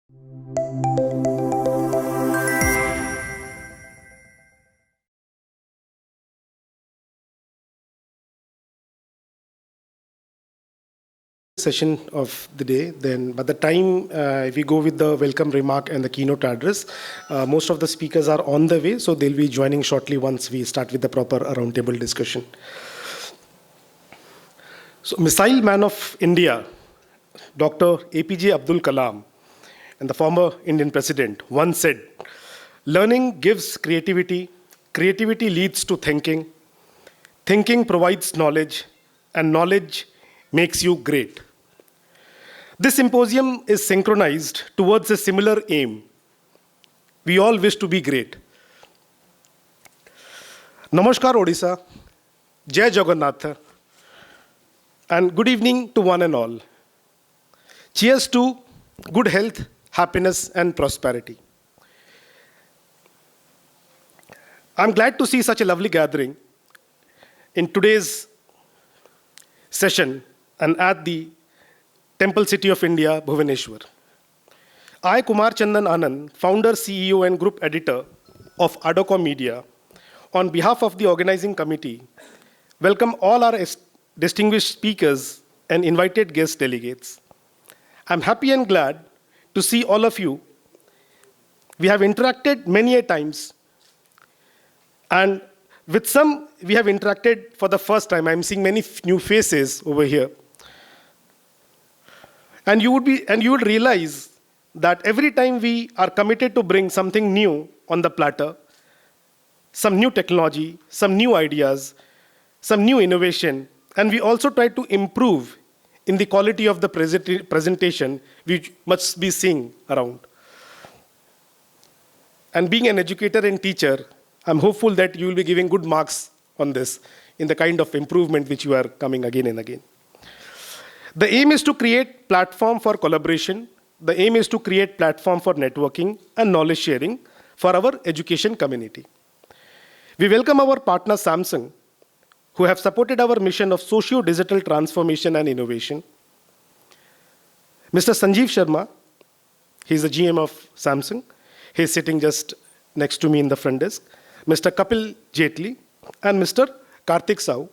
Session of the day. Then by the time if we go with the welcome remark and the keynote address, most of the speakers are on the way, so they'll be joining shortly once we start with the proper roundtable discussion. So Missile Man of India, Dr. APJ Abdul Kalam, and the former Indian president once said, "Learning gives creativity, creativity leads to thinking, thinking provides knowledge, and knowledge makes you great." This symposium is synchronized towards a similar aim. We all wish to be great. Namaskar Odisha, Jai Jagannath, and good evening to one and all. Cheers to good health, happiness, and prosperity. I'm glad to see such a lovely gathering in today's session and at the Temple City of India, Bhubaneswar. I, Kumar, Chandan, Anand, founder, CEO, and group editor of ArdorComm Media, on behalf of the organizing committee, welcome all our distinguished speakers and invited guest delegates. I'm happy and glad to see all of you. We have interacted many a times, and with some we have interacted for the first time. I'm seeing many new faces over here. And you would realize that every time we are committed to bring something new on the platter, some new technology, some new ideas, some new innovation, and we also try to improve in the quality of the presentation we must be seeing around. And being an educator and teacher, I'm hopeful that you will be giving good marks on this in the kind of improvement which you are coming again and again. The aim is to create platform for collaboration. The aim is to create platform for networking and knowledge sharing for our education community. We welcome our partner Samsung, who have supported our mission of socio-digital transformation and innovation. Mr. Sanjeev Sharma, he's the GM of Samsung. He's sitting just next to me in the front desk. Mr. Kapil Jaitley and Mr. Karthik Sahu.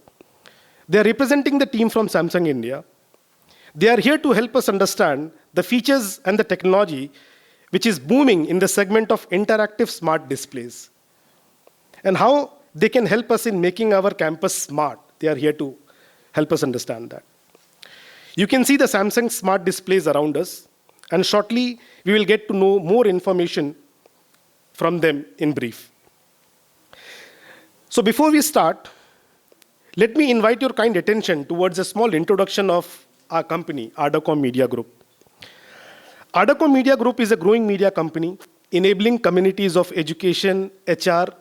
They are representing the team from Samsung India. They are here to help us understand the features and the technology which is booming in the segment of interactive smart displays and how they can help us in making our campus smart. They are here to help us understand that. You can see the Samsung smart displays around us, and shortly we will get to know more information from them in brief. So before we start, let me invite your kind attention towards a small introduction of our company, ArdorComm Media Group. ArdorComm Media Group is a growing media company enabling communities of education, HR,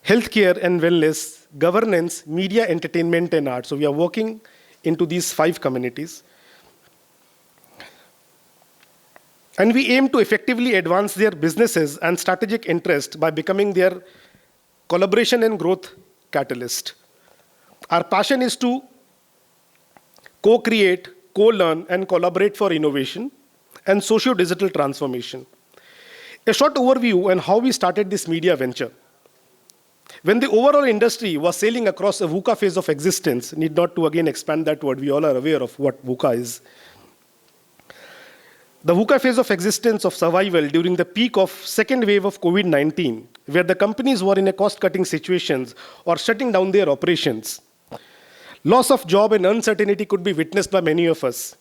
healthcare and wellness, governance, media, entertainment, and art. So we are working into these 5 communities. And we aim to effectively advance their businesses and strategic interest by becoming their collaboration and growth catalyst. Our passion is to co-create, co-learn, and collaborate for innovation and socio-digital transformation. A short overview on how we started this media venture. When the overall industry was sailing across a VUCA phase of existence, need not to again expand that word, we all are aware of what VUCA is. The VUCA phase of existence of survival during the peak of second wave of COVID-19, where the companies were in a cost-cutting situations or shutting down their operations. Loss of job and uncertainty could be witnessed by many of us.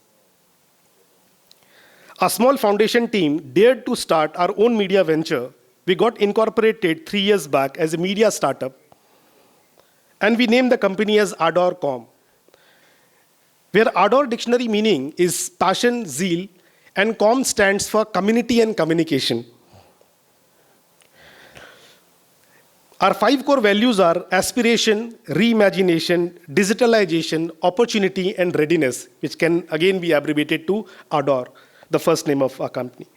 A small foundation team dared to start our own media venture. We got incorporated 3 years back as a media startup, and we named the company as ArdorComm, where Ardor dictionary meaning is passion, zeal, and comm stands for community and communication. Our 5 core values are aspiration, reimagination, digitalization, opportunity, and readiness, which can again be abbreviated to Ardor, the first name of our company.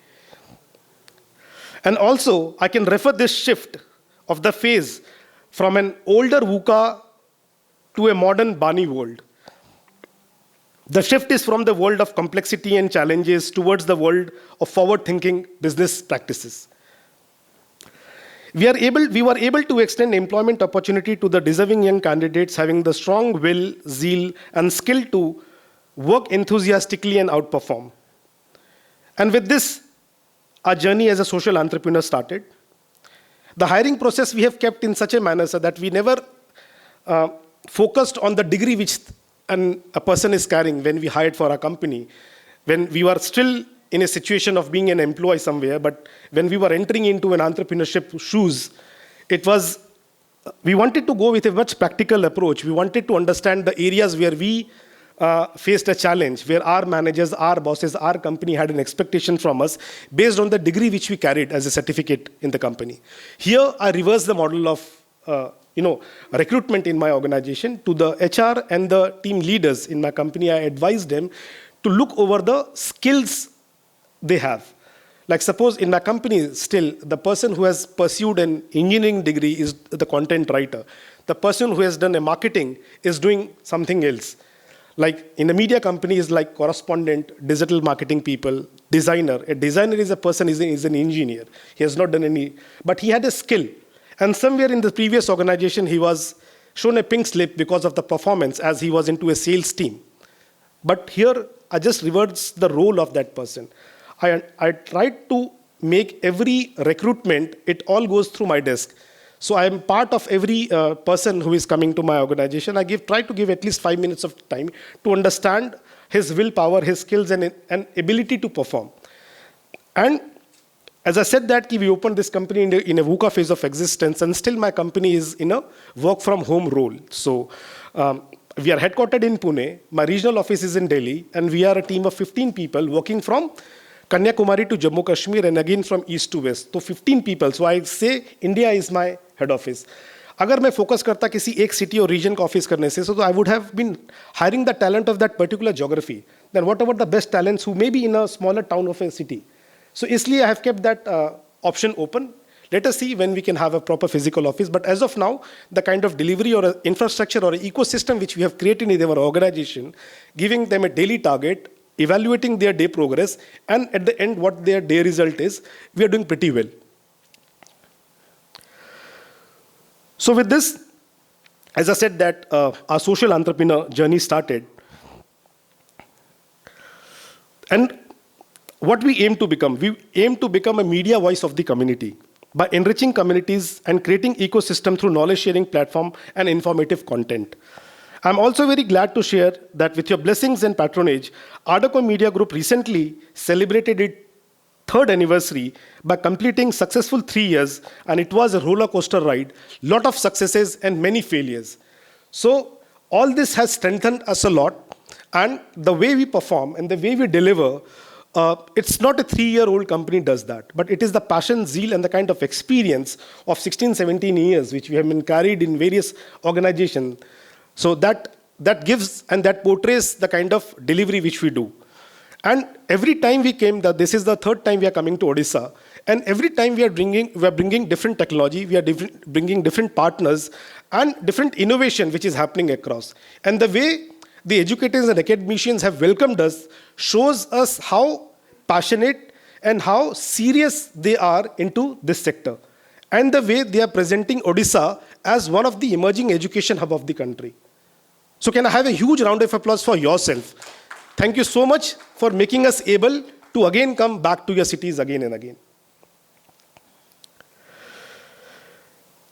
And also, I can refer this shift of the phase from an older VUCA to a modern Bani world. The shift is from the world of complexity and challenges towards the world of forward-thinking business practices. We were able to extend employment opportunity to the deserving young candidates having the strong will, zeal, and skill to work enthusiastically and outperform. And with this, our journey as a social entrepreneur started. The hiring process we have kept in such a manner so that we never focused on the degree which a person is carrying when we hired for our company. When we were still in a situation of being an employee somewhere, but when we were entering into an entrepreneurship shoes, we wanted to go with a much practical approach. We wanted to understand the areas where we faced a challenge, where our managers, our bosses, our company had an expectation from us based on the degree which we carried as a certificate in the company. Here, I reversed the model of recruitment in my organization. To the HR and the team leaders in my company, I advised them to look over the skills they have. Like suppose in my company still, the person who has pursued an engineering degree is the content writer. The person who has done a marketing is doing something else. Like in a media company is like correspondent, digital marketing people, designer. A designer is a person, is an engineer. He has not done any, but he had a skill. And somewhere in the previous organization, he was shown a pink slip because of the performance as he was into a sales team. But here, I just reversed the role of that person. I tried to make every recruitment, it all goes through my desk. So I am part of every person who is coming to my organization. I try to give at least 5 minutes of time to understand his willpower, his skills, and ability to perform. And as I said that, we opened this company in a VUCA phase of existence, and still my company is in a work-from-home role. So we are headquartered in Pune. My regional office is in Delhi, and we are a team of 15 people working from Kanyakumari to Jammu Kashmir, and again from east to west. So 15 people. So I say India is my head office. अगर मैं focus करता किसी एक city और reason का office करने से, so I would have been hiring the talent of that particular geography. Then what about the best talents who may be in a smaller town of a city? So इसलिए I have kept that option open. Let us see when we can have a proper physical office. But as of now, the kind of delivery or infrastructure or ecosystem which we have created in our organization, giving them a daily target, evaluating their day progress, and at the end what their day result is, we are doing pretty well. So with this, as I said that our social entrepreneur journey started. And what we aim to become a media voice of the community by enriching communities and creating ecosystem through knowledge sharing platform and informative content. I'm also very glad to share that with your blessings and patronage, ArdorComm Media Group recently celebrated its 3rd anniversary by completing successful 3 years, and it was a roller coaster ride, lot of successes and many failures. So all this has strengthened us a lot, and the way we perform and the way we deliver, it's not a 3-year-old company does that, but it is the passion, zeal, and the kind of experience of 16, 17 years which we have been carried in various organizations. So that gives and that portrays the kind of delivery which we do. And every time we came, this is the 3rd time we are coming to Odisha, and every time we are bringing different technology, we are bringing different partners and different innovation which is happening across. And the way the educators and academicians have welcomed us shows us how passionate and how serious they are into this sector, and the way they are presenting Odisha as one of the emerging education hub of the country. So can I have a huge round of applause for yourself? Thank you so much for making us able to again come back to your cities again and again.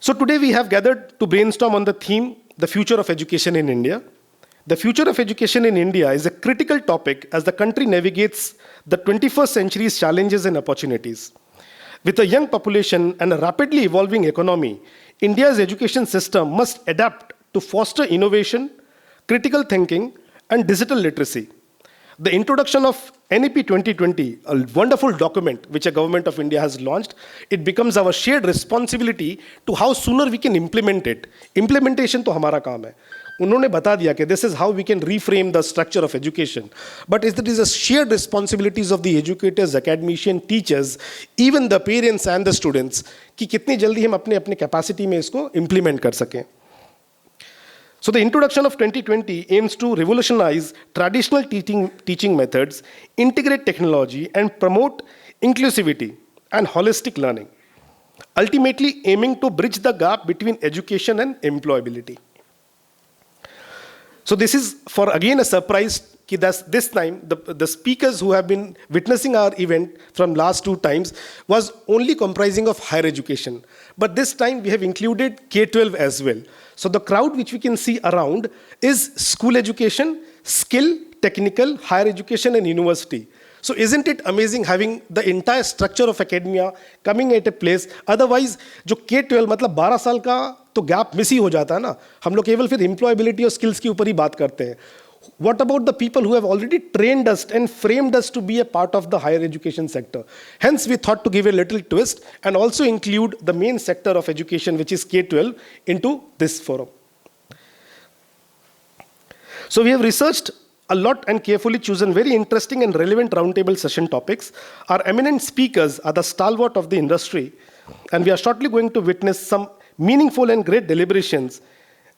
So today we have gathered to brainstorm on the theme, the future of education in India. The future of education in India is a critical topic as the country navigates the 21st century's challenges and opportunities. With a young population and a rapidly evolving economy, India's education system must adapt to foster innovation, critical thinking, and digital literacy. The introduction of NEP 2020, a wonderful document which the government of India has launched, it becomes our shared responsibility to how sooner we can implement it. Implementation to हमारा काम है. उन्होंने बता दिया कि this is how we can reframe the structure of education. But it is a shared responsibilities of the educators, academicians, teachers, even the parents and the students कि कितनी जल्दी हम अपने capacity में इसको implement कर सकें. So the introduction of 2020 aims to revolutionize traditional teaching methods, integrate technology, and promote inclusivity and holistic learning, ultimately aiming to bridge the gap between education and employability. So this is for again a surprise that this time the speakers who have been witnessing our event from last 2 times was only comprising of higher education. But this time we have included K-12 as well. So the crowd which we can see around is school education, skill, technical, higher education and university. So isn't it amazing having the entire structure of academia coming at a place? Otherwise, जो K-12 मतलब 12 साल का तो gap miss ही हो जाता है ना. हम लोग केवल फिर एम्प्लॉयबिलिटी और स्किल्स के ऊपर ही बात करते हैं. What about the people who have already trained us and framed us to be a part of the higher education sector? Hence, we thought to give a little twist and also include the main sector of education, which is K-12, into this forum. So we have researched a lot and carefully chosen very interesting and relevant roundtable session topics. Our eminent speakers are the stalwart of the industry, and we are shortly going to witness some meaningful and great deliberations.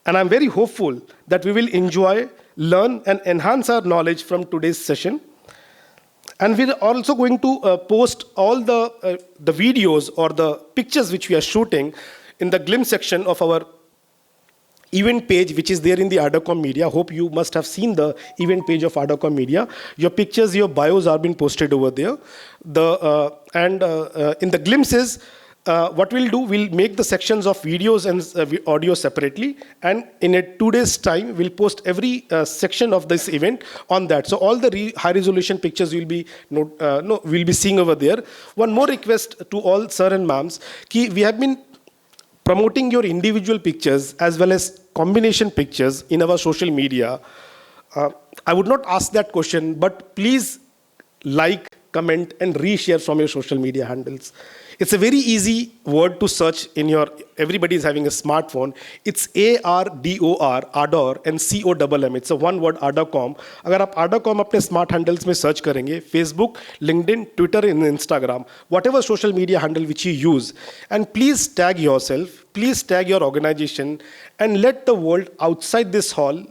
And I'm very hopeful that we will enjoy, learn, and enhance our knowledge from today's session. And we're also going to post all the videos or the pictures which we are shooting in the glimpse section of our event page, which is there in the ArdorComm Media. Hope you must have seen the event page of ArdorComm Media. Your pictures, your bios are being posted over there. In the glimpses, what we'll do, we'll make the sections of videos and audio separately, and in a 2 days' time, we'll post every section of this event on that. So all the high-resolution pictures will be seeing over there. One more request to all sir and ma'ams, we have been promoting your individual pictures as well as combination pictures in our social media. I would not ask that question, but please like, comment, and reshare from your social media handles. It's a very easy word to search in your, everybody is having a smartphone. It's ARDOR, Ardor, and COMM. It's a one word, ArdorComm. अगर आप ArdorComm अपने smart handles में search करेंगे, Facebook, LinkedIn, Twitter, and Instagram, whatever social media handle which you use, and please tag yourself, please tag your organization, and let the world outside this hall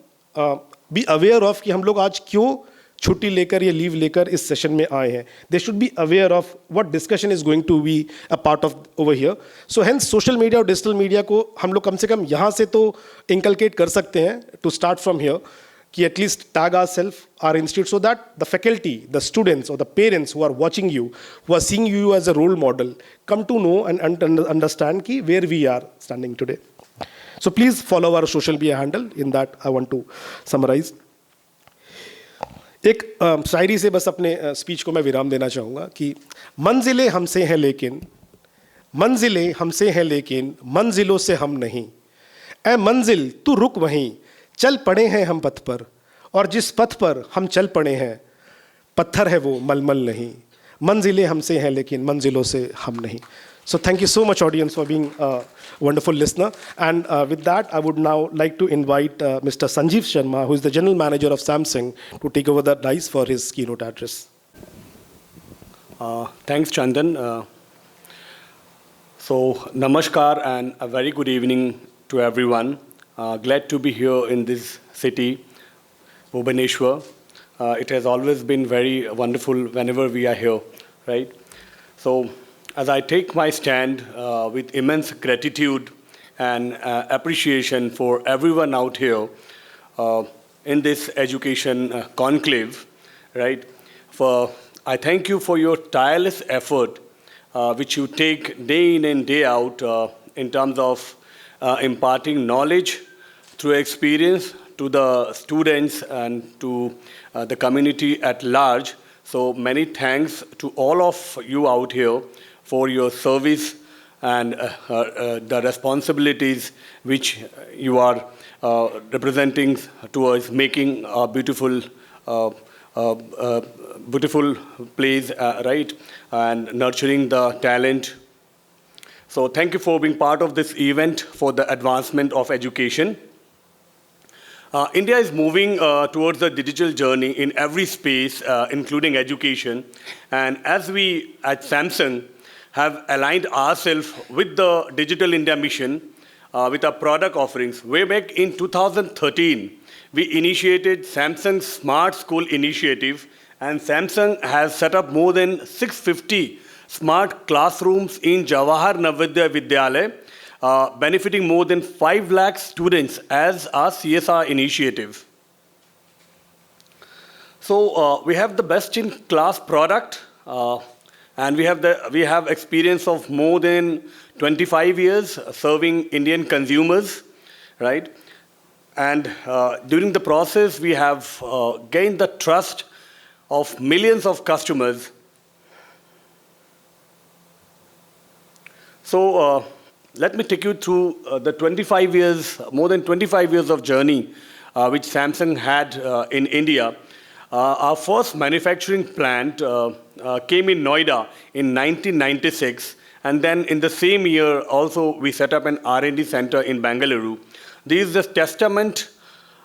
be aware of कि हम लोग आज क्यों छुट्टी लेकर या leave लेकर इस सेशन में आए हैं. They should be aware of what discussion is going to be a part of over here. So hence social media और digital media को हम लोग कम से कम यहाँ से तो inculcate कर सकते हैं to start from here, कि at least tag ourselves, our institute, so that the faculty, the students or the parents who are watching you, who are seeing you as a role model, come to know and understand कि where we are standing today. So please follow our social media handle. In that I want to summarize. एक शायरी से बस अपने speech को मैं विराम देना चाहूँगा कि मंजिलें हमसे हैं लेकिन मंजिलों से हम नहीं. ऐ मंजिल तू रुक वहीं, चल पड़े हैं हम पथ पर, और जिस पथ पर हम चल पड़े हैं पत्थर है वो मलमल नहीं. मंजिलें हमसे हैं लेकिन मंजिलों से हम नहीं. So thank you so much, audience, for being a wonderful listener. And with that, I would now like to invite Mr. Sanjeev Sharma, who is the General Manager of Samsung, to take over the dais for his keynote address. Thanks, Chandan. So, namaskar and a very good evening to everyone. Glad to be here in this city, Bhubaneswar. It has always been very wonderful whenever we are here, right? So, as I take my stand with immense gratitude and appreciation for everyone out here in this education conclave, right? I thank you for your tireless effort which you take day in and day out in terms of imparting knowledge through experience to the students and to the community at large. So many thanks to all of you out here for your service and the responsibilities which you are representing towards making a beautiful place, right, and nurturing the talent. So thank you for being part of this event for the advancement of education. India is moving towards the digital journey in every space, including education. And as we at Samsung have aligned ourselves with the Digital India mission, with our product offerings. Way back in 2013, we initiated Samsung Smart School Initiative, and Samsung has set up more than 650 smart classrooms in Jawahar Navodaya Vidyalaya, benefiting more than 5 lakh students as our CSR initiative. So we have the best-in-class product, and we have experience of more than 25 years serving Indian consumers, right? And during the process, we have gained the trust of millions of customers. So let me take you through the 25 years, more than 25 years of journey which Samsung had in India. Our first manufacturing plant came in Noida in 1996, and then in the same year also we set up an R&D center in Bengaluru. This is a testament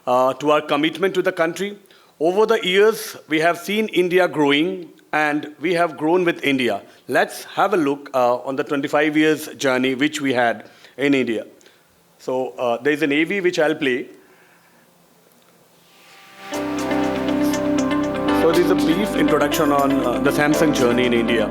to our commitment to the country. Over the years, we have seen India growing, and we have grown with India. Let's have a look on the 25 years journey which we had in India. So there's an AV which I'll play. So this is a brief introduction on the Samsung journey in India.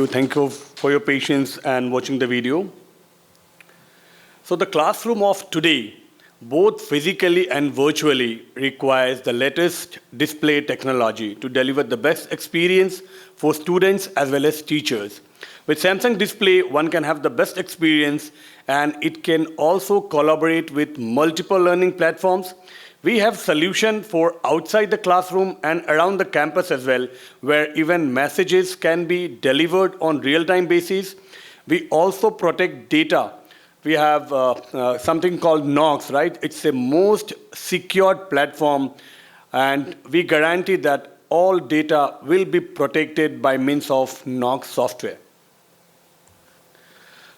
Thank you for your patience and watching the video. So the classroom of today, both physically and virtually, requires the latest display technology to deliver the best experience for students as well as teachers. With Samsung Display, one can have the best experience, and it can also collaborate with multiple learning platforms. We have solution for outside the classroom and around the campus as well, where even messages can be delivered on real-time basis. We also protect data. We have something called Knox, right? It's the most secured platform, and we guarantee that all data will be protected by means of Knox software.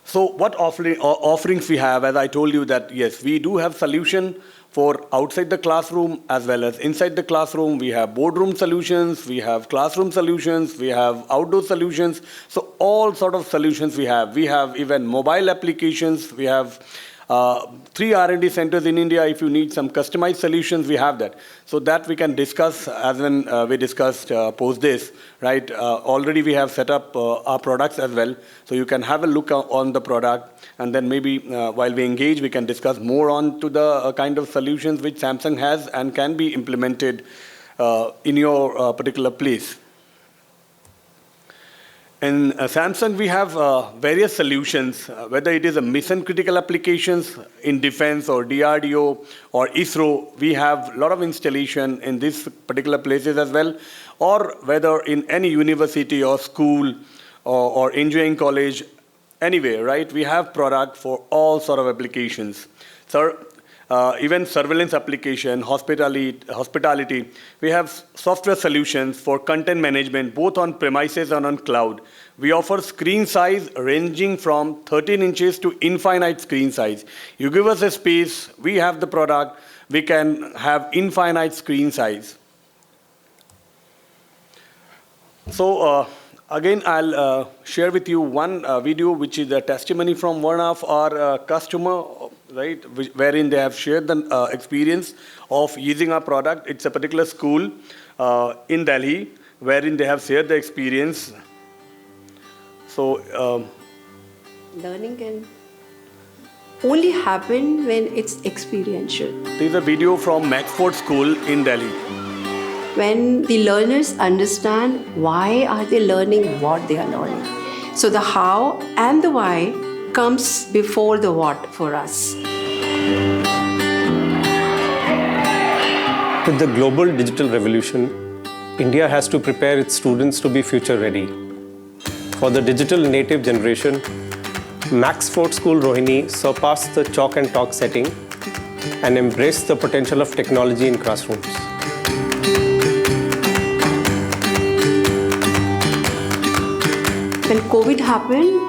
So what offerings we have? As I told you that, yes, we do have solution for outside the classroom as well as inside the classroom. We have boardroom solutions, we have classroom solutions, we have outdoor solutions. So all sort of solutions we have. We have even mobile applications. We have 3 R&D centers in India. If you need some customized solutions, we have that. So that we can discuss as when we discussed post this, right? Already we have set up our products as well. So you can have a look on the product, and then maybe while we engage, we can discuss more on to the kind of solutions which Samsung has and can be implemented in your particular place. In Samsung, we have various solutions, whether it is a mission-critical applications in defense or DRDO or ISRO. We have a lot of installation in these particular places as well, or whether in any university or school or engineering college, anywhere, right? We have product for all sort of applications. So, even surveillance application, hospitality, we have software solutions for content management, both on premises and on cloud. We offer screen size ranging from 13 inches to infinite screen size. You give us a space, we have the product, we can have infinite screen size. So, again, I'll share with you one video, which is a testimony from one of our customer, right, wherein they have shared the experience of using our product. It's a particular school in Delhi, wherein they have shared the experience. So, learning can only happen when it's experiential. This is a video from Maxford School in Delhi. When the learners understand why are they learning what they are learning. So the how and the why comes before the what for us. With the global digital revolution, India has to prepare its students to be future ready. For the digital native generation, Maxford School Rohini surpassed the chalk and talk setting and embraced the potential of technology in classrooms. When COVID happened,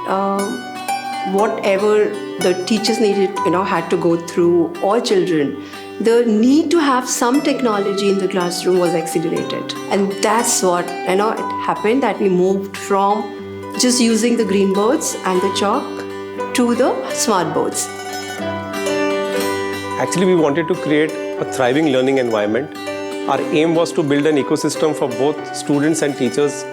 whatever the teachers needed, had to go through, all children, the need to have some technology in the classroom was accelerated. And that's what, it happened, that we moved from just using the green boards and the chalk to the smart boards. Actually, we wanted to create a thriving learning environment. Our aim was to build an ecosystem for both students and teachers.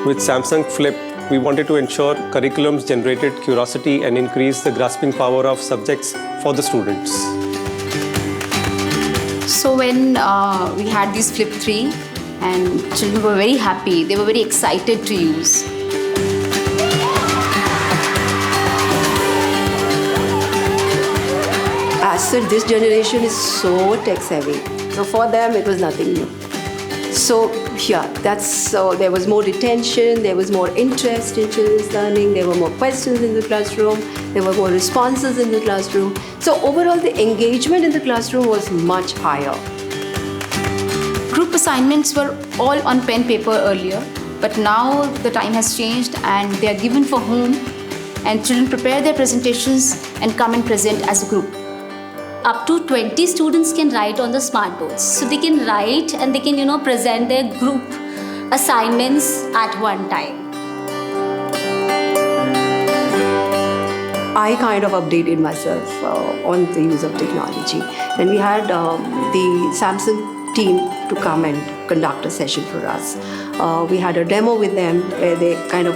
With Samsung Flip, we wanted to ensure curriculums generated curiosity and increase the grasping power of subjects for the students. So when we had this Flip 3, and children were very happy, they were very excited to use. As said, this generation is so tech savvy. So for them, it was nothing new. So yeah, there was more retention, there was more interest in children's learning, there were more questions in the classroom, there were more responses in the classroom. So overall, the engagement in the classroom was much higher. Group assignments were all on pen paper earlier, but now the time has changed and they are given for home, and children prepare their presentations and come and present as a group. Up to 20 students can write on the smart boards. So they can write and they can, present their group assignments at one time. I kind of updated myself on the use of technology. Then we had the Samsung team to come and conduct a session for us. We had a demo with them where they kind of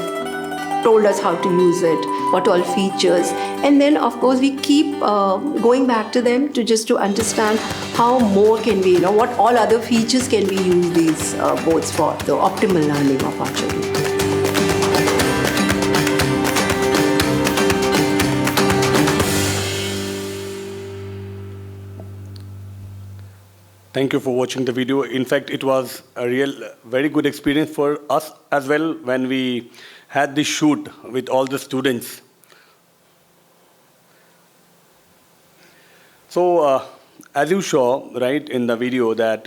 told us how to use it, what all features, and then of course we keep going back to them to understand how more can be, what all other features can we use these boards for the optimal learning of our children. Thank you for watching the video. In fact, it was a very good experience for us as well when we had this shoot with all the students. So, as you saw, right, in the video that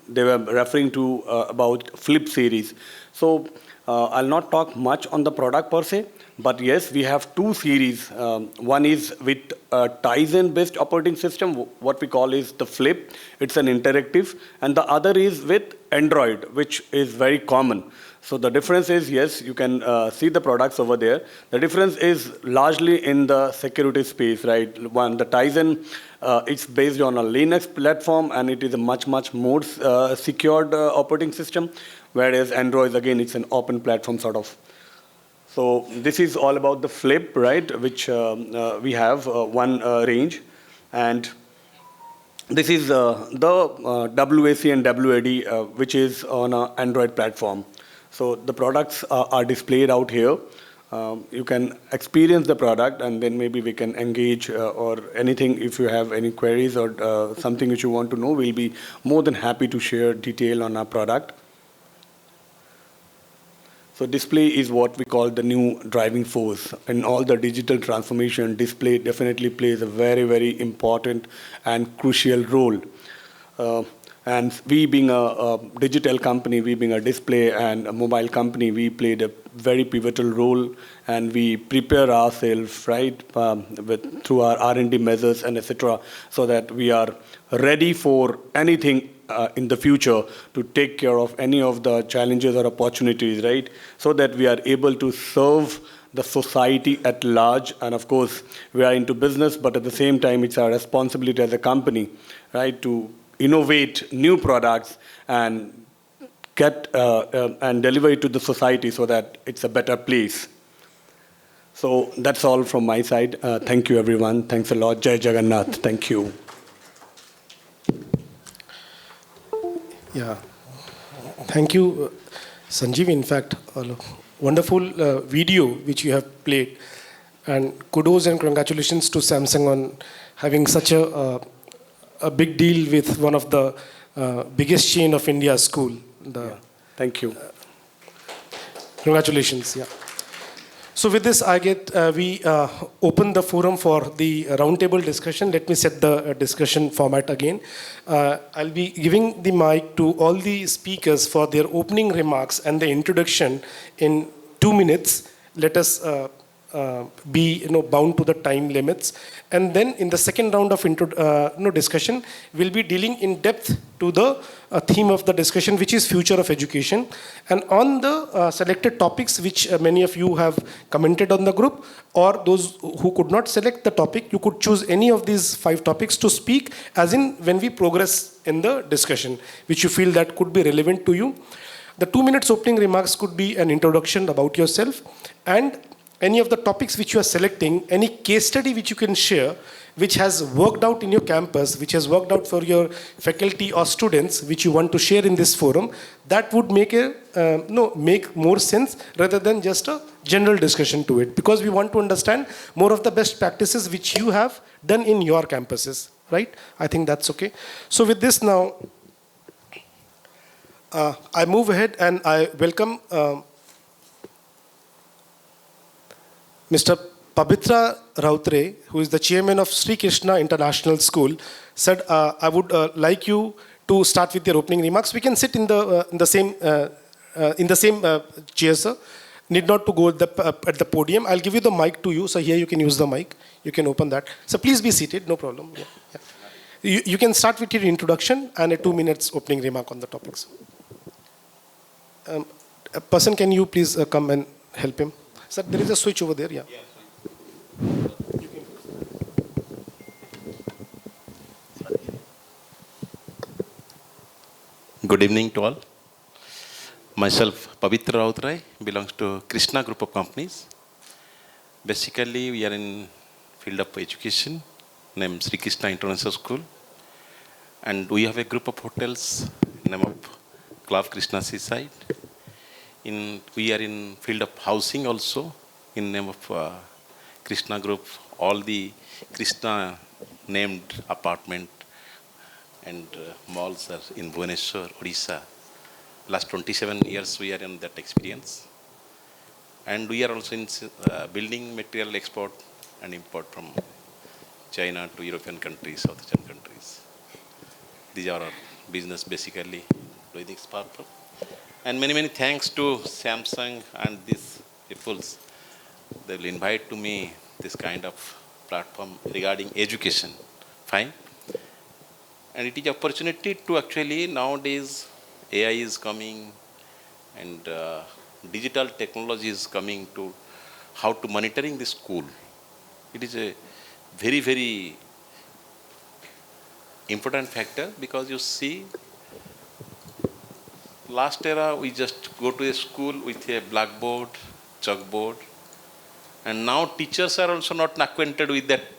they were referring to about Flip series. So, I'll not talk much on the product per se, but yes, we have two series. One is with Tizen-based operating system, what we call is the Flip. It's an interactive. And the other is with Android, which is very common. So the difference is, yes, you can see the products over there. The difference is largely in the security space, right? One, the Tizen, it's based on a Linux platform, and it is a much, much more secured operating system, whereas Android, again, it's an open platform sort of. So this is all about the Flip, right, which we have one range. And this is the WAC and WAD, which is on an Android platform. So the products are displayed out here. You can experience the product, and then maybe we can engage or anything. If you have any queries or something which you want to know, we'll be more than happy to share detail on our product. So display is what we call the new driving force. In all the digital transformation, display definitely plays a very, very important and crucial role. And we being a digital company, we being a display and a mobile company, we played a very pivotal role, and we prepare ourselves, right, through our R&D measures and etc., so that we are ready for anything in the future to take care of any of the challenges or opportunities, right? So that we are able to serve the society at large. And of course, we are into business, but at the same time, it's our responsibility as a company, right, to innovate new products and get and deliver it to the society so that it's a better place. So that's all from my side. Thank you, everyone. Thanks a lot. Jai Jagannath. Thank you. Yeah, thank you, Sanjeev. In fact, a wonderful video which you have played, and kudos and congratulations to Samsung on having such a big deal with one of the biggest chain of India school. Thank you. Congratulations. Yeah. So with this, we open the forum for the roundtable discussion. Let me set the discussion format again. I'll be giving the mic to all the speakers for their opening remarks and the introduction in 2 minutes. Let us be bound to the time limits. And then in the second round of discussion, we'll be dealing in depth to the theme of the discussion, which is future of education. And on the selected topics, which many of you have commented on the group, or those who could not select the topic, you could choose any of these 5 topics to speak, as in when we progress in the discussion, which you feel that could be relevant to you. The 2 minutes opening remarks could be an introduction about yourself, and any of the topics which you are selecting, any case study which you can share, which has worked out in your campus, which has worked out for your faculty or students, which you want to share in this forum, that would make make more sense rather than just a general discussion to it. Because we want to understand more of the best practices which you have done in your campuses, right? I think that's okay. So with this now, I move ahead and I welcome Mr. Pabitra Routray, who is the chairman of Sri Krishna International School, said, I would like you to start with your opening remarks. We can sit in the same chair, sir. Need not to go at the podium. I'll give you the mic to you. So here you can use the mic. You can open that. So please be seated. No problem. Yeah. You can start with your introduction and a 2 minutes opening remark on the topics. A person, can you please come and help him? Sir, there is a switch over there, yeah. Good evening to all. Myself, Pabitra Routray, belongs to Krishna group of companies. Basically, we are in field of education, named Sri Krishna International School. And we have a group of hotels, name of Club Krishna Seaside. We are in field of housing also, in name of Krishna Group. All the Krishna named apartment and malls are in Bhubaneswar, Odisha. Last 27 years we are in that experience. And we are also in building material export and import from China to European countries, South Asian countries. These are our business basically, doing this purpose. And many, many thanks to Samsung and these people. They will invite to me this kind of platform regarding education. Fine. And it is opportunity to actually nowadays AI is coming and digital technology is coming to how to monitoring the school. It is a very, very important factor because you see, last era we just go to a school with a blackboard, chalkboard, and now teachers are also not acquainted with that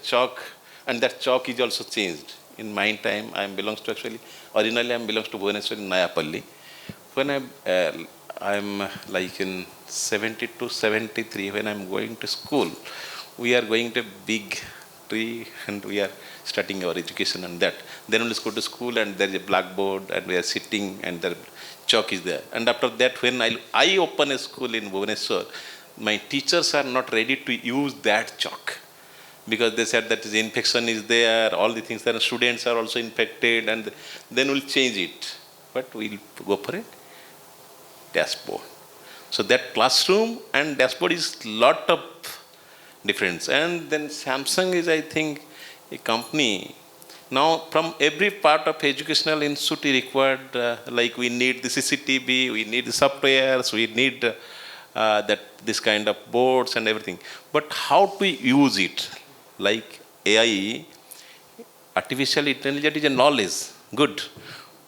chalk, and that chalk is also changed. In my time, originally I belongs to Bhubaneswar in Nayak. When I'm like in 70 to 73, when I'm going to school, we are going to a big tree and we are starting our education on that. Then we'll go to school and there is a blackboard and we are sitting and the chalk is there. And after that, when I open a school in Bhubaneswar, my teachers are not ready to use that chalk because they said that the infection is there, all the things there, students are also infected, and then we'll change it. But we'll go for a dashboard. So that classroom and dashboard is lot of difference. And then Samsung is, I think, a company. Now, from every part of educational institute required, like we need the CCTV, we need the softwares, we need this kind of boards and everything. But how to use it? Like AI, artificial intelligence is a knowledge, good.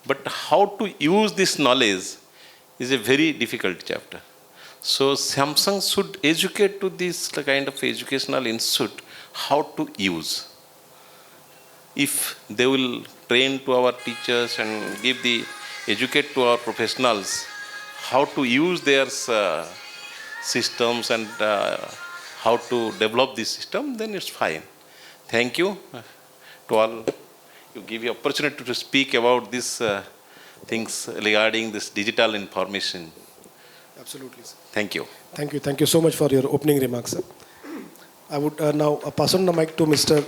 But how to use this knowledge is a very difficult chapter. So Samsung should educate to this kind of educational institute how to use. If they will train to our teachers and educate to our professionals how to use their systems and how to develop this system, then it's fine. Thank you to all. You give me opportunity to speak about these things regarding this digital information. Absolutely, sir. Thank you. Thank you. Thank you so much for your opening remarks, sir. I would now pass on the mic to Mr.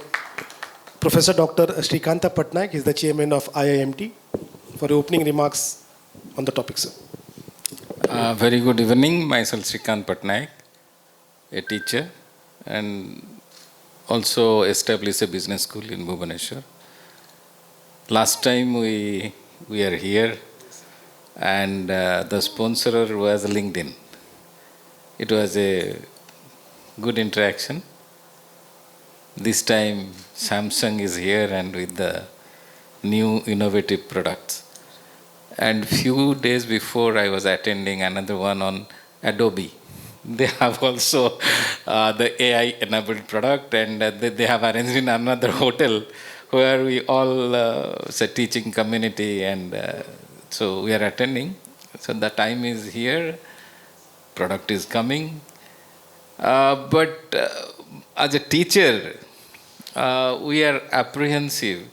Professor Dr. Srikanta Patnaik. He is the chairman of IIMT for opening remarks on the topic, sir. Very good evening. Myself Srikanta Patnaik, a teacher and also established a business school in Bhubaneswar. Last time we are here and the sponsor was LinkedIn. It was a good interaction. This time Samsung is here and with the new innovative products. And few days before I was attending another one on Adobe. They have also the AI enabled product, and they have arranged in another hotel where we all teaching community, and so we are attending. So the time is here, product is coming. But as a teacher, we are apprehensive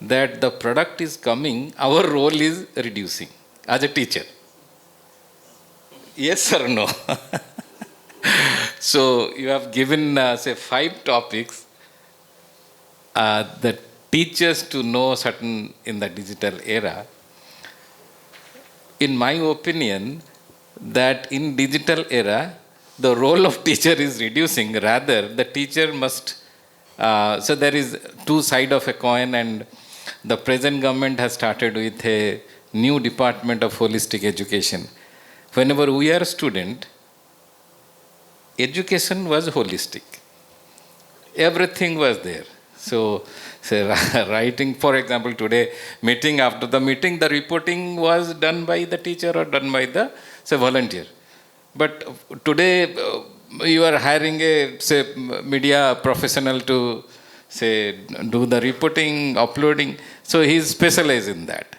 that the product is coming, our role is reducing as a teacher. Yes or no? So you have given, 5 topics that teachers to know certain in the digital era. In my opinion, that in digital era, the role of teacher is reducing. Rather, the teacher must, so there is 2 sides of a coin, and the present government has started with a new department of holistic education. Whenever we are a student, education was holistic. Everything was there. So, say, writing, for example, today, meeting, after the meeting, the reporting was done by the teacher or done by the, volunteer. But today, you are hiring a, media professional to, do the reporting, uploading. So, he is specialized in that.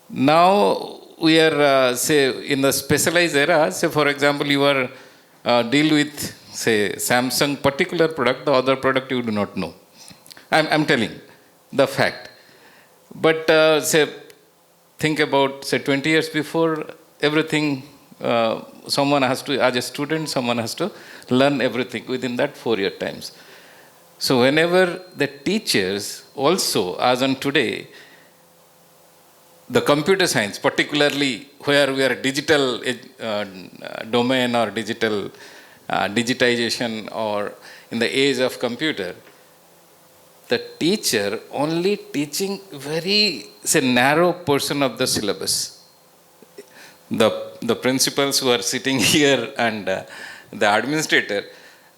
Now, we are, in the specialized era, for example, you are deal with, Samsung particular product, the other product you do not know. I'm telling the fact. But, think about, 20 years before, everything, someone has to, as a student, someone has to learn everything within that 4-year times. So, whenever the teachers also, as on today, the computer science, particularly where we are digital domain or digital digitization or in the age of computer, the teacher only teaching very, say, narrow portion of the syllabus. The principals who are sitting here and the administrator,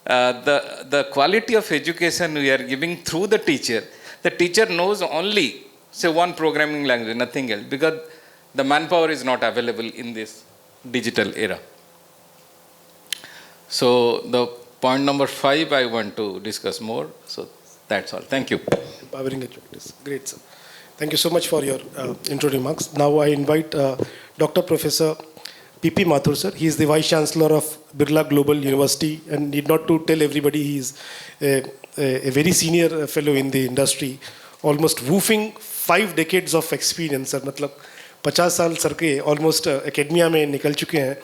the quality of education we are giving through the teacher knows only, say, one programming language, nothing else, because the manpower is not available in this digital era. So the point number 5 I want to discuss more. So that's all. Thank you. Empowering educators. Great, sir. Thank you so much for your intro remarks. Now I invite Dr. Professor P.P. Mathur, sir. He is the Vice Chancellor of Birla Global University, and need not to tell everybody he is a very senior fellow in the industry, almost woofing 5 decades of experience. Sir, मतलब 50 साल sir के almost academia में निकल चुके हैं.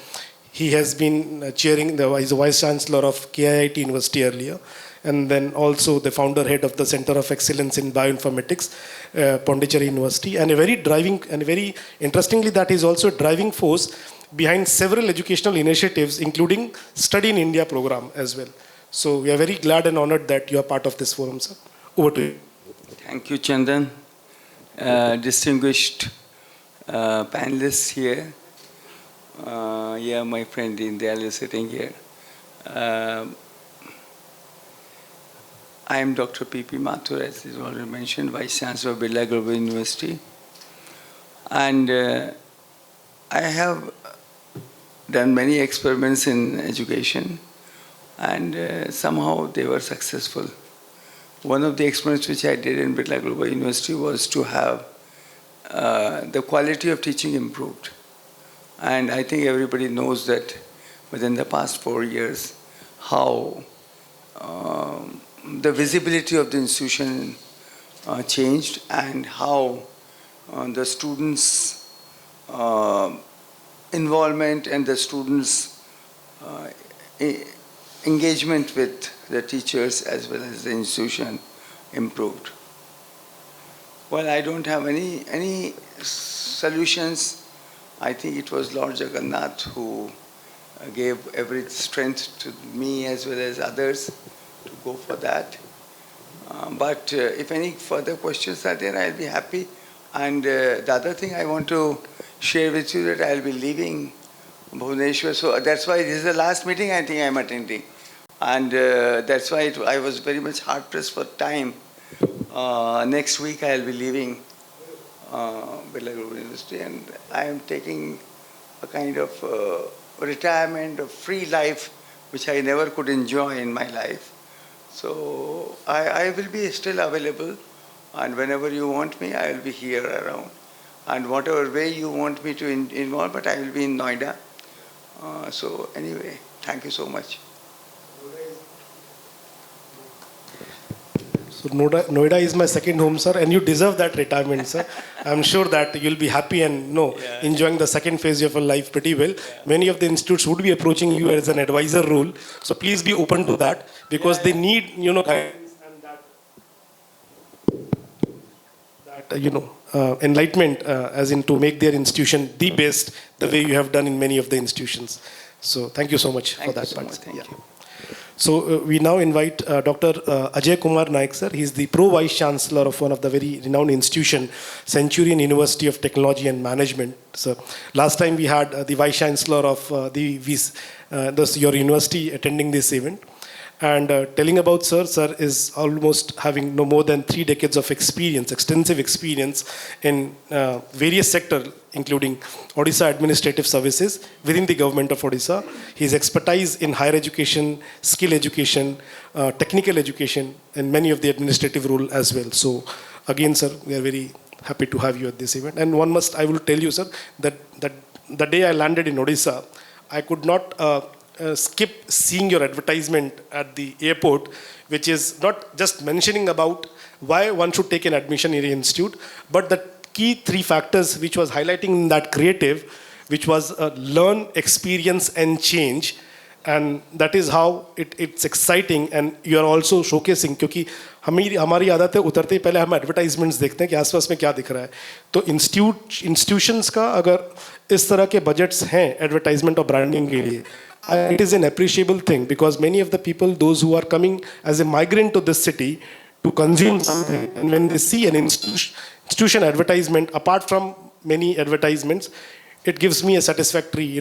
He has been chairing, he's the Vice Chancellor of KIIT University earlier, and then also the founder head of the Center of Excellence in Bioinformatics, Pondicherry University, and a very driving, and very interestingly that is also a driving force behind several educational initiatives, including Study in India program as well. So we are very glad and honored that you are part of this forum, sir. Over to you. Thank you, Chandan. Distinguished panelists here. My friend Indial is sitting here. I am Dr. P.P. Mathur, as is already mentioned, Vice Chancellor of Birla Global University. And I have done many experiments in education, and somehow they were successful. One of the experiments which I did in Birla Global University was to have the quality of teaching improved. And I think everybody knows that within the past 4 years, how the visibility of the institution changed, and how the students' involvement and the students' engagement with the teachers as well as the institution improved. Well, I don't have any solutions. I think it was Lord Jagannath who gave every strength to me as well as others to go for that. But if any further questions are there, I'll be happy. And the other thing I want to share with you that I'll be leaving Bhubaneswar. So that's why this is the last meeting I think I'm attending. And that's why I was very much hard pressed for time. Next week I'll be leaving Birla Global University, and I am taking a kind of retirement, a free life, which I never could enjoy in my life. So I will be still available, and whenever you want me, I will be here around. And whatever way you want me to involve, but I will be in Noida. So anyway, thank you so much. So Noida is my second home, sir, and you deserve that retirement, sir. I'm sure that you'll be happy and enjoying the second phase of your life pretty well. Many of the institutes would be approaching you as an advisor role, so please be open to that, because they need, guidance and that enlightenment, as in to make their institution the best, the way you have done in many of the institutions. So thank you so much for that. Thank you. So we now invite Dr. Ajay Kumar Nayak, sir. He is the Pro Vice Chancellor of one of the very renowned institution, Centurion University of Technology and Management. So last time we had the Vice Chancellor of your university attending this event. And telling about sir is almost having no more than 3 decades of experience, extensive experience in various sectors, including Odisha Administrative Services within the government of Odisha. His expertise in higher education, skill education, technical education, and many of the administrative role as well. So again, sir, we are very happy to have you at this event. And I will tell you, sir, that the day I landed in Odisha, I could not skip seeing your advertisement at the airport, which is not just mentioning about why one should take an admission in an institute, but the key 3 factors which was highlighting in that creative, which was learn, experience and change. And that is how it's exciting, and you are also showcasing, क्योंकि हमारी आदत है उतरते ही पहले हम advertisements देखते हैं कि आसपास में क्या दिख रहा है. तो इंस्टीट्यूशंस का अगर इस तरह के बजट्स हैं एडवर्टाइजमेंट और ब्रांडिंग के लिए, it is an appreciable thing, because many of the people, those who are coming as a migrant to this city, to consume something, and when they see an institution advertisement, apart from many advertisements, it gives me a satisfactory,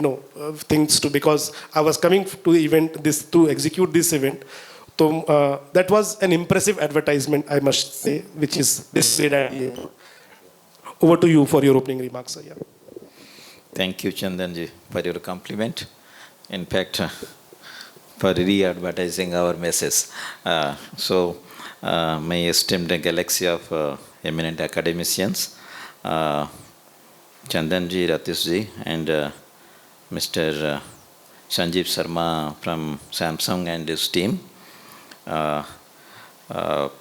things to, because I was coming to the event, to execute this event. So that was an impressive advertisement, I must say, which is displayed at the end. Over to you for your opening remarks, sir. Yeah. Thank you, Chandan ji, for your compliment. In fact, for re-advertising our message. My esteemed galaxy of eminent academicians, Chandan ji, Ratish ji, and Mr. Sanjeev Sarma from Samsung and his team.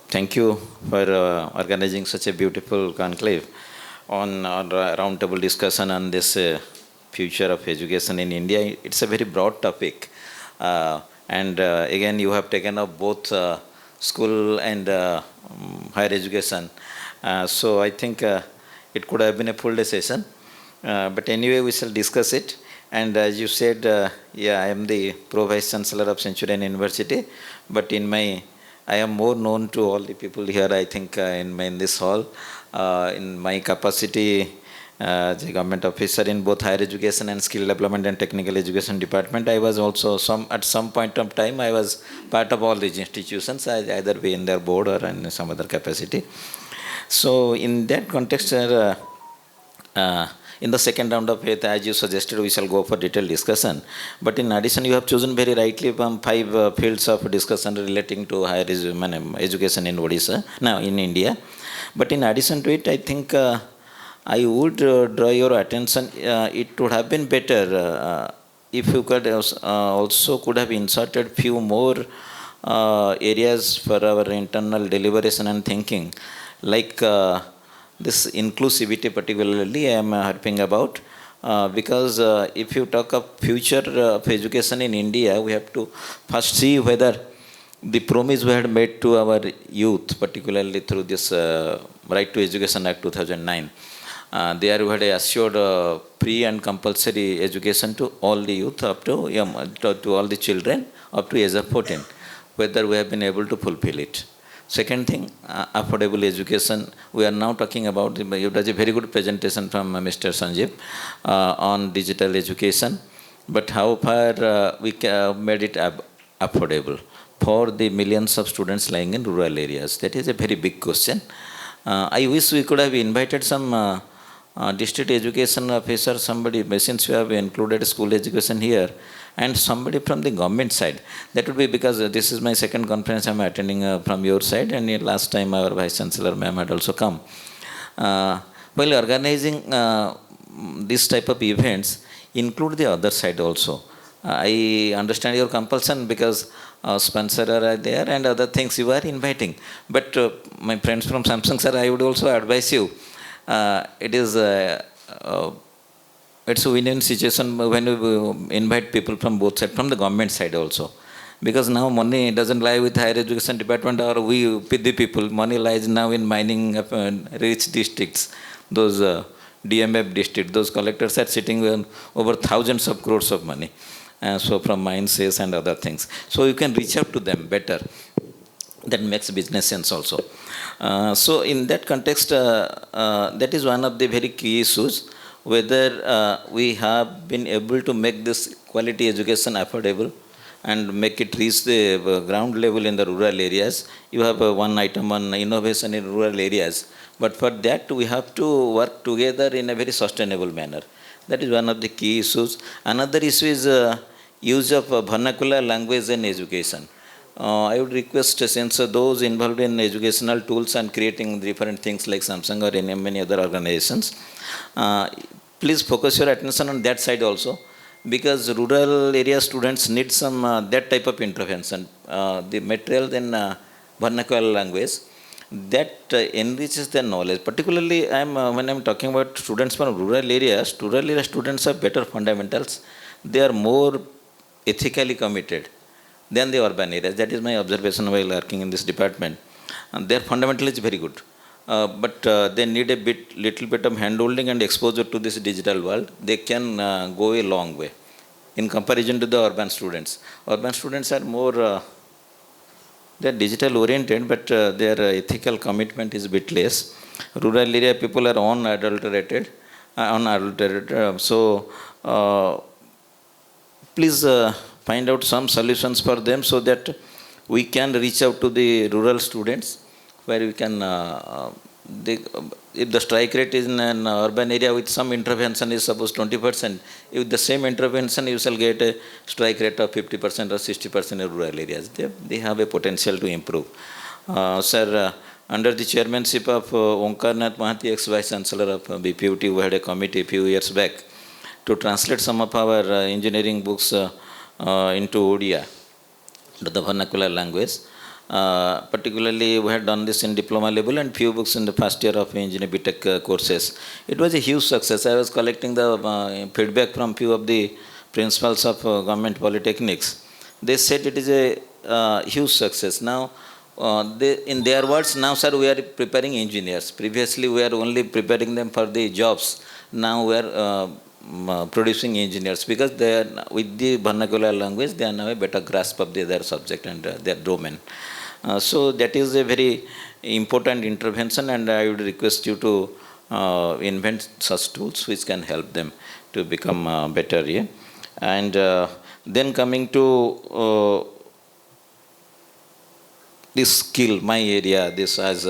Thank you for organizing such a beautiful conclave on our roundtable discussion on this future of education in India. It's a very broad topic. And again, you have taken up both school and higher education. So I think it could have been a full day session. But anyway, we shall discuss it. And as you said, I am the Pro-Vice Chancellor of Centurion University. But I am more known to all the people here, I think, in this hall. In my capacity as a government officer in both higher education and skill development and technical education department, I was also at some point of time I was part of all these institutions, either be in their board or in some other capacity. So in that context, in the second round of it, as you suggested, we shall go for detailed discussion. But in addition, you have chosen very rightly 5 fields of discussion relating to higher education in Odisha, now in India. But in addition to it, I think I would draw your attention. It would have been better if you could also could have inserted few more areas for our internal deliberation and thinking, like this inclusivity particularly I am harping about. Because if you talk of future of education in India, we have to first see whether the promise we had made to our youth, particularly through this Right to Education Act 2009, there we had assured pre and compulsory education to all the youth up to all the children up to age of 14, whether we have been able to fulfill it. Second thing, affordable education. We are now talking about, it was a very good presentation from Mr. Sanjeev on digital education, but how far we made it affordable for the millions of students lying in rural areas. That is a very big question. I wish we could have invited some district education officer, somebody, since we have included school education here, and somebody from the government side. That would be, because this is my second conference I am attending from your side, and last time our Vice Chancellor ma'am had also come. While organizing this type of events, include the other side also. I understand your compulsion because sponsorer are there and other things you are inviting. But my friends from Samsung, sir, I would also advise you, it's a win-win situation when you invite people from both sides, from the government side also. Because now money doesn't lie with higher education department or we with the people. Money lies now in mining rich districts, those DMF districts. Those collectors are sitting on over thousands of crores of money. So from mine sales and other things. So you can reach out to them better. That makes business sense also. So in that context, that is one of the very key issues, whether we have been able to make this quality education affordable and make it reach the ground level in the rural areas. You have one item on innovation in rural areas. But for that, we have to work together in a very sustainable manner. That is one of the key issues. Another issue is use of vernacular language in education. I would request, since those involved in educational tools and creating different things like Samsung or any many other organizations, please focus your attention on that side also, because rural area students need some that type of intervention. The material in vernacular language that enriches their knowledge. Particularly, when I'm talking about students from rural area students have better fundamentals. They are more ethically committed than the urban areas. That is my observation while working in this department. And their fundamental is very good. But they need a little bit of handholding and exposure to this digital world. They can go a long way in comparison to the urban students. Urban students are more They are digital oriented, but their ethical commitment is a bit less. Rural area people are unadulterated. So please find out some solutions for them so that we can reach out to the rural students where we can, if the strike rate is in an urban area with some intervention is suppose 20%, with the same intervention you shall get a strike rate of 50% or 60% in rural areas. They have a potential to improve. Sir, under the chairmanship of Omkarnath Mahathi, ex-Vice Chancellor of BPUT, we had a committee a few years back to translate some of our engineering books into Odia, the vernacular language. Particularly, we had done this in diploma level and few books in the first year of engineering BTech courses. It was a huge success. I was collecting the feedback from few of the principals of government polytechnics. They said it is a huge success. Now, in their words, now sir, we are preparing engineers. Previously, we are only preparing them for the jobs. Now we are producing engineers because they are, with the vernacular language, they are now a better grasp of their subject and their domain. So that is a very important intervention, and I would request you to invent such tools which can help them to become better. Yeah? And then coming to this skill, my area, this as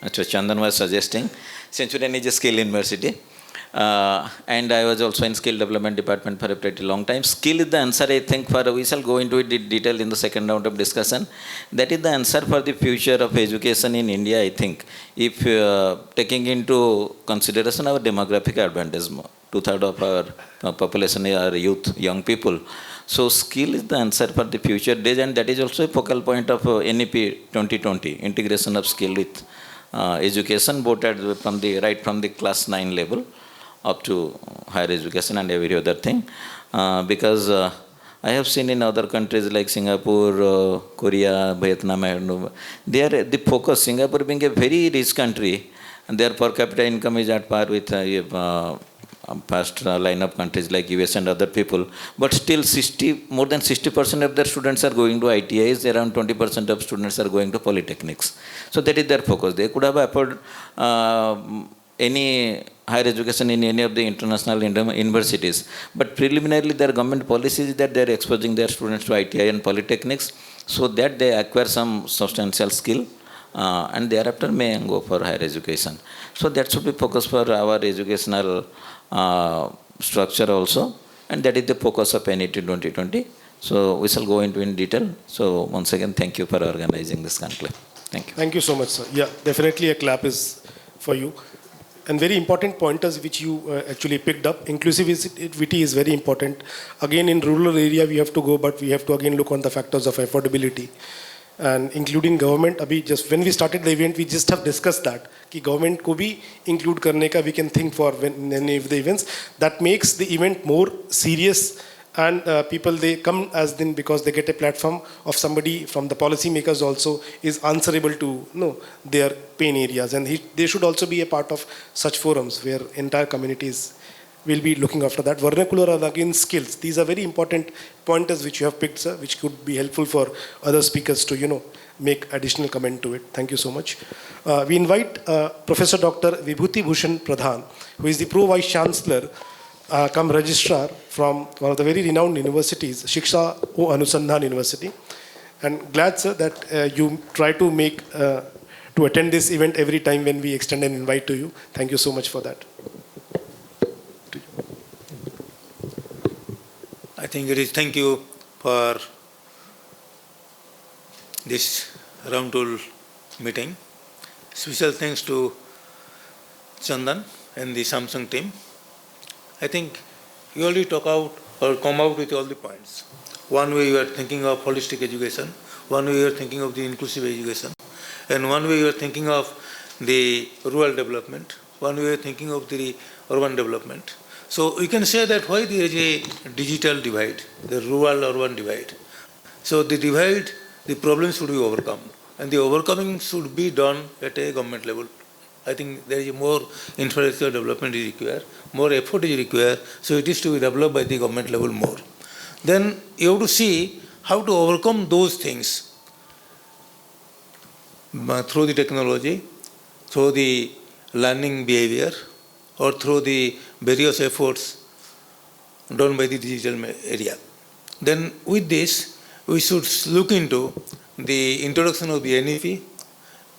Chandan was suggesting, Centurion is a skill university. And I was also in skill development department for a pretty long time. Skill is the answer, I think, for, we shall go into it in detail in the second round of discussion. That is the answer for the future of education in India, I think. If taking into consideration our demographic advantage, 2/3 of our population are youth, young people. So skill is the answer for the future days, and that is also a focal point of NEP 2020, integration of skill with education, both right from the class 9 level up to higher education and every other thing. Because I have seen in other countries like Singapore, Korea, Vietnam, the focus, Singapore being a very rich country, and their per capita income is at par with past line of countries like US and other people, but still more than 60% of their students are going to ITIs, around 20% of students are going to polytechnics. So that is their focus. They could have afforded any higher education in any of the international universities, but preliminarily their government policy is that they are exposing their students to ITI and polytechnics so that they acquire some substantial skill and thereafter may go for higher education. So that should be focus for our educational structure also, and that is the focus of NET 2020. So we shall go into in detail. So once again, thank you for organizing this conclave. Thank you. Thank you so much, sir. Yeah, definitely a clap is for you. And very important pointers which you actually picked up. Inclusivity is very important. Again, in rural area we have to go, but we have to again look on the factors of affordability. And including government, just when we started the event, we just have discussed that. Ki government ko bhi include karne ka we can think for any of the events. That makes the event more serious, and people, they come as then because they get a platform of somebody from the policy makers also is answerable to their pain areas, and they should also be a part of such forums where entire communities will be looking after that. Vernacular and again skills. These are very important pointers which you have picked, sir, which could be helpful for other speakers to make additional comment to it. Thank you so much. We invite Professor Dr. Vibhuti Bhushan Pradhan, who is the Pro Vice Chancellor cum Registrar from one of the very renowned universities, Shiksha Anusandhan University. And glad, sir, that you try to make to attend this event every time when we extend an invite to you. Thank you so much for that. I think it is thank you for this roundtable meeting. Special thanks to Chandan and the Samsung team. I think you already talk out or come out with all the points. One way you are thinking of holistic education, one way you are thinking of the inclusive education, and one way you are thinking of the rural development, one way you are thinking of the urban development. So we can say that why there is a digital divide, the rural-urban divide. So the divide, the problem should be overcome, and the overcoming should be done at a government level. I think there is more infrastructure development is required, more effort is required, so it is to be developed by the government level more. Then you have to see how to overcome those things. through the technology, through the learning behavior, or through the various efforts done by the digital area. Then with this, we should look into the introduction of the NEP.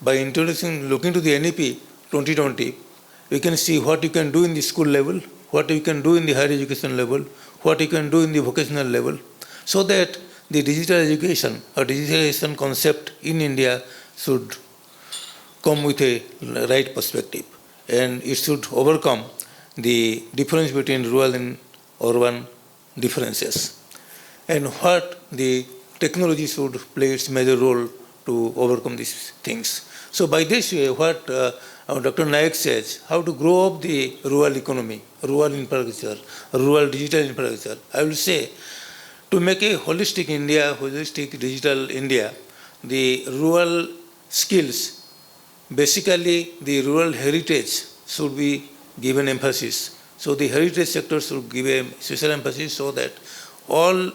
By looking to the NEP 2020, we can see what you can do in the school level, what you can do in the higher education level, what you can do in the vocational level, so that the digital education or digitalization concept in India should come with a right perspective, and it should overcome the difference between rural and urban differences, and what the technology should play its major role to overcome these things. So by this way, what Dr. Nayak says, how to grow up the rural economy, rural infrastructure, rural digital infrastructure, I will say, to make a holistic India, holistic digital India, the rural skills, basically the rural heritage should be given emphasis. So the heritage sector should give a special emphasis so that all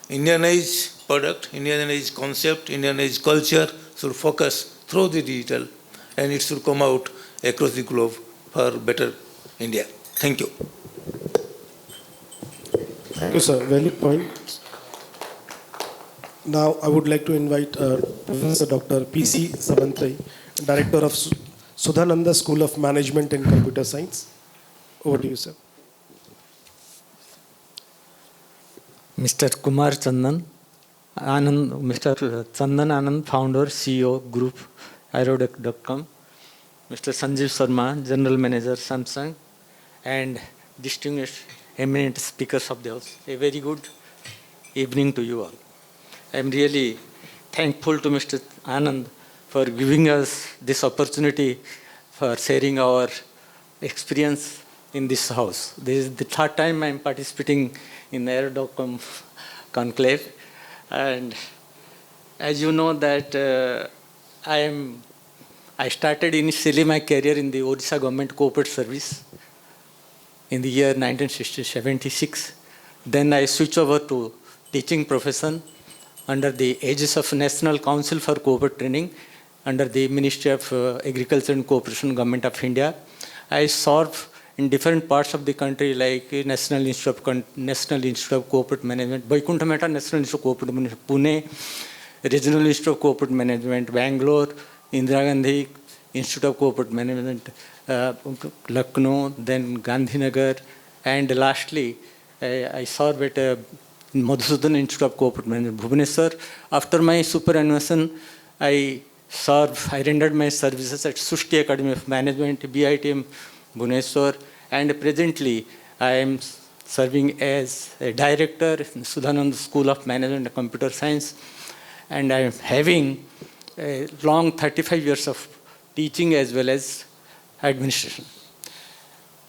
Indianized product, Indianized concept, Indianized culture should focus through the digital, and it should come out across the globe for better India. Thank you. Thank you, sir. Valid point. Now, I would like to invite Professor Dr. P.C. Savantrai, Director of Sudhananda School of Management and Computer Science. Over to you, sir. Mr. Kumar Chandan, Anand, Mr. Chandan Anand, Founder, CEO, Group, ArdorComm, Mr. Sanjeev Sarma, General Manager, Samsung, and distinguished eminent speakers of the house. A very good evening to you all. I am really thankful to Mr. Anand for giving us this opportunity for sharing our experience in this house. This is the third time I am participating in the ArdorComm conclave. And as you know that I started initially my career in the Odisha Government Corporate Service in the year 1976. Then I switched over to teaching profession under the aegis of National Council for Corporate Training under the Ministry of Agriculture and Cooperation, Government of India. I served in different parts of the country like National Institute of Corporate Management, Vaikuntha Mehta National Institute of Corporate Management, Pune, Regional Institute of Corporate Management, Bangalore, Indira Gandhi Institute of Corporate Management, Lucknow, then Gandhinagar, and lastly, I served at Madhusudan Institute of Corporate Management, Bhubaneswar. After my superannuation, I rendered my services at Sree Academy of Management, BITM, Bhubaneswar, and presently I am serving as a director in Sudhananda School of Management and Computer Science, and I am having a long 35 years of teaching as well as administration.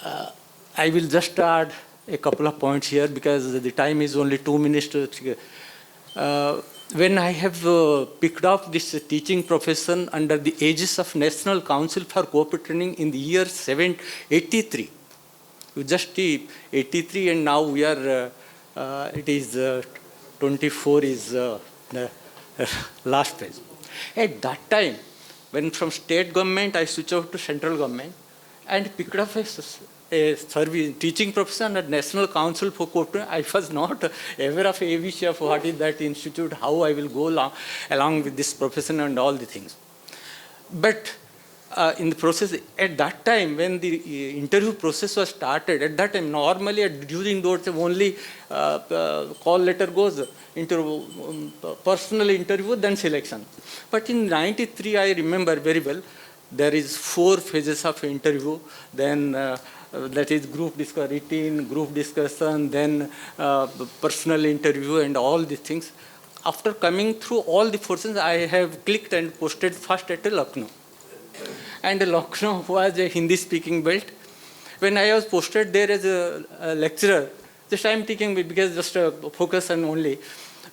I will just add a couple of points here because the time is only 2 minutes. When I have picked up this teaching profession under the aegis of National Council for Corporate Training in the year 1983, just 83, and now we are, it is 24 is the last phase. At that time, when from state government I switched over to central government and picked up a service, teaching profession at National Council for Corporate, I was not aware of ABC of what is that institute, how I will go along with this profession and all the things. But in the process, at that time, when the interview process was started, at that time, normally during those only call letter goes, personal interview, then selection. But in 93, I remember very well, there is 4 phases of interview, then that is group discussion, written, group discussion, then personal interview and all these things. After coming through all the forces, I have clicked and posted first at Lucknow. And Lucknow was a Hindi-speaking belt. When I was posted there as a lecturer, just I am thinking because just focus on only,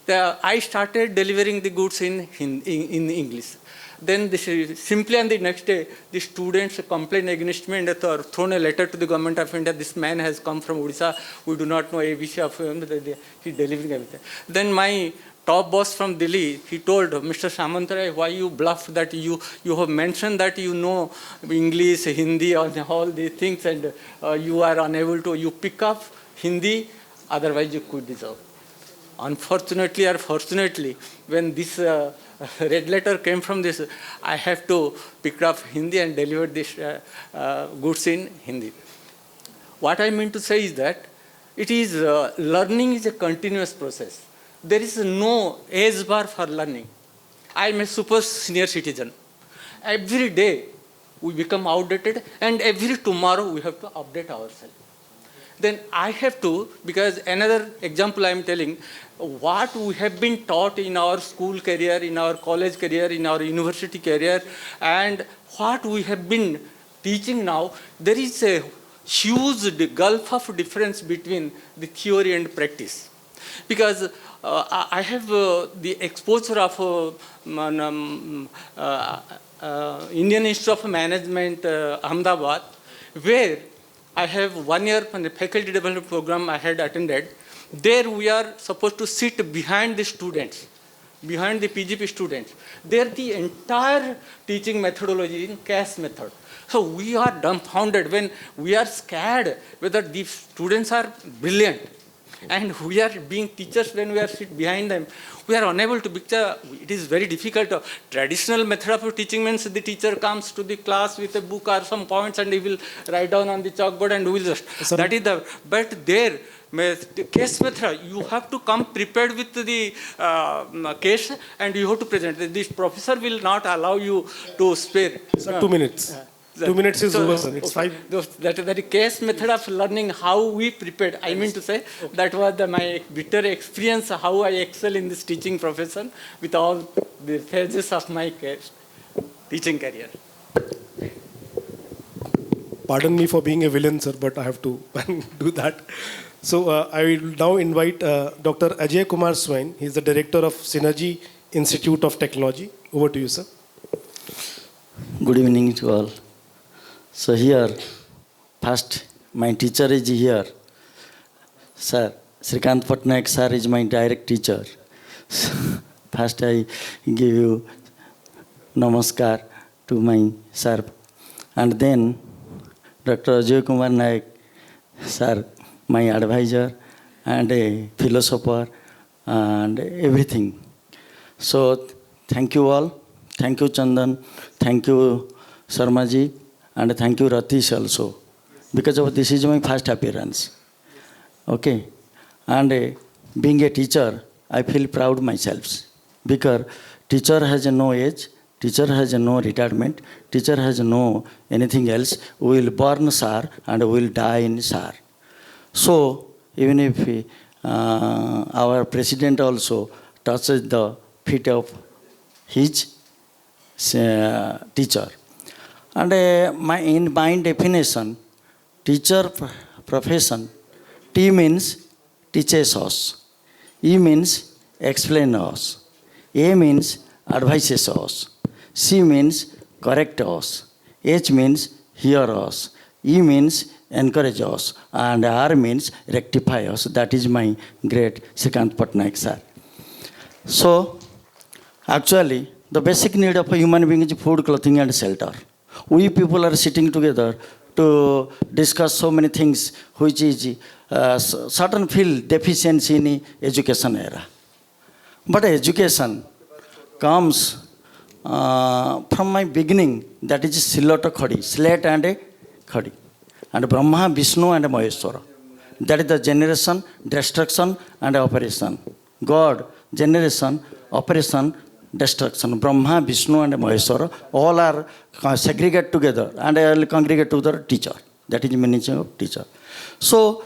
I started delivering the goods in English. Then simply on the next day, the students complained against me and thrown a letter to the government of India. This man has come from Odisha. We do not know ABC of him. He's delivering everything. Then my top boss from Delhi, he told Mr. Samantarai, why you bluffed that you have mentioned that you know English, Hindi, and all these things, and you are unable to, you pick up Hindi, otherwise you could dissolve. Unfortunately or fortunately, when this red letter came from this, I have to pick up Hindi and deliver this goods in Hindi. What I mean to say is that it is learning is a continuous process. There is no age bar for learning. I am a super senior citizen. Every day we become outdated, and every tomorrow we have to update ourselves. Then I have to, because another example I am telling, what we have been taught in our school career, in our college career, in our university career, and what we have been teaching now, there is a huge gulf of difference between the theory and practice. Because I have the exposure of Indian Institute of Management, Ahmedabad, where I have 1 year from the faculty development program I had attended. There we are supposed to sit behind the students, behind the PGP students. There the entire teaching methodology in CAS method. So we are dumbfounded when we are scared whether the students are brilliant. And we are being teachers when we are sit behind them. We are unable to picture, it is very difficult. Traditional method of teaching means the teacher comes to the class with a book or some points and he will write down on the chalkboard and we will just, that is the, but there, the case method, you have to come prepared with the case and you have to present. This professor will not allow you to spare. Sir, 2 minutes. 2 minutes is over, sir. It's 5. That case method of learning, how we prepared. I mean to say, that was my bitter experience, how I excel in this teaching profession with all the phases of my teaching career. Pardon me for being a villain, sir, but I have to do that. So I will now invite Dr. Ajay Kumar Swain. He is the director of Synergy Institute of Technology. Over to you, sir. Good evening to all. So here, first, my teacher is here. Sir, Srikanta Patnaik sir is my direct teacher. First, I give you namaskar to my sir. And then, Dr. Ajay Kumar Nayak sir, my advisor and a philosopher and everything. So, thank you all. Thank you, Chandan. Thank you, Sarma ji. And thank you, Ratish, also. Because of this is my first appearance. Okay. And being a teacher, I feel proud myself. Because teacher has no age, teacher has no retirement, teacher has no anything else. We will born sir and we will die in sir. So, even if our president also touches the feet of his teacher. And in my definition, teacher profession, T means teaches us, E means explain us, A means advises us, C means correct us, H means hear us, E means encourage us, and R means rectify us. That is my great Srikanta Patnaik sir. So, actually, the basic need of a human being is food, clothing, and shelter. We people are sitting together to discuss so many things which is certain field deficiency in education era. But education comes from my beginning, that is Silota Khadi, slate and a Khadi. And Brahma, Vishnu and Maheshwara. That is the generation, destruction and operation. God, generation, operation, destruction. Brahma, Vishnu and Maheshwara all are segregated together and all congregate to the teacher. That is the meaning of teacher. So,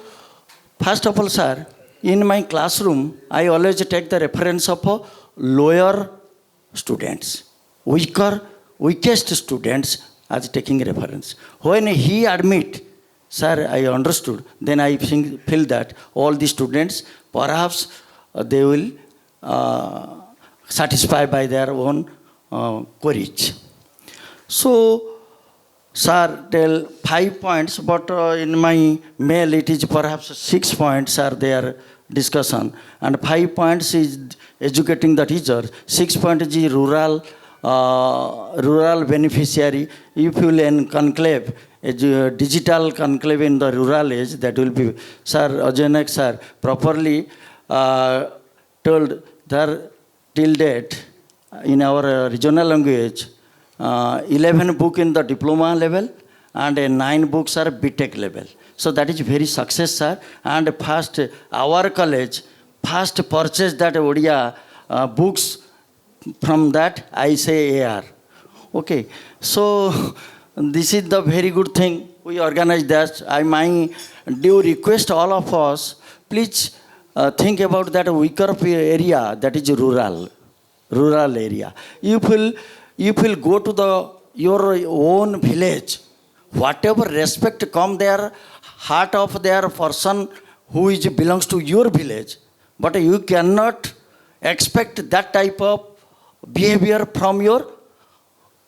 first of all, sir, in my classroom, I always take the reference of lower students, weakest students as taking reference. When he admit, sir, I understood, then I feel that all the students, perhaps they will satisfied by their own courage. So, sir, tell 5 points, but in my mail it is perhaps 6 points are there discussion. And 5 points is educating the teacher. 6 points is rural beneficiary. If you learn conclave, digital conclave in the rural age, that will be, sir, Ajay Nayak sir, properly told that till date, in our regional language, 11 book in the diploma level and 9 books are BTech level. So that is very success, sir. And first, our college first purchased that Odia books. From that, I say AR. Okay. So this is the very good thing. We organize that. I might do request all of us, please think about that weaker area, that is rural area. You will go to your own village, whatever respect come their heart of their person who belongs to your village, but you cannot expect that type of behavior from your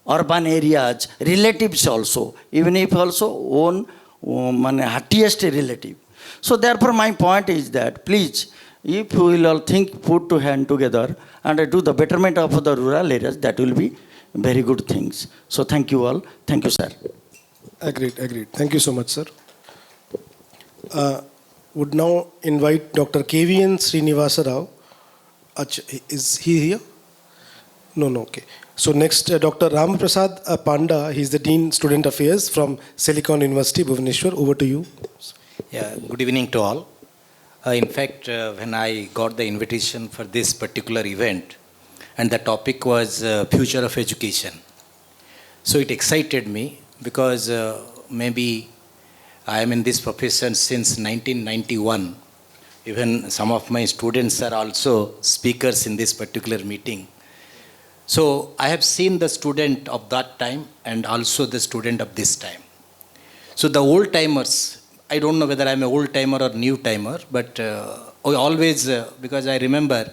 urban areas, relatives also, even if also own happiest relative. So therefore my point is that please, if you will all think, put two hands together and do the betterment of the rural areas, that will be very good things. So thank you all. Thank you, sir. Agreed. Thank you so much, sir. Would now invite Dr. KVN Srinivasa Rao. Is he here? No, okay. So next, Dr. Ram Prasad Panda, he's the Dean Student Affairs from Silicon University, Bhubaneswar. Over to you. Yeah, good evening to all. In fact, when I got the invitation for this particular event, and the topic was future of education, so it excited me because maybe I am in this profession since 1991. Even some of my students are also speakers in this particular meeting. So I have seen the student of that time and also the student of this time. So the old timers, I don't know whether I'm an old timer or new timer, but always, because I remember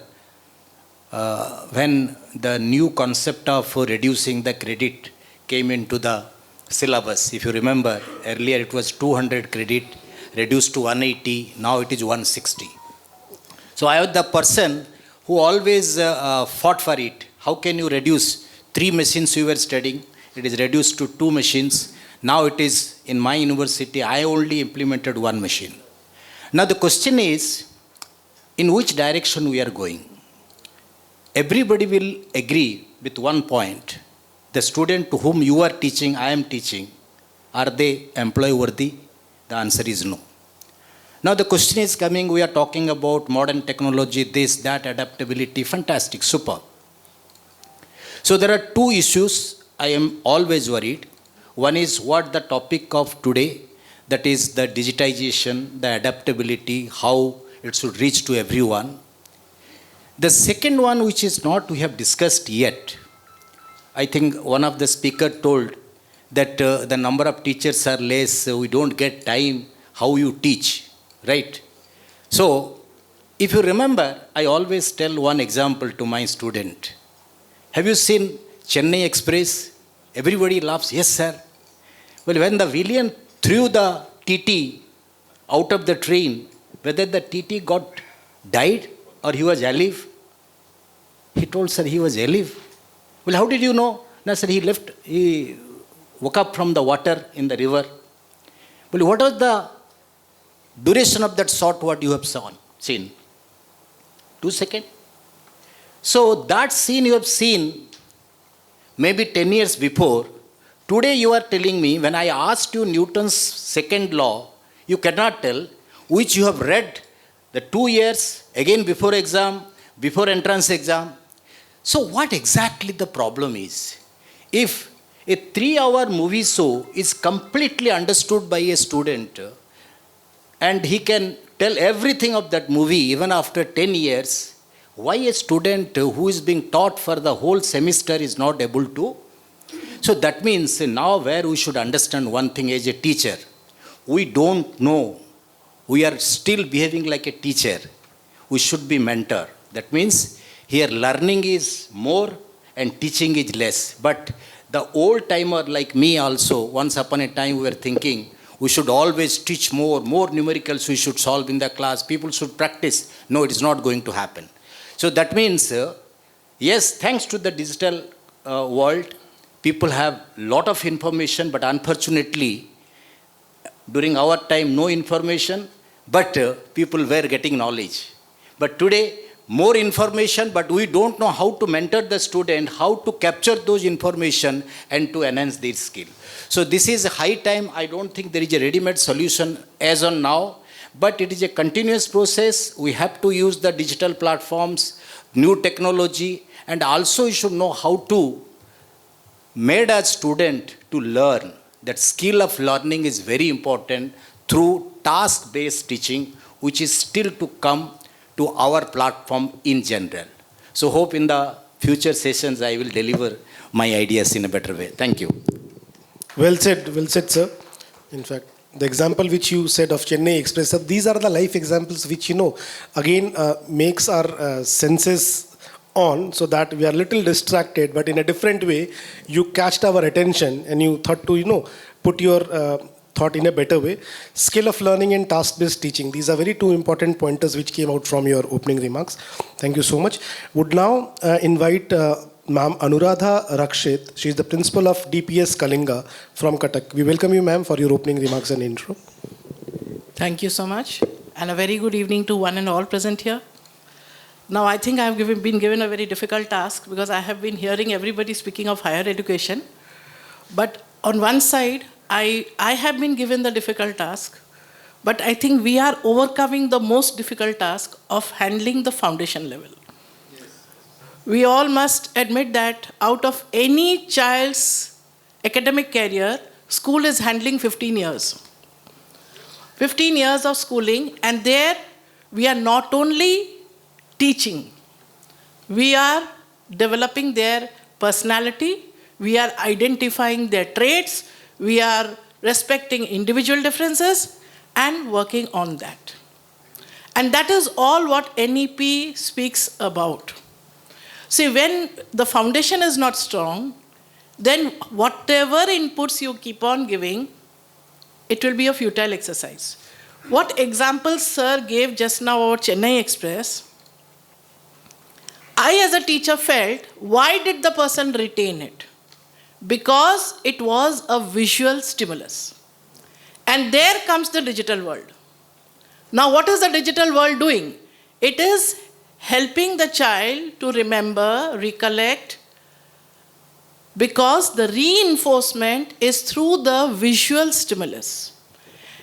when the new concept of reducing the credit came into the syllabus. If you remember, earlier it was 200 credit, reduced to 180, now it is 160. So I was the person who always fought for it. How can you reduce 3 machines you were studying? It is reduced to 2 machines. Now it is, in my university, I only implemented 1 machine. Now the question is, in which direction we are going? Everybody will agree with one point. The student to whom you are teaching, I am teaching, are they employee worthy? The answer is no. Now the question is coming, we are talking about modern technology, this, that, adaptability, fantastic, super. So there are 2 issues I am always worried. One is what the topic of today, that is the digitization, the adaptability, how it should reach to everyone. The second one, which is not we have discussed yet, I think one of the speaker told that the number of teachers are less, we don't get time, how you teach, right? So if you remember, I always tell one example to my student. Have you seen Chennai Express? Everybody laughs, yes sir. Well, when the villain threw the TT out of the train, whether the TT died or he was alive, he told, sir, he was alive. Well, how did you know? No, sir, he woke up from the water in the river. Well, what was the duration of that shot what you have seen? 2 seconds. So that scene you have seen maybe 10 years before. Today you are telling me, when I asked you Newton's second law, you cannot tell, which you have read the 2 years, again before exam, before entrance exam. So what exactly the problem is? If a 3-hour movie show is completely understood by a student and he can tell everything of that movie even after 10 years, why a student who is being taught for the whole semester is not able to? So that means now where we should understand one thing as a teacher, we don't know. We are still behaving like a teacher. We should be mentor. That means here learning is more and teaching is less. But the old timer like me also, once upon a time we were thinking, We should always teach more numericals we should solve in the class. People should practice. No, it is not going to happen. So that means, yes, thanks to the digital world, people have lot of information, but unfortunately, during our time, no information, but people were getting knowledge. But today, more information, but we don't know how to mentor the student, how to capture those information and to enhance their skill. So this is a high time. I don't think there is a ready-made solution as on now, but it is a continuous process. We have to use the digital platforms, new technology, and also you should know how to make a student to learn. That skill of learning is very important through task-based teaching, which is still to come to our platform in general. So hope in the future sessions I will deliver my ideas in a better way. Thank you. Well said, sir. In fact, the example which you said of Chennai Express, these are the life examples which, again makes our senses on, so that we are little distracted, but in a different way, you catched our attention and you thought to, put your thought in a better way. Skill of learning and task-based teaching. These are very two important pointers which came out from your opening remarks. Thank you so much. Would now invite Ma'am Anuradha Rakshit. She is the principal of DPS Kalinga from Cuttack. We welcome you, ma'am, for your opening remarks and intro. Thank you so much. And a very good evening to one and all present here. Now, I think I have been given a very difficult task because I have been hearing everybody speaking of higher education. But on one side, I have been given the difficult task, but I think we are overcoming the most difficult task of handling the foundation level. Yes. We all must admit that out of any child's academic career, school is handling 15 years. 15 years of schooling, and there we are not only teaching, we are developing their personality, we are identifying their traits, we are respecting individual differences and working on that. And that is all what NEP speaks about. See, when the foundation is not strong, then whatever inputs you keep on giving, it will be a futile exercise. What examples sir gave just now about Chennai Express, I as a teacher felt, why did the person retain it? Because it was a visual stimulus. And there comes the digital world. Now, what is the digital world doing? It is helping the child to remember, recollect, because the reinforcement is through the visual stimulus.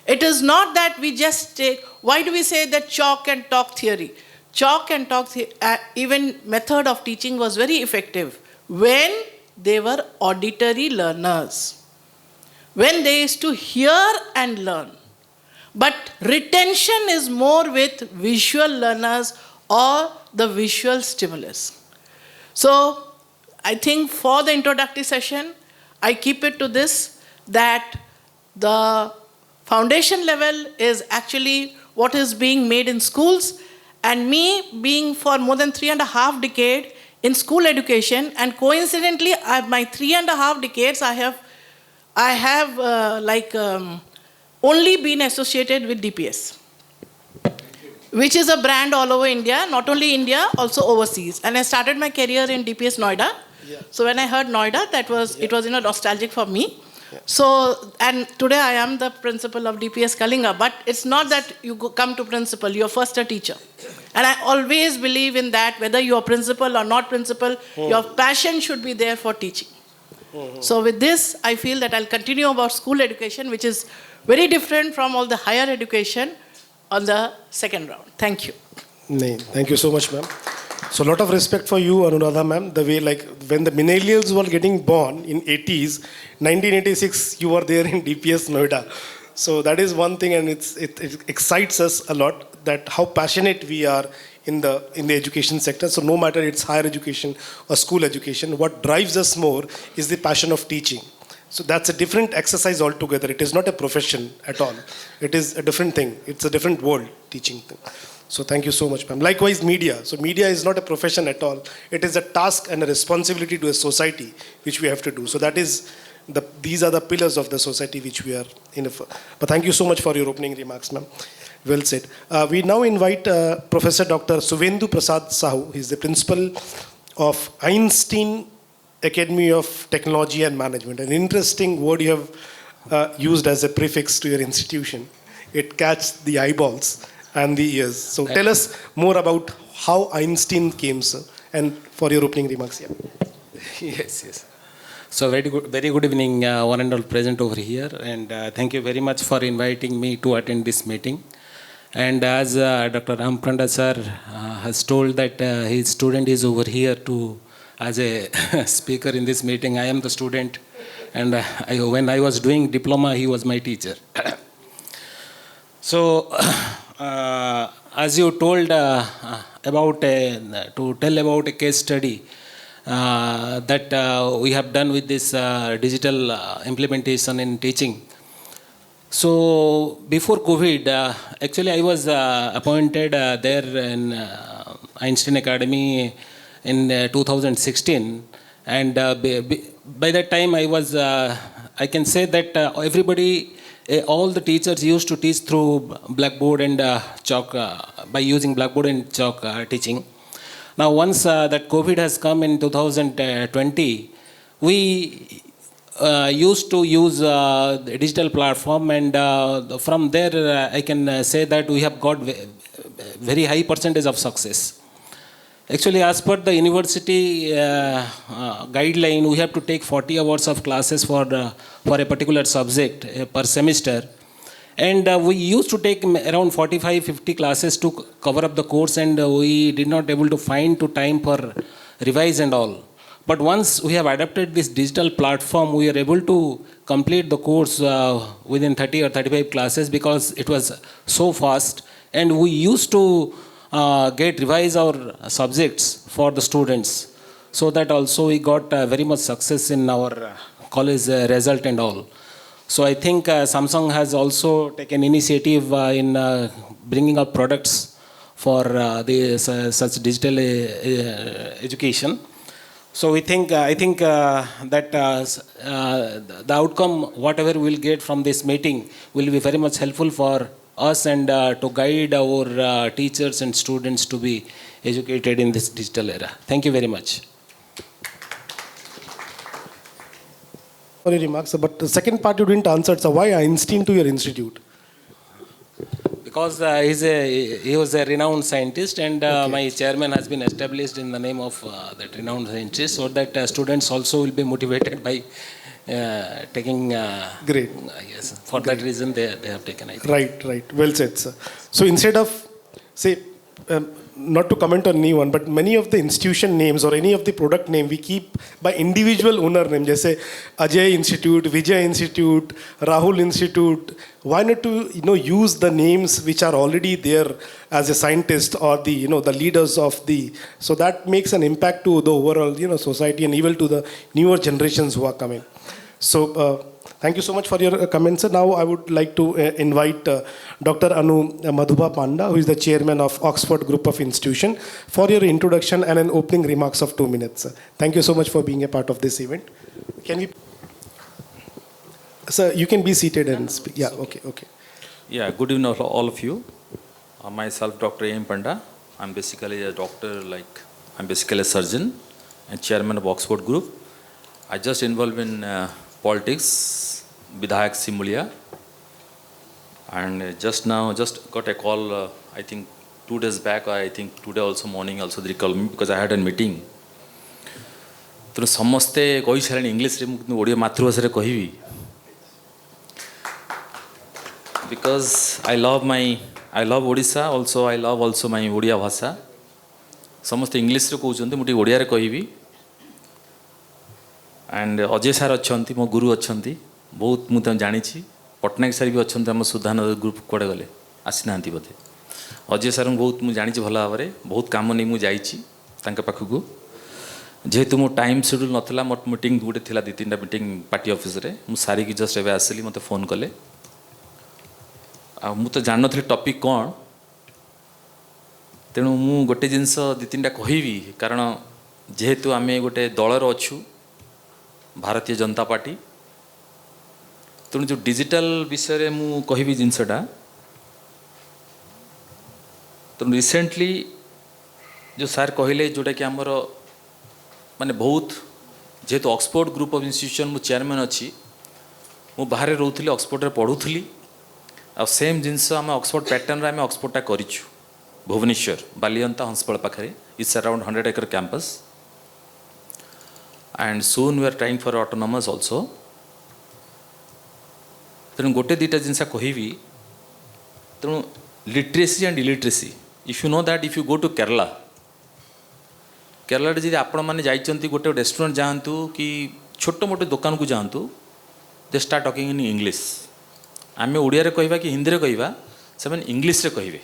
It is not that we just take, why do we say that chalk and talk theory? Chalk and talk, even method of teaching was very effective when they were auditory learners, when they used to hear and learn. But retention is more with visual learners or the visual stimulus. So I think for the introductory session, I keep it to this, that the foundation level is actually what is being made in schools, and me being for more than 3.5 decades in school education, and coincidentally, my 3.5 decades, I have only been associated with DPS, which is a brand all over India, not only India, also overseas. And I started my career in DPS Noida. Yeah. So when I heard Noida, it was nostalgic for me. Yeah. So, and today I am the principal of DPS Kalinga, but it's not that you come to principal, you're first a teacher. And I always believe in that, whether you're principal or not principal, your passion should be there for teaching. So with this, I feel that I'll continue about school education, which is very different from all the higher education on the second round. Thank you. Thank you so much, ma'am. So a lot of respect for you, Anuradha ma'am, the way when the millennials were getting born in 80s, 1986, you were there in DPS Noida. So that is one thing, and it excites us a lot that how passionate we are in the education sector. So no matter it's higher education or school education, what drives us more is the passion of teaching. So that's a different exercise altogether. It is not a profession at all. It is a different thing. It's a different world, teaching thing. So thank you so much, ma'am. Likewise, media. So media is not a profession at all. It is a task and a responsibility to a society which we have to do. So that is these are the pillars of the society which we are in. But thank you so much for your opening remarks, ma'am. Well said. We now invite Professor Dr. Suvendu Prasad Sahu. He is the principal of Einstein Academy of Technology and Management. An interesting word you have used as a prefix to your institution. It catches the eyeballs and the ears. So tell us more about how Einstein came, sir, and for your opening remarks. Yeah. Yes. So very good evening, one and all present over here, and thank you very much for inviting me to attend this meeting. And as Dr. Panda sir has told that his student is over here as a speaker in this meeting, I am the student, and when I was doing diploma, he was my teacher. So, as you told to tell about a case study that we have done with this digital implementation in teaching. So before COVID, actually I was appointed there in Einstein Academy in 2016, and by that time I can say that everybody, all the teachers used to teach through blackboard and chalk, by using blackboard and chalk teaching. Now once that COVID has come in 2020, we used to use the digital platform, and from there I can say that we have got very high percentage of success. Actually, as per the university guideline, we have to take 40 hours of classes for a particular subject per semester. And we used to take around 45-50 classes to cover up the course, and we did not able to find time for revise and all. But once we have adapted this digital platform, we are able to complete the course within 30 or 35 classes because it was so fast. And we used to get revise our subjects for the students. So that also we got very much success in our college result and all. So I think Samsung has also taken initiative in bringing up products for such digital education. So I think that the outcome, whatever we'll get from this meeting, will be very much helpful for us and to guide our teachers and students to be educated in this digital era. Thank you very much. For your remarks, but the second part you didn't answer. So why Einstein to your institute? Because he was a renowned scientist, and my chairman has been established in the name of that renowned scientist, so that students also will be motivated by taking. Great. Yes, for that reason they have taken. I think. Right. Well said, sir. So instead of, say, not to comment on anyone, but many of the institution names or any of the product name we keep by individual owner name, जैसे Ajay Institute, Vijay Institute, Rahul Institute. Why not to use the names which are already there as a scientist or the the leaders of the, so that makes an impact to the overall society and even to the newer generations who are coming. So thank you so much for your comments, sir. Now I would like to invite Dr. Madhaba Panda, who is the chairman of Oxford Group of Institution, for your introduction and an opening remarks of 2 minutes. Sir. Thank you so much for being a part of this event. Can we, sir, you can be seated and speak. Yeah, okay. Yeah, good evening all of you. Myself, Dr. A.M. Panda. I'm basically a doctor, I'm basically a surgeon and chairman of Oxford Group. I just involved in politics, Vidhayak Simulia, and just got a call, I think 2 days back, I think today also morning also they called me because I had a meeting. तो समस्ते कही सारे English रे मु ओडिया मातृभाषा रे कहिबी because I love Odisha, also I love also my Odia भाषा समस्ते इंग्लिश रे कहउचंती मुटी ओडिया रे कहिबी. एंड अजय सार अच्छा मो गुरु अच्छा बहुत मुझे जानी पटनायक सार भी अच्छा आम सुधानगर ग्रुप कड़े गले आसी ना बोधे अजय सार बहुत मुझे जानी भल भाव में बहुत कम नहीं मुझे पाखक जेहेतु मो टाइम शेड्यूल नाला मोर मीटिंग गोटे थी 2-3टा मीटिंग पार्टी ऑफिस रे मु सारिकी जस्ट एवं आसली मत फोन कले मु तो जान नी टॉपिक कौन तेणु मु गोटे जिनस 2-3टा कहबी कारण जेहेतु आम गोटे दलर अच्छु भारतीय जनता पार्टी ତେଣୁ ଯେଉଁ ଡିଜିଟାଲ ବିଷୟରେ ମୁଁ କହିବି ଜିନିଷଟା, ତେଣୁ ରିସେଣ୍ଟଲି ଯେଉଁ ସାର୍ କହିଲେ ଯେଉଁଟାକି ଆମର ମାନେ ବହୁତ, ଯେହେତୁ ଅକ୍ସଫୋର୍ଡ ଗ୍ରୁପ୍ ଅଫ୍ ଇନଷ୍ଟିଚ୍ୟୁସନ୍ ମୁଁ ଚେୟାରମ୍ୟାନ୍ ଅଛି, ମୁଁ ବାହାରେ ରହୁଥିଲି, ଅକ୍ସଫୋର୍ଡରେ ପଢ଼ୁଥିଲି, ଆଉ ସେମ୍ ଜିନିଷ ଆମେ ଅକ୍ସଫୋର୍ଡ ପ୍ୟାଟର୍ନରେ ଆମେ ଅକ୍ସଫୋର୍ଡଟା କରିଛୁ ଭୁବନେଶ୍ୱର ବାଲିଅନ୍ତା ହଂସପାଳ ପାଖରେ। It's around 100 acre campus and soon we are trying for autonomous also. ତେଣୁ ଗୋଟେ ଦୁଇଟା ଜିନିଷ କହିବି। ତେଣୁ literacy and illiteracy, if you know that, if you go to Kerala, କେରଳାରେ ଯଦି ଆପଣମାନେ ଯାଇଛନ୍ତି ଗୋଟେ ରେଷ୍ଟୁରାଣ୍ଟ ଯାଆନ୍ତୁ କି ଛୋଟ ମୋଟ ଦୋକାନକୁ ଯାଆନ୍ତୁ, ଦେ ଷ୍ଟାର୍ଟ ଟକିଂ ଇନ୍ ଇଂଲିଶ। ଆମେ ଓଡ଼ିଆରେ କହିବା କି ହିନ୍ଦୀରେ କହିବା, ସେମାନେ ଇଂଲିଶରେ କହିବେ।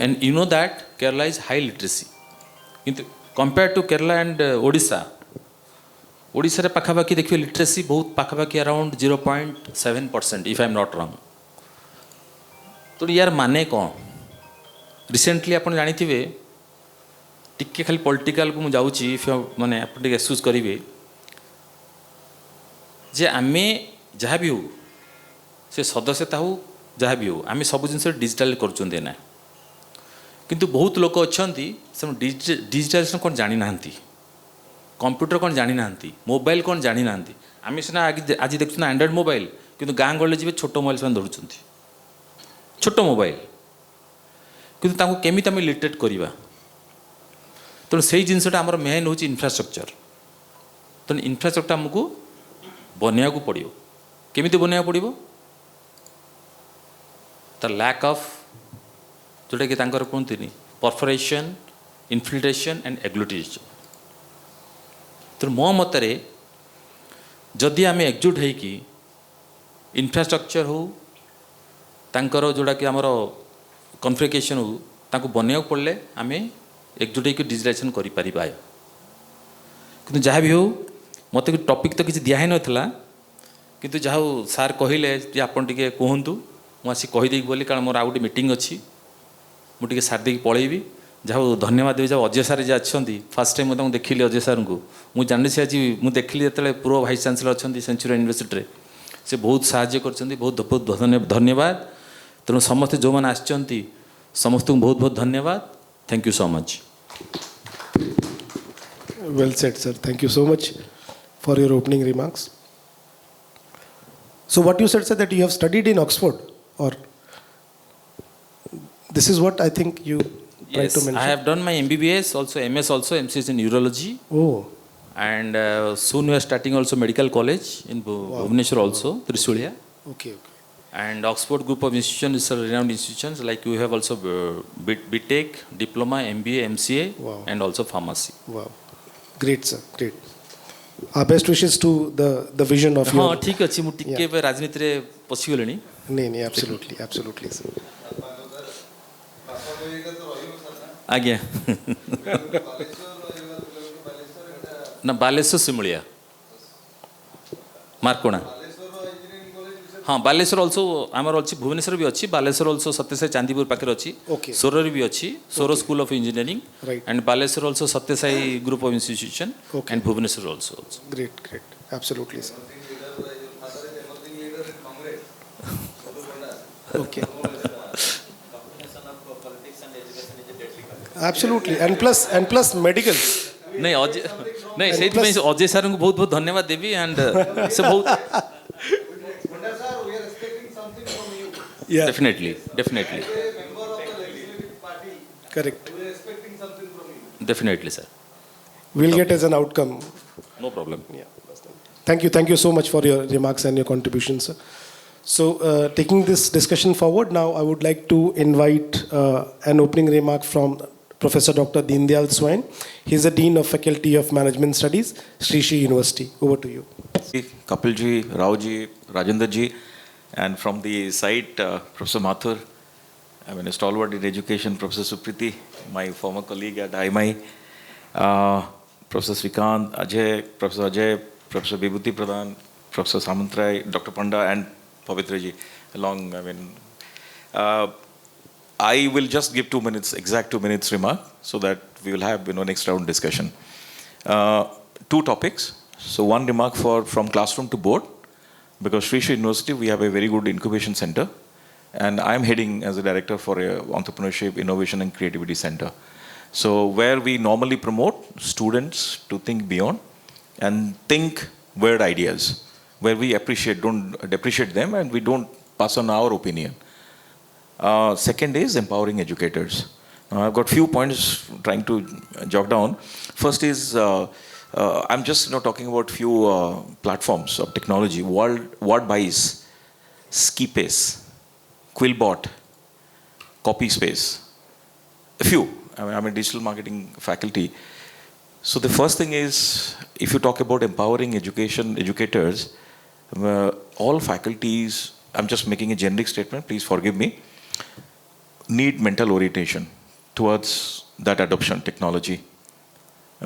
and you know that Kerala is high literacy, କିନ୍ତୁ compared to Kerala and Odisha, ଓଡ଼ିଶାରେ ପାଖାପାଖି ଦେଖିବେ ଲିଟରେସି ବହୁତ ପାଖାପାଖି around 0.7% if I am not wrong। ତ ୟାର ମାନେ କ'ଣ? ରିସେଣ୍ଟଲି ଆପଣ ଜାଣିଥିବେ, ଟିକେ ଖାଲି ପଲିଟିକାଲକୁ ମୁଁ ଯାଉଛି, ମାନେ ଆପଣ ଟିକେ ଏକ୍ସକ୍ୟୁଜ୍ କରିବେ, ଯେ ଆମେ ଯାହା ବି ହେଉ, ସେ ସଦସ୍ୟତା ହେଉ ଯାହା ବି ହେଉ, ଆମେ ସବୁ ଜିନିଷ ଡିଜିଟାଲ କରୁଛନ୍ତି ନା। କିନ୍ତୁ ବହୁତ ଲୋକ ଅଛନ୍ତି ସେମାନେ ଡିଜିଟାଲାଇଜେସନ୍ କ'ଣ ଜାଣିନାହାନ୍ତି, କମ୍ପ୍ୟୁଟର କ'ଣ ଜାଣିନାହାନ୍ତି, ମୋବାଇଲ କ'ଣ ଜାଣିନାହାନ୍ତି। ଆମେ ସିନା ଆଜି ଦେଖୁଛୁ ଆଣ୍ଡ୍ରଏଡ଼ ମୋବାଇଲ, କିନ୍ତୁ ଗାଁ ଗହଳିରେ ଯିବେ ଛୋଟ ମୋବାଇଲ ସେମାନେ ଧରୁଛନ୍ତି, ଛୋଟ ମୋବାଇଲ। କିନ୍ତୁ ତାଙ୍କୁ କେମିତି ଆମେ ଲିଟରେଟ୍ କରିବା? ତେଣୁ ସେଇ ଜିନିଷଟା ଆମର ମେନ୍ ହେଉଛି ଇନଫ୍ରାଷ୍ଟ୍ରକ୍ଚର। ତେଣୁ ଇନଫ୍ରାଷ୍ଟ୍ରକ୍ଚରଟା ଆମକୁ ବନେଇବାକୁ ପଡ଼ିବ। କେମିତି ବନେଇବାକୁ ପଡ଼ିବ? ଦ ଲ୍ୟାକ୍ ଅଫ୍, ଯେଉଁଟାକି ତାଙ୍କର କୁହନ୍ତିନି, ପରଫୋରେସନ୍, ଇନଫିଲ୍ଟ୍ରେସନ୍ ଆଣ୍ଡ ଏଗ୍ଲୁଟିନେସନ୍। ତେଣୁ ମୋ ମତରେ ଯଦି ଆମେ ଏକଜୁଟ ହେଇକି ଇନଫ୍ରାଷ୍ଟ୍ରକ୍ଚର ହେଉ, ତାଙ୍କର ଯେଉଁଟାକି ଆମର କନଫିଗରେସନ୍ ହେଉ, ତାଙ୍କୁ ବନେଇବାକୁ ପଡ଼ିଲେ ଆମେ ଏକଜୁଟ ହେଇକି ଡିଜିଟାଲାଇଜେସନ୍ କରିପାରିବା। କିନ୍ତୁ ଯାହା ବି ହେଉ, ମୋତେ ଟପିକ୍ ତ କିଛି ଦିଆ ହେଇନଥିଲା, କିନ୍ତୁ ଯାହା ହେଉ ସାର୍ କହିଲେ ଯେ ଆପଣ ଟିକେ କୁହନ୍ତୁ, ମୁଁ ଆସି କହିଦେଇକି ବୋଲି, କାରଣ ମୋର ଆଉ ଗୋଟେ ମିଟିଂ ଅଛି, ମୁଁ ଟିକେ ସାର୍ ଦେଇକି ପଳେଇବି। ଯାହା ହେଉ ଧନ୍ୟବାଦ ଦେବି, ଯାହା ଅଜୟ ସାର୍ ଯେ ଅଛନ୍ତି, ଫାର୍ଷ୍ଟ ଟାଇମ୍ ମୁଁ ତାଙ୍କୁ ଦେଖିଲି ଅଜୟ ସାର୍ଙ୍କୁ, ମୁଁ ଜାଣିଲି ସେ ଆଜି ମୁଁ ଦେଖିଲି ଯେତେବେଳେ ପୂର୍ବ ଭାଇସ୍ ଚାନ୍ସେଲର୍ ଅଛନ୍ତି ସେଞ୍ଚୁରିଆନ୍ ୟୁନିଭର୍ସିଟିରେ, ସେ ବହୁତ ସାହାଯ୍ୟ କରିଛନ୍ତି, ବହୁତ ବହୁତ ଧନ୍ୟବାଦ। ତେଣୁ ସମସ୍ତେ ଯେଉଁମାନେ ଆସିଛନ୍ତି ସମସ୍ତଙ୍କୁ ବହୁତ ବହୁତ ଧନ୍ୟବାଦ। Thank you so much. Well said, sir. Thank you so much for your opening remarks. So what you said, sir, that you have studied in Oxford, or this is what I think you tried to mention. I have done my MBBS, also MS, also MCS in urology. Oh. And soon we are starting also medical college in Bhubaneswar also, Trisulia. Okay. And Oxford group of institutions is a renowned institutions, like we have also BTech, Diploma, MBA, MCA, and also pharmacy. Wow. Great, sir. Great. Our best wishes to the vision of your... हाँ ठीक अच्छी मुट्ठी के वे राजनीति रे पसी गलनी नहीं absolutely sir. आज्ञा ना बालेश्वर सिमुलिया मार्कोना हाँ बालेश्वर ऑल्सो आमर अच्छी भुवनेश्वर भी अच्छी बालेश्वर ऑल्सो सत्यसाई चांदीपुर पाखे अच्छी सोरर भी अच्छी Soro school of engineering and Baleshwar also Satyasai group of institution and Bhubaneswar also great absolutely sir. Okay. Absolutely and plus medical नहीं अजय नहीं सही में अजय सर को बहुत बहुत धन्यवाद देवी एंड से बहुत Yeah. Definitely. Correct. Definitely, sir. We'll get as an outcome. No problem. Yeah. Thank you so much for your remarks and your contributions, sir. So, taking this discussion forward, now I would like to invite an opening remark from Professor Dr. Deendayal Swain. He is the Dean of Faculty of Management Studies, Sree University. Over to you. Kapilji, Raoji, Rajendraji, and from the site, Professor Mathur, I mean, a stalwart in education, Professor Supriti, my former colleague at IIMT, Professor Srikanta, Ajay, Professor Vibhuti Pradhan, Professor Samantrai, Dr. Panda, and Pavitraji along. I mean, I will just give 2 minutes, exact 2 minutes remark, so that we will have next round discussion. 2 topics. So one remark from classroom to board, because Shree University, we have a very good incubation center. And I'm heading as a director for a entrepreneurship, innovation and creativity center. So where we normally promote students to think beyond and think weird ideas, where we don't depreciate them and we don't pass on our opinion. Second is empowering educators. I've got few points trying to jot down. First is, I'm just talking about few platforms of technology. Wordbise, Skipace, Quillbot, CopySpace, a few. I'm a digital marketing faculty. So the first thing is, if you talk about empowering educators, all faculties, I'm just making a generic statement, please forgive me, need mental orientation towards that adoption technology.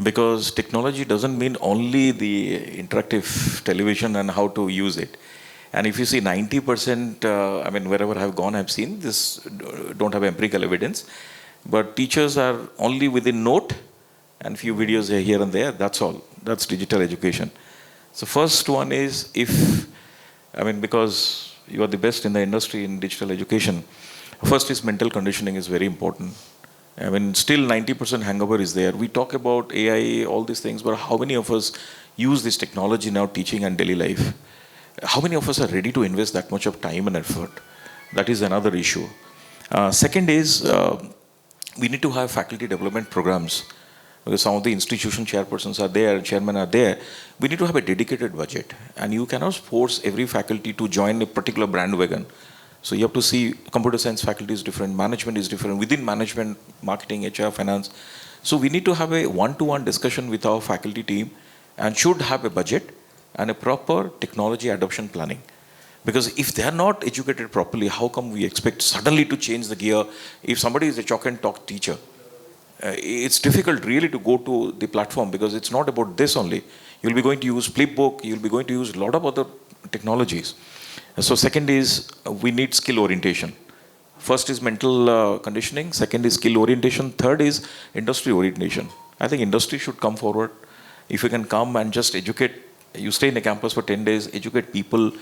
Because technology doesn't mean only the interactive television and how to use it. And if you see 90%, wherever I've gone, I've seen this, don't have empirical evidence, but teachers are only within note and few videos here and there, that's all. That's digital education. So first one is, because you are the best in the industry in digital education, first is mental conditioning is very important. Still 90% hangover is there. We talk about AI, all these things, but how many of us use this technology now teaching and daily life? How many of us are ready to invest that much of time and effort? That is another issue. Second is, we need to have faculty development programs. Because some of the institution chairpersons are there, chairmen are there. We need to have a dedicated budget. And you cannot force every faculty to join a particular bandwagon. So you have to see computer science faculty is different, management is different, within management, marketing, HR, finance. So we need to have a one-to-one discussion with our faculty team and should have a budget and a proper technology adoption planning. Because if they are not educated properly, how come we expect suddenly to change the gear? If somebody is a chalk and talk teacher, it's difficult really to go to the platform because it's not about this only. You'll be going to use Flipbook, you'll be going to use a lot of other technologies. So second is, we need skill orientation. First is mental conditioning, second is skill orientation, third is industry orientation. I think industry should come forward. If you can come and just educate, you stay in a campus for 10 days, educate people.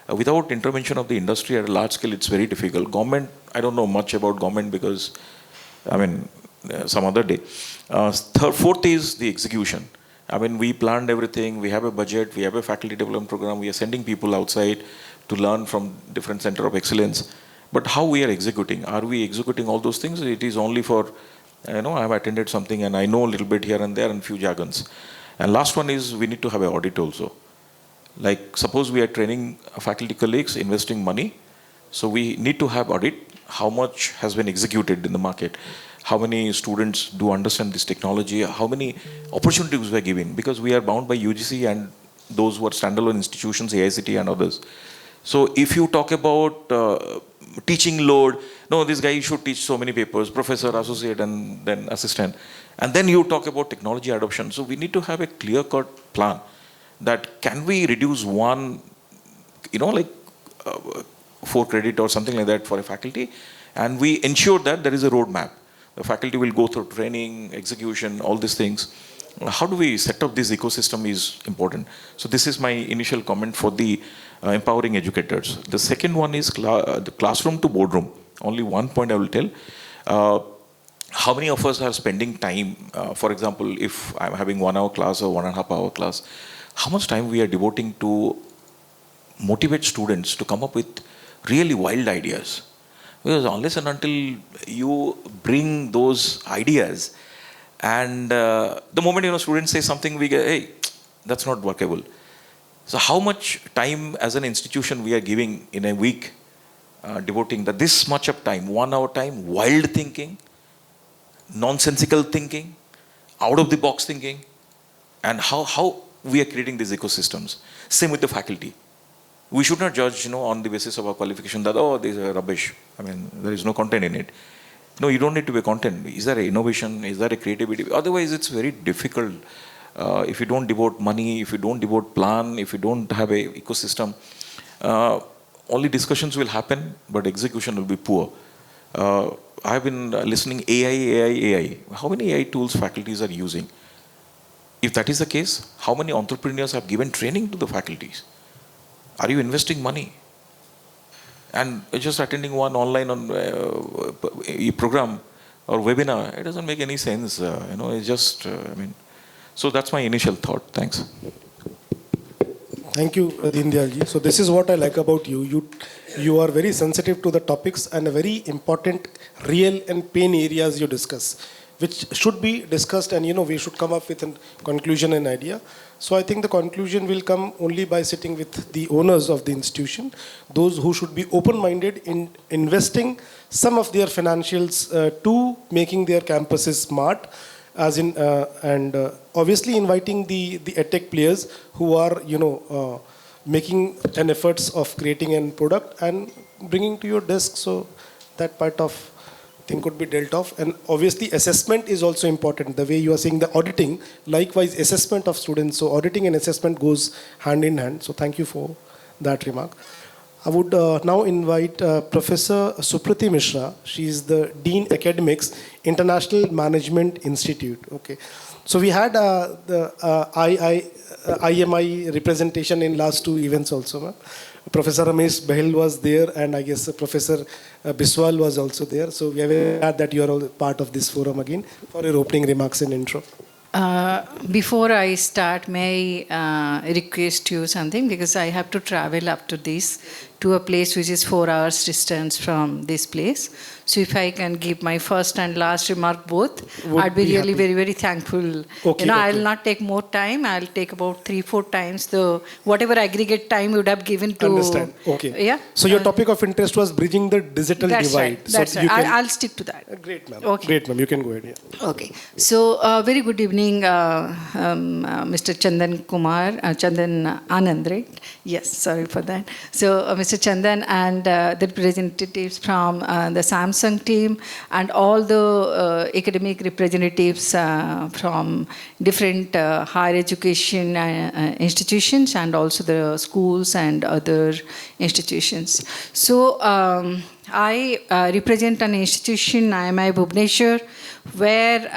Without intervention of the industry at a large scale, it's very difficult. Government, I don't know much about government because, some other day. Fourth is the execution. We planned everything, we have a budget, we have a faculty development program, we are sending people outside to learn from different center of excellence. But how we are executing? Are we executing all those things? It is only for, I've attended something and I know a little bit here and there and few jargons. And last one is, we need to have an audit also. Like, suppose we are training faculty colleagues, investing money. So we need to have audit, how much has been executed in the market. How many students do understand this technology? How many opportunities we are giving? Because we are bound by UGC and those who are standalone institutions, AICT and others. So if you talk about teaching load, no, this guy should teach so many papers, professor, associate, and then assistant. And then you talk about technology adoption. So we need to have a clear-cut plan that can we reduce one, 4 credit or something like that for a faculty, and we ensure that there is a roadmap. The faculty will go through training, execution, all these things. How do we set up this ecosystem is important. So this is my initial comment for the empowering educators. The second one is the classroom to boardroom. Only one point I will tell. How many of us are spending time, for example, if I'm having 1 hour class or 1.5 hour class, how much time we are devoting to motivate students to come up with really wild ideas? Because unless and until you bring those ideas, and the moment students say something, we get, hey, that's not workable. So how much time as an institution we are giving in a week, devoting this much of time, 1 hour time, wild thinking, nonsensical thinking, out of the box thinking, and how we are creating these ecosystems. Same with the faculty. We should not judge, on the basis of our qualification that, oh, these are rubbish. There is no content in it. No, you don't need to be content. Is there an innovation? Is there a creativity? Otherwise, it's very difficult. If you don't devote money, if you don't devote plan, if you don't have an ecosystem, only discussions will happen, but execution will be poor. I've been listening AI. How many AI tools faculties are using? If that is the case, how many entrepreneurs have given training to the faculties? Are you investing money? And just attending one online program or webinar, it doesn't make any sense. It's just, so that's my initial thought. Thanks. Thank you, Deendayalji. So this is what I like about you. You are very sensitive to the topics and a very important real and pain areas you discuss, which should be discussed, and we should come up with a conclusion and idea. So I think the conclusion will come only by sitting with the owners of the institution, those who should be open-minded in investing some of their financials to making their campuses smart, and obviously inviting the edtech players who are making an efforts of creating a product and bringing to your desk, so that part of thing could be dealt off. And obviously assessment is also important. The way you are saying the auditing, likewise assessment of students. So auditing and assessment goes hand in hand. So thank you for that remark. I would now invite Professor Suprati Mishra. She is the Dean Academics, International Management Institute. Okay. So we had the IMI representation in last two events also. Professor Ramesh Bahil was there, and I guess Professor Biswal was also there. So we are very glad that you are all part of this forum again for your opening remarks and intro. Before I start, may I request you something, because I have to travel up to a place which is 4 hours distance from this place. So if I can give my first and last remark both, I'd be really very, very thankful. Okay, I'll not take more time. I'll take about 3-4 times the whatever aggregate time you would have given to. Understand. Okay. Yeah. So your topic of interest was bridging the digital That's divide. Right. That's so right. I'll stick to that. Great, ma'am. Okay. Great, ma'am. You can go ahead. Yeah. Okay. So very good evening, Mr. Chandan Kumar, Chandan Anand, right? Yes, sorry for that. So Mr. Chandan and the representatives from the Samsung team and all the academic representatives from different higher education institutions and also the schools and other institutions. So I represent an institution, IIMT Bhubaneswar, where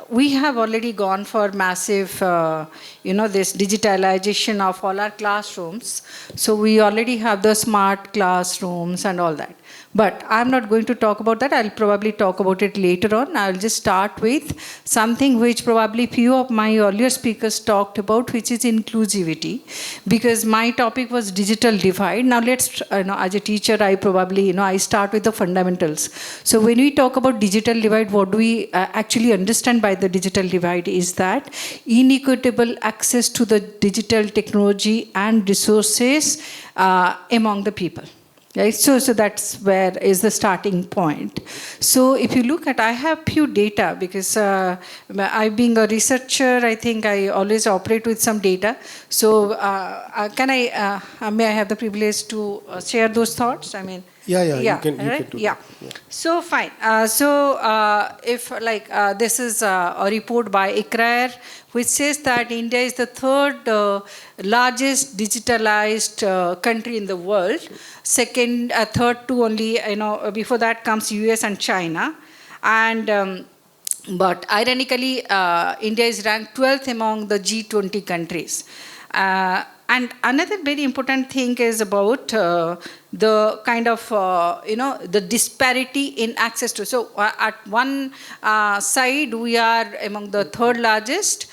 we have already gone for massive, this digitalization of all our classrooms. So we already have the smart classrooms and all that. But I'm not going to talk about that. I'll probably talk about it later on. I'll just start with something which probably few of my earlier speakers talked about, which is inclusivity. Because my topic was digital divide. Now let's, as a teacher, I probably, I start with the fundamentals. So when we talk about digital divide, what do we actually understand by the digital divide is that inequitable access to the digital technology and resources among the people. Right? So that's where is the starting point. So if you look at, I have few data because I being a researcher, I think I always operate with some data. So may I have the privilege to share those thoughts? Yeah. You can do yeah. that. So fine. If this is a report by ICRAR, which says that India is the third largest digitalized country in the world. Second, third to only, before that comes US and China. And but ironically, India is ranked 12th among the G20 countries. And another very important thing is about the kind of, the disparity in access to. So at one side, we are among the third largest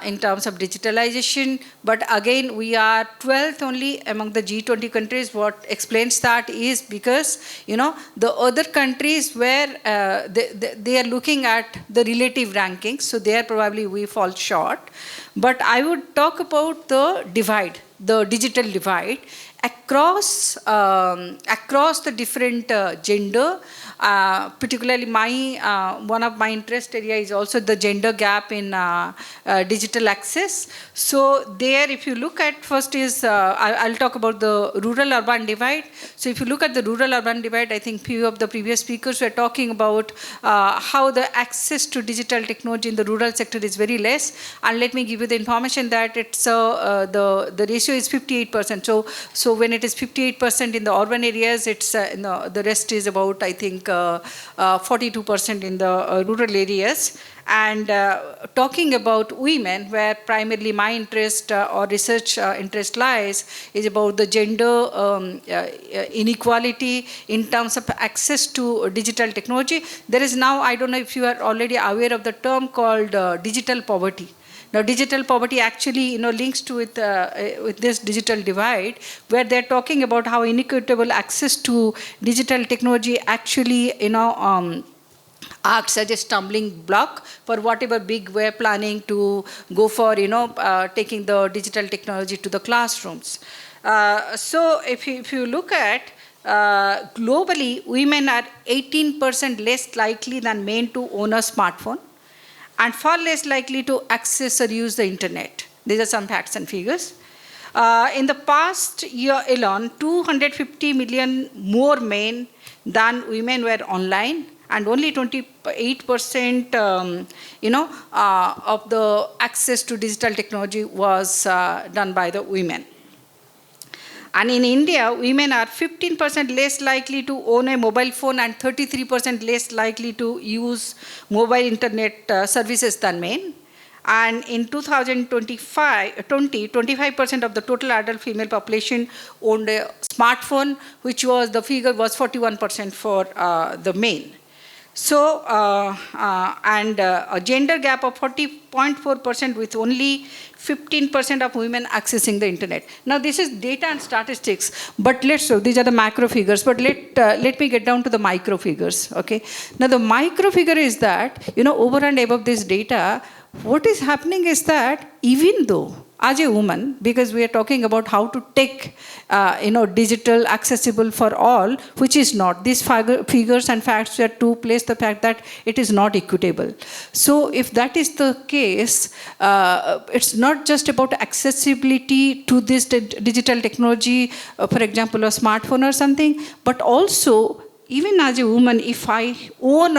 in terms of digitalization, but again, we are 12th only among the G20 countries. What explains that is because, the other countries where they are looking at the relative rankings, so there probably we fall short. But I would talk about the divide, the digital divide across the different gender. Particularly one of my interest area is also the gender gap in digital access. So there, if you look at first is, I'll talk about the rural-urban divide. So if you look at the rural-urban divide, I think few of the previous speakers were talking about how the access to digital technology in the rural sector is very less. And let me give you the information that it's the ratio is 58%. So when it is 58% in the urban areas, it's the rest is about, I think, 42% in the rural areas. And talking about women, where primarily my interest or research interest lies, is about the gender inequality in terms of access to digital technology. There is now, I don't know if you are already aware of the term called digital poverty. Now, digital poverty actually, links to it with this digital divide, where they're talking about how inequitable access to digital technology actually, acts as a stumbling block for whatever big we're planning to go for, taking the digital technology to the classrooms. So if you look at globally, women are 18% less likely than men to own a smartphone, and far less likely to access or use the internet. These are some facts and figures. In the past year alone, 250 million more men than women were online, and only 28% of the access to digital technology was done by the women. And in India, women are 15% less likely to own a mobile phone and 33% less likely to use mobile internet services than men. And in 2025, 25% of the total adult female population owned a smartphone, which was, the figure was 41% for the men. So, a gender gap of 40.4% with only 15% of women accessing the internet. Now, this is data and statistics, but these are the macro figures, but let me get down to the micro figures, okay? Now, the micro figure is that, over and above this data, what is happening is that even though, as a woman, because we are talking about how to take, digital accessible for all, which is not. These figures and facts are to place the fact that it is not equitable. So if that is the case, it's not just about accessibility to this digital technology, for example, a smartphone or something, but also even as a woman, if I own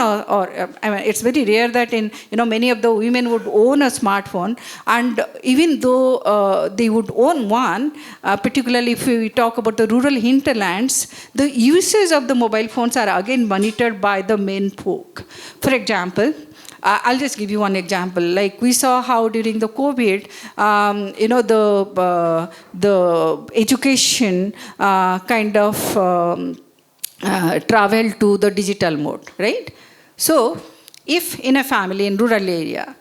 it's very rare that many of the women would own a smartphone, and even though they would own one, particularly if we talk about the rural hinterlands, the uses of the mobile phones are again monitored by the men folk. For example, I'll just give you one example. Like we saw how during the COVID, the education kind of travel to the digital mode, right? So, if in a family in rural area,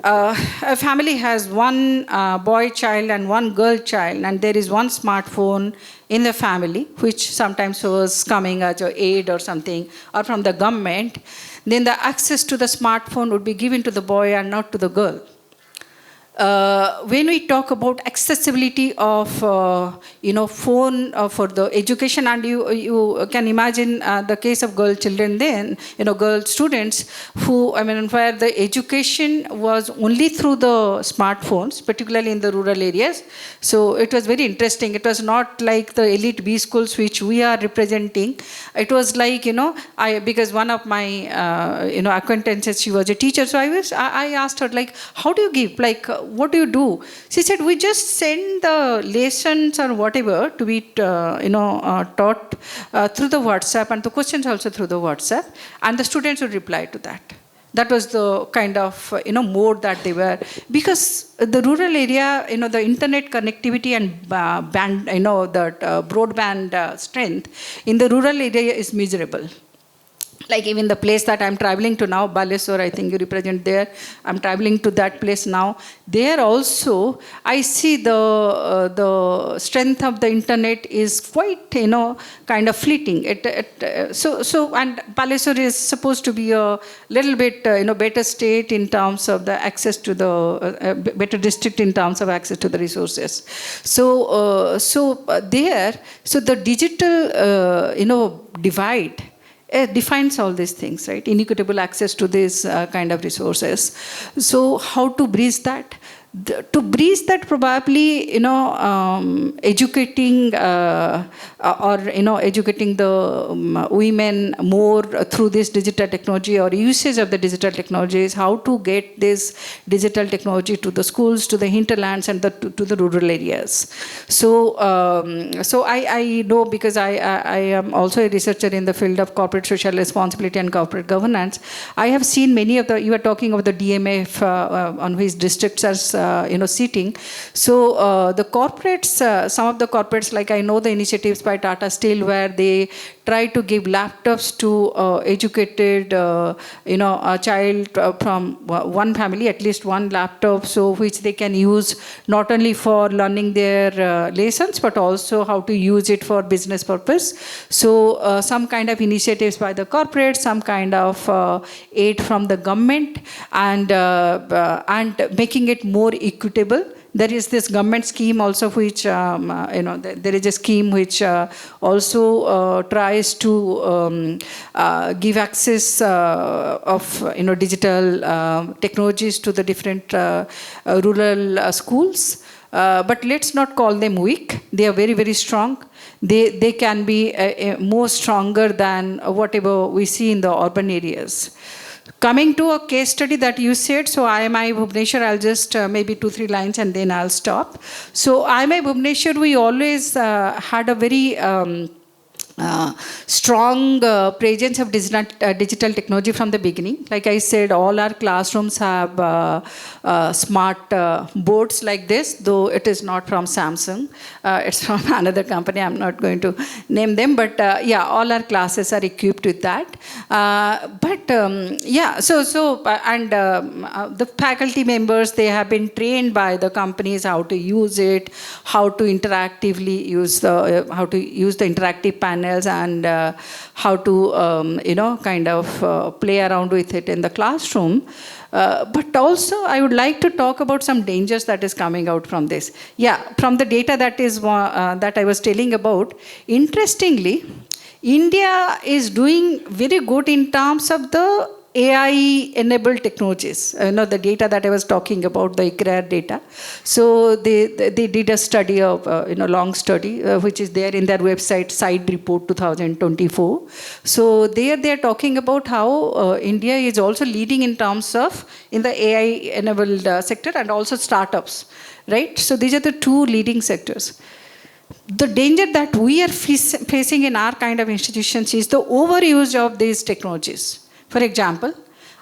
a family has one boy child and one girl child, and there is one smartphone in the family, which sometimes was coming as an aid or something, or from the government, then the access to the smartphone would be given to the boy and not to the girl. When we talk about accessibility of phone for the education, and you can imagine the case of girl children then, girl students who, where the education was only through the smartphones, particularly in the rural areas. So it was very interesting. It was not like the elite B schools which we are representing. It was like, because one of my, acquaintances, she was a teacher. So I asked her, like, how do you give, what do you do? She said, we just send the lessons or whatever to be, taught through the WhatsApp, and the questions also through the WhatsApp, and the students would reply to that. That was the kind of, mode that they were. Because the rural area, the internet connectivity and broadband strength in the rural area is miserable. Like even the place that I'm traveling to now, Bhubaneswar, I think you represent there. I'm traveling to that place now. There also, I see the strength of the internet is quite, kind of fleeting. So and Bhubaneswar is supposed to be a little bit, better state in terms of the access to the, better district in terms of access to the resources. So the digital, divide defines all these things, right? Inequitable access to these kind of resources. So how to bridge that? to breach that, probably, educating educating the women more through this digital technology or usage of the digital technologies, how to get this digital technology to the schools, to the hinterlands, and to the rural areas. So I know, because I am also a researcher in the field of corporate social responsibility and corporate governance. I have seen many of the, you are talking about the DMF on which districts are sitting. So the corporates, some of the corporates, like I know the initiatives by Tata Steel, where they try to give laptops to educated, a child from one family, at least one laptop, so which they can use not only for learning their lessons, but also how to use it for business purpose. So some kind of initiatives by the corporate, some kind of aid from the government, and making it more equitable. There is this government scheme also, which there is a scheme which also tries to give access of digital technologies to the different rural schools. But let's not call them weak. They are very, very strong. They can be more stronger than whatever we see in the urban areas. Coming to a case study that you said, so IIMI Bhubaneswar, I'll just maybe 2-3 lines and then I'll stop. So IIMI Bhubaneswar, we always had a very strong presence of digital technology from the beginning. Like I said, all our classrooms have smart boards like this, though it is not from Samsung. It's from another company. I'm not going to name them, but yeah, all our classes are equipped with that. The faculty members, they have been trained by the companies how to use it, how to interactively use the interactive panels, and how to play around with it in the classroom. But also I would like to talk about some dangers that is coming out from this. Yeah, from the data that is that I was telling about, interestingly, India is doing very good in terms of the AI-enabled technologies. The data that I was talking about, the ICRAR data. So they did a study of, long study, which is there in their website, Side Report 2024. So there they are talking about how India is also leading in terms of in the AI-enabled sector and also startups, right? So these are the two leading sectors. The danger that we are facing in our kind of institutions is the overuse of these technologies. For example,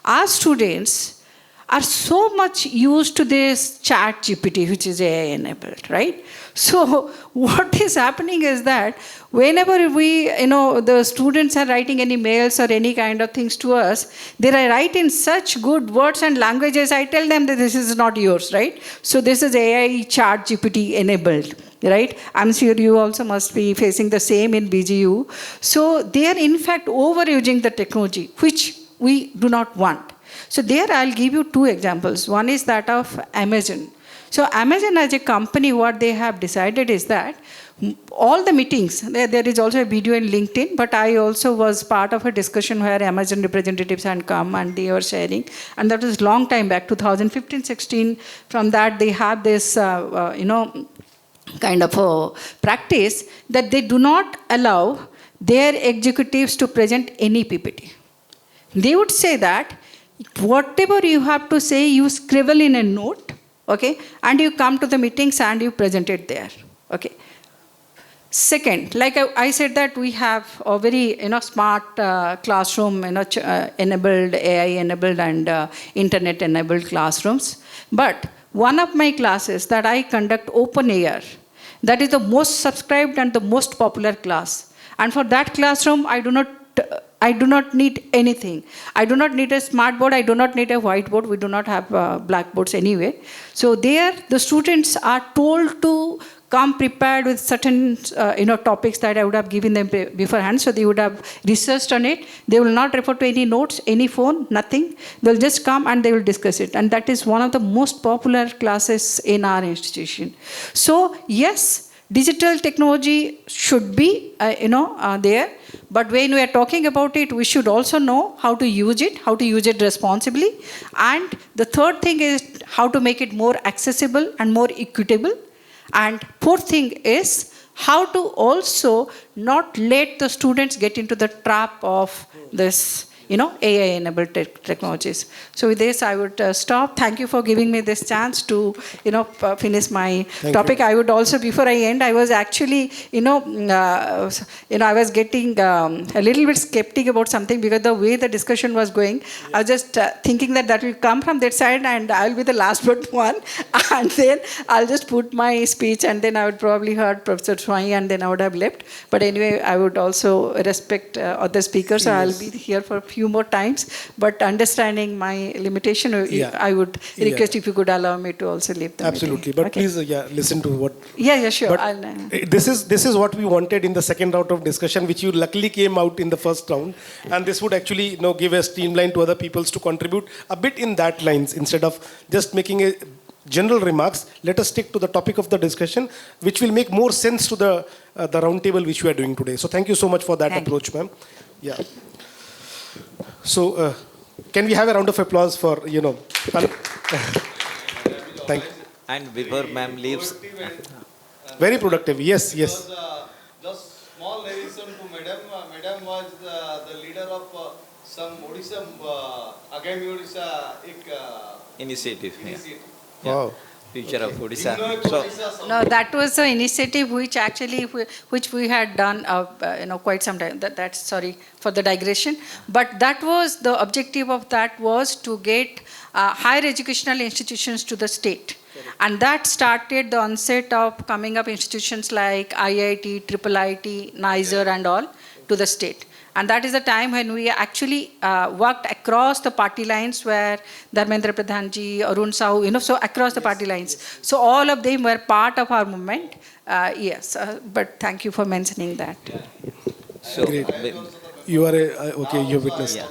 our students are so much used to this chat GPT, which is AI enabled, right? So what is happening is that whenever we, the students are writing any mails or any kind of things to us, they write in such good words and languages, I tell them that this is not yours, right? So this is AI chat GPT enabled. Right? I'm sure you also must be facing the same in BGU. So they are in fact overusing the technology, which we do not want. So there I'll give you 2 examples. One is that of Amazon. So Amazon as a company, what they have decided is that all the meetings, there is also a video in LinkedIn, but I also was part of a discussion where Amazon representatives had come and they were sharing. And that was long time back, 2015-16. From that they have this, kind of a practice that they do not allow their executives to present any PPT. They would say that whatever you have to say, you scribble in a note, okay, and you come to the meetings and you present it there, okay. Second, like I said that we have a very smart classroom, enabled, AI enabled and internet enabled classrooms. But one of my classes that I conduct open air, that is the most subscribed and the most popular class. And for that classroom, I do not need anything. I do not need a smart board. I do not need a whiteboard. We do not have blackboards anyway. So there, the students are told to come prepared with certain topics that I would have given them beforehand. So they would have researched on it. They will not refer to any notes, any phone, nothing. They'll just come and they will discuss it. And that is one of the most popular classes in our institution. So yes, digital technology should be there. But when we are talking about it, we should also know how to use it responsibly. And the third thing is how to make it more accessible and more equitable. And fourth thing is how to also not let the students get into the trap of this, AI-enabled technologies. So with this, I would stop. Thank you for giving me this chance to, finish my topic. I would also, before I end, I was actually, I was getting a little bit skeptic about something because the way the discussion was going, I was just thinking that will come from that side and I'll be the last but one. And then I'll just put my speech and then I would probably heard Professor Swami and then I would have left. But anyway, I would also respect other speakers. So I'll be here for a few more times. But understanding my limitation, I would request if you could allow me to also leave the Absolutely. meeting. But please, listen to what... Yeah, sure. But this is what we wanted in the second round of discussion, which you luckily came out in the first round. And this would actually give a streamline to other peoples to contribute a bit in that lines instead of just making a general remarks. Let us stick to the topic of the discussion, which will make more sense to the roundtable which we are doing today. So thank you so much for that approach, ma'am. Yeah. So can we have a round of applause for, thank you. And before ma'am leaves. Very productive. Yes. Just small addition to Madam. Madam was the leader of some Odisha, Agami Odisha Initiative. Yeah. Wow. Future of Odisha. No, that was an initiative which we had done quite some time. That's sorry for the digression, but that was the objective of that was to get higher educational institutions to the state. And that started the onset of coming up institutions like IIT, IIIT, NISER and all to the state. And that is the time when we actually worked across the party lines where Dharmendra Pradhanji, Arun Sahu, so across the party lines. So all of them were part of our movement. Yes, but thank you for mentioning that. So, great. You are okay, you witnessed. Yeah.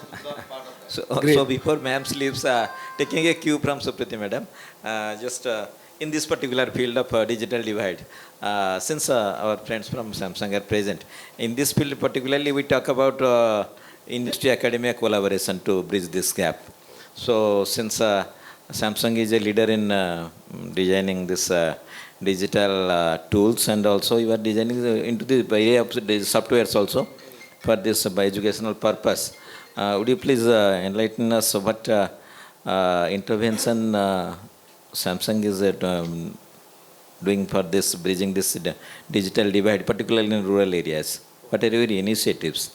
So before ma'am leaves, taking a cue from Supriti madam, just in this particular field of digital divide, since our friends from Samsung are present, in this field particularly we talk about industry-academia collaboration to bridge this gap. So since Samsung is a leader in designing this digital tools and also you are designing into the area of the softwares also for this by educational purpose. Would you please enlighten us what intervention Samsung is doing for this, bridging this digital divide, particularly in rural areas? What are your initiatives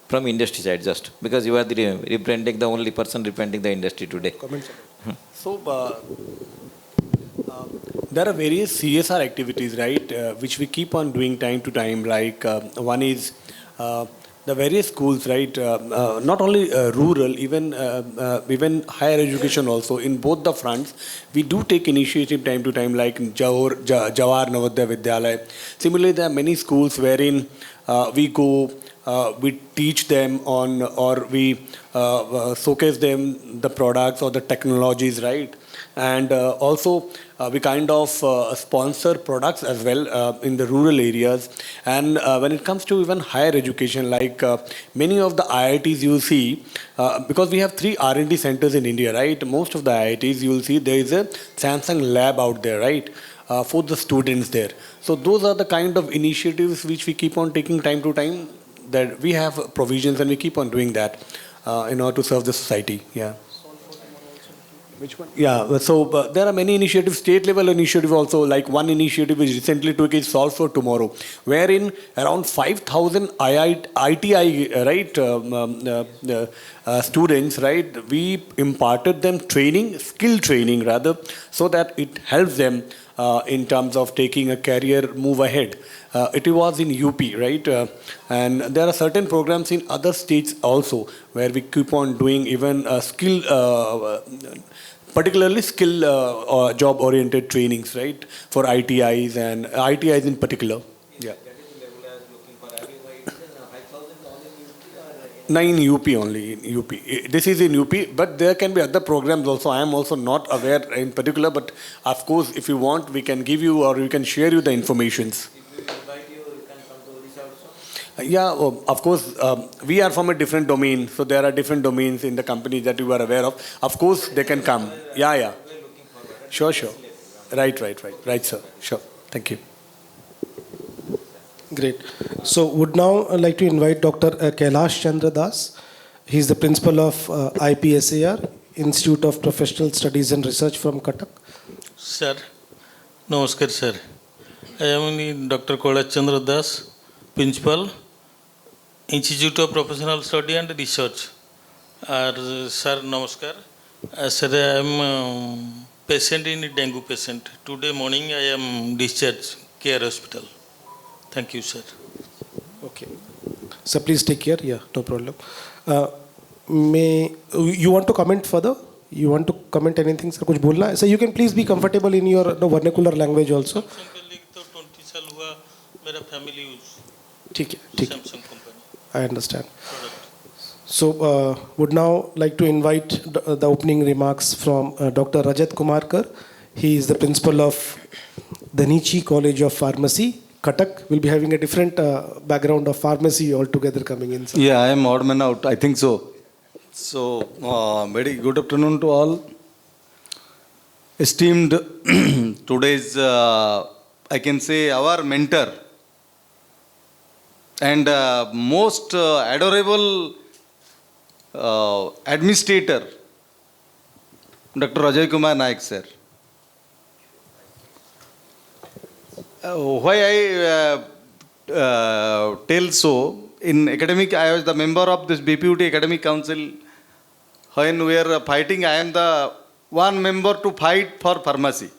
from industry side just? Because you are the only person representing the industry today. So, there are various CSR activities, right, which we keep on doing time to time. Like one is the various schools, right, not only rural, even higher education also, in both the fronts, we do take initiative time to time, like Jawahar Navodaya Vidyalaya. Similarly, there are many schools wherein we go, we teach them on, or we showcase them the products or the technologies, right? And also we kind of sponsor products as well in the rural areas. And when it comes to even higher education, like many of the IITs you see, because we have 3 R&D centers in India, right? Most of the IITs you will see there is a Samsung lab out there, right? For the students there. So those are the kind of initiatives which we keep on taking time to time, that we have provisions and we keep on doing that in order to serve the society. Yeah. Which one? Yeah, so there are many initiatives, state level initiative also, like one initiative which recently took is Solve for Tomorrow, wherein around 5,000 ITI, right, students, right, we imparted them training, skill training rather, so that it helps them in terms of taking a career move ahead. It was in UP, right? And there are certain programs in other states also where we keep on doing even skill, particularly skill job-oriented trainings, right? For ITIs and ITIs in particular. Yeah. 9 UP only, in UP. This is in UP, but there can be other programs also. I am also not aware in particular, but of course, if you want, we can give you or we can share you the informations. Yeah, of course, we are from a different domain, so there are different domains in the company that you are aware of. Of course, they can come. Yeah. Sure. Right, sir. Sure. Thank you. Great. So would now like to invite Dr. Kailash Chandra Das. He is the principal of IPSAR, Institute of Professional Studies and Research from Cuttack. Sir, namaskar sir. I am Dr. Kailash Chandra Das, principal, Institute of Professional Study and Research. Sir, namaskar. Sir, I am patient in dengue patient. Today morning I am discharged care hospital. Thank you, sir. Okay. So please take care. Yeah, no problem. You want to comment further? You want to comment anything, sir? कुछ बोलना है? So you can please be comfortable in your vernacular language also. मेरा family use. ठीक है. Samsung company. I understand. So would now like to invite the opening remarks from Dr. Rajat Kumarkar. He is the principal of Danichi College of Pharmacy, Cuttack. Will be having a different background of pharmacy altogether coming in. Sir. Yeah, I am odd man out. I think so. So, very good afternoon to all. Esteemed today's, I can say, our mentor and most adorable administrator, Dr. Ajay Kumar Nayak, sir. Why I tell so, in academic, I was the member of this BPUT Academic Council. When we are fighting, I am the one member to fight for pharmacy.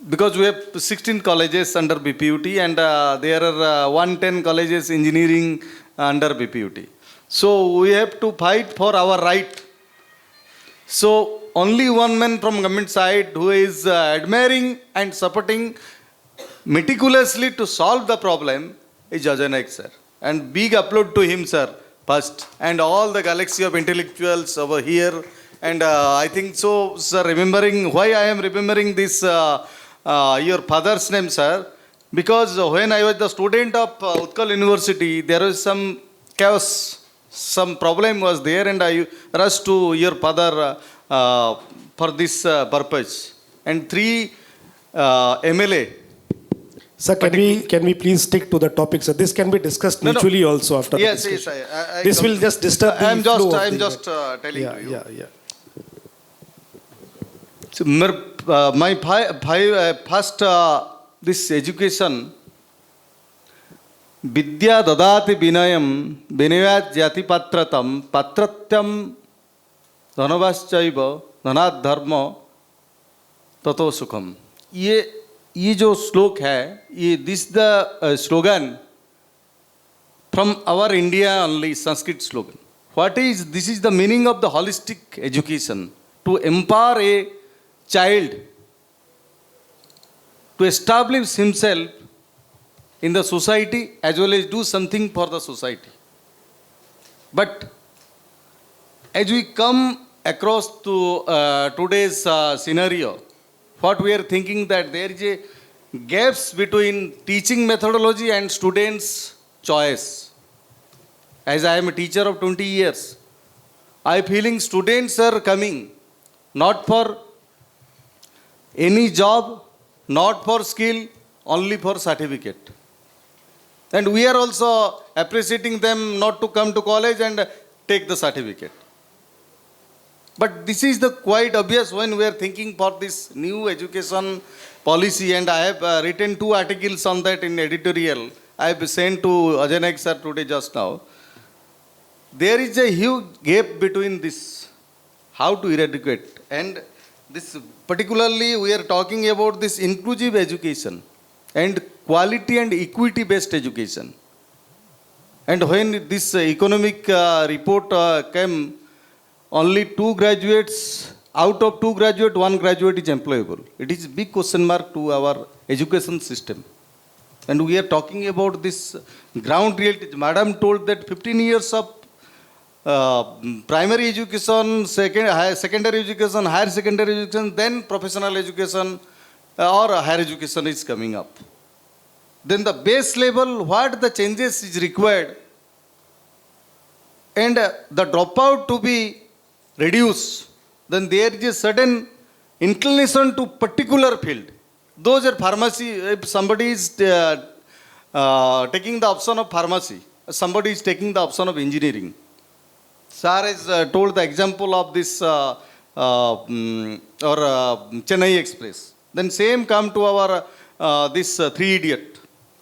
Because we have 16 colleges under BPUT and there are 110 colleges engineering under BPUT. So we have to fight for our right. So only one man from government side who is admiring and supporting meticulously to solve the problem is Ajay Nayak, sir. And big upload to him, sir, first. And all the galaxy of intellectuals over here. And I think so, sir, remembering, why I am remembering this, your father's name, sir, because when I was the student of Utkal University, there was some chaos, some problem was there, and I rushed to your father for this purpose. And 3 MLA. Sir, can we please stick to the topic, sir? This can be discussed mutually also after the discussion. Yes, this will just disturb the flow of I'm the just telling yeah, to you. Yeah. So, my first this education, Vidya dadati vinayam vinayat jati patratam patratyam dhanavaschaiva dhanat dharma tato sukham. ये जो श्लोक है, ये this the slogan from our India only, Sanskrit slogan. This is the meaning of the holistic education, to empower a child to establish himself in the society as well as do something for the society. But as we come across to today's scenario, what we are thinking that there is a gaps between teaching methodology and students' choice. As I am a teacher of 20 years, I feeling students are coming not for any job, not for skill, only for certificate. And we are also appreciating them not to come to college and take the certificate. But this is the quite obvious when we are thinking for this new education policy, and I have written 2 articles on that in editorial. I have sent to Ajay Nayak sir today just now. There is a huge gap between this, how to eradicate. And this particularly we are talking about this inclusive education and quality and equity based education. And when this economic report came, only 2 graduates, out of 2 graduates, 1 graduate is employable. It is a big question mark to our education system. And we are talking about this ground reality. Madam told that 15 years of primary education, secondary education, higher secondary education, then professional education or higher education is coming up. Then the base level, what the changes is required, and the dropout to be reduced, then there is a certain inclination to particular field. Those are pharmacy, if somebody is taking the option of pharmacy, somebody is taking the option of engineering. Sir has told the example of this Chennai Express. Then same come to our this Three Idiot.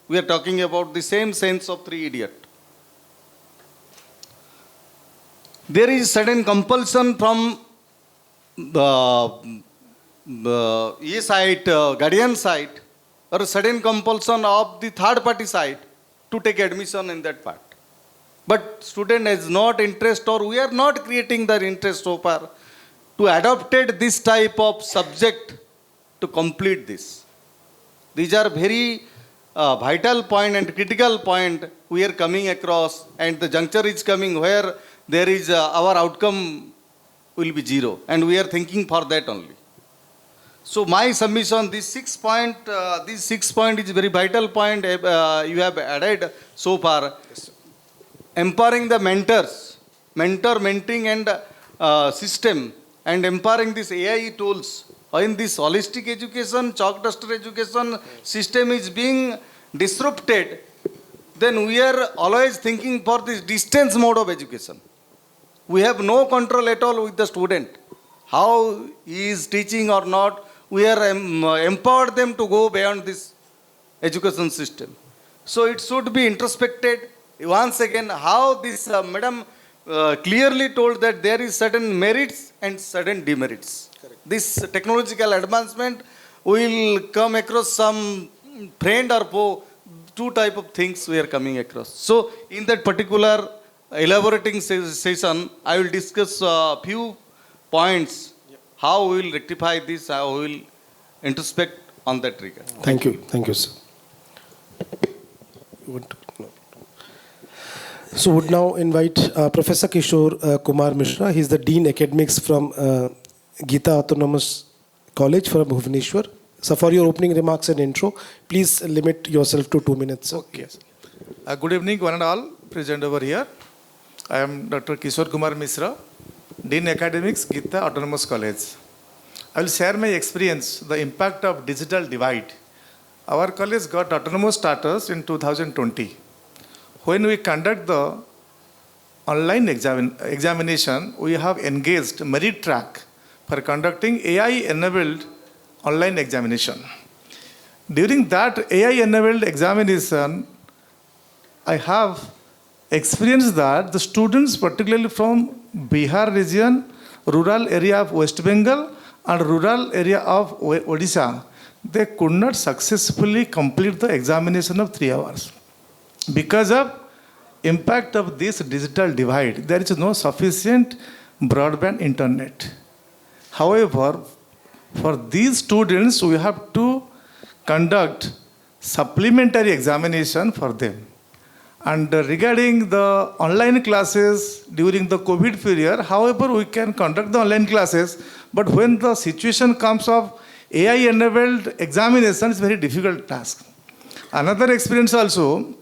We are talking about the same sense of Three Idiot. There is certain compulsion from the side, guardian side, or a sudden compulsion of the third party side to take admission in that part. But student has not interest, or we are not creating their interest so far to adopted this type of subject to complete this. These are very vital point and critical point we are coming across, and the juncture is coming where there is our outcome will be zero, and we are thinking for that only. So my submission, this 6 point is very vital point you have added so far. Empowering the mentors, mentoring and system, and empowering these AI tools in this holistic education, chalk duster education system is being disrupted. Then we are always thinking for this distance mode of education. We have no control at all with the student. How he is teaching or not, we are empowered them to go beyond this education system. So it should be introspected. Once again, how this madam clearly told that there is certain merits and certain demerits. Correct. This technological advancement will come across some friend or foe, two type of things we are coming across. So in that particular elaborating session, I will discuss a few points, how we will rectify this, how we will introspect on that regard. Thank you, sir. So would now invite Professor Kishore Kumar Mishra. He is the Dean Academics from Gita Autonomous College from Bhubaneswar. So for your opening remarks and intro, please limit yourself to 2 minutes. Okay. Good evening, one and all present over here. I am Dr. Kishore Kumar Mishra, Dean Academics, Gita Autonomous College. I will share my experience, the impact of digital divide. Our college got autonomous status in 2020. When we conduct the online examination, we have engaged Merit Track for conducting AI-enabled online examination. During that AI-enabled examination, I have experienced that the students, particularly from Bihar region, rural area of West Bengal, and rural area of Odisha, they could not successfully complete the examination of 3 hours. Because of impact of this digital divide, there is no sufficient broadband internet. However, for these students, we have to conduct supplementary examination for them. And regarding the online classes during the COVID period, however, we can conduct the online classes, but when the situation comes of AI-enabled examination, it's a very difficult task. Another experience also,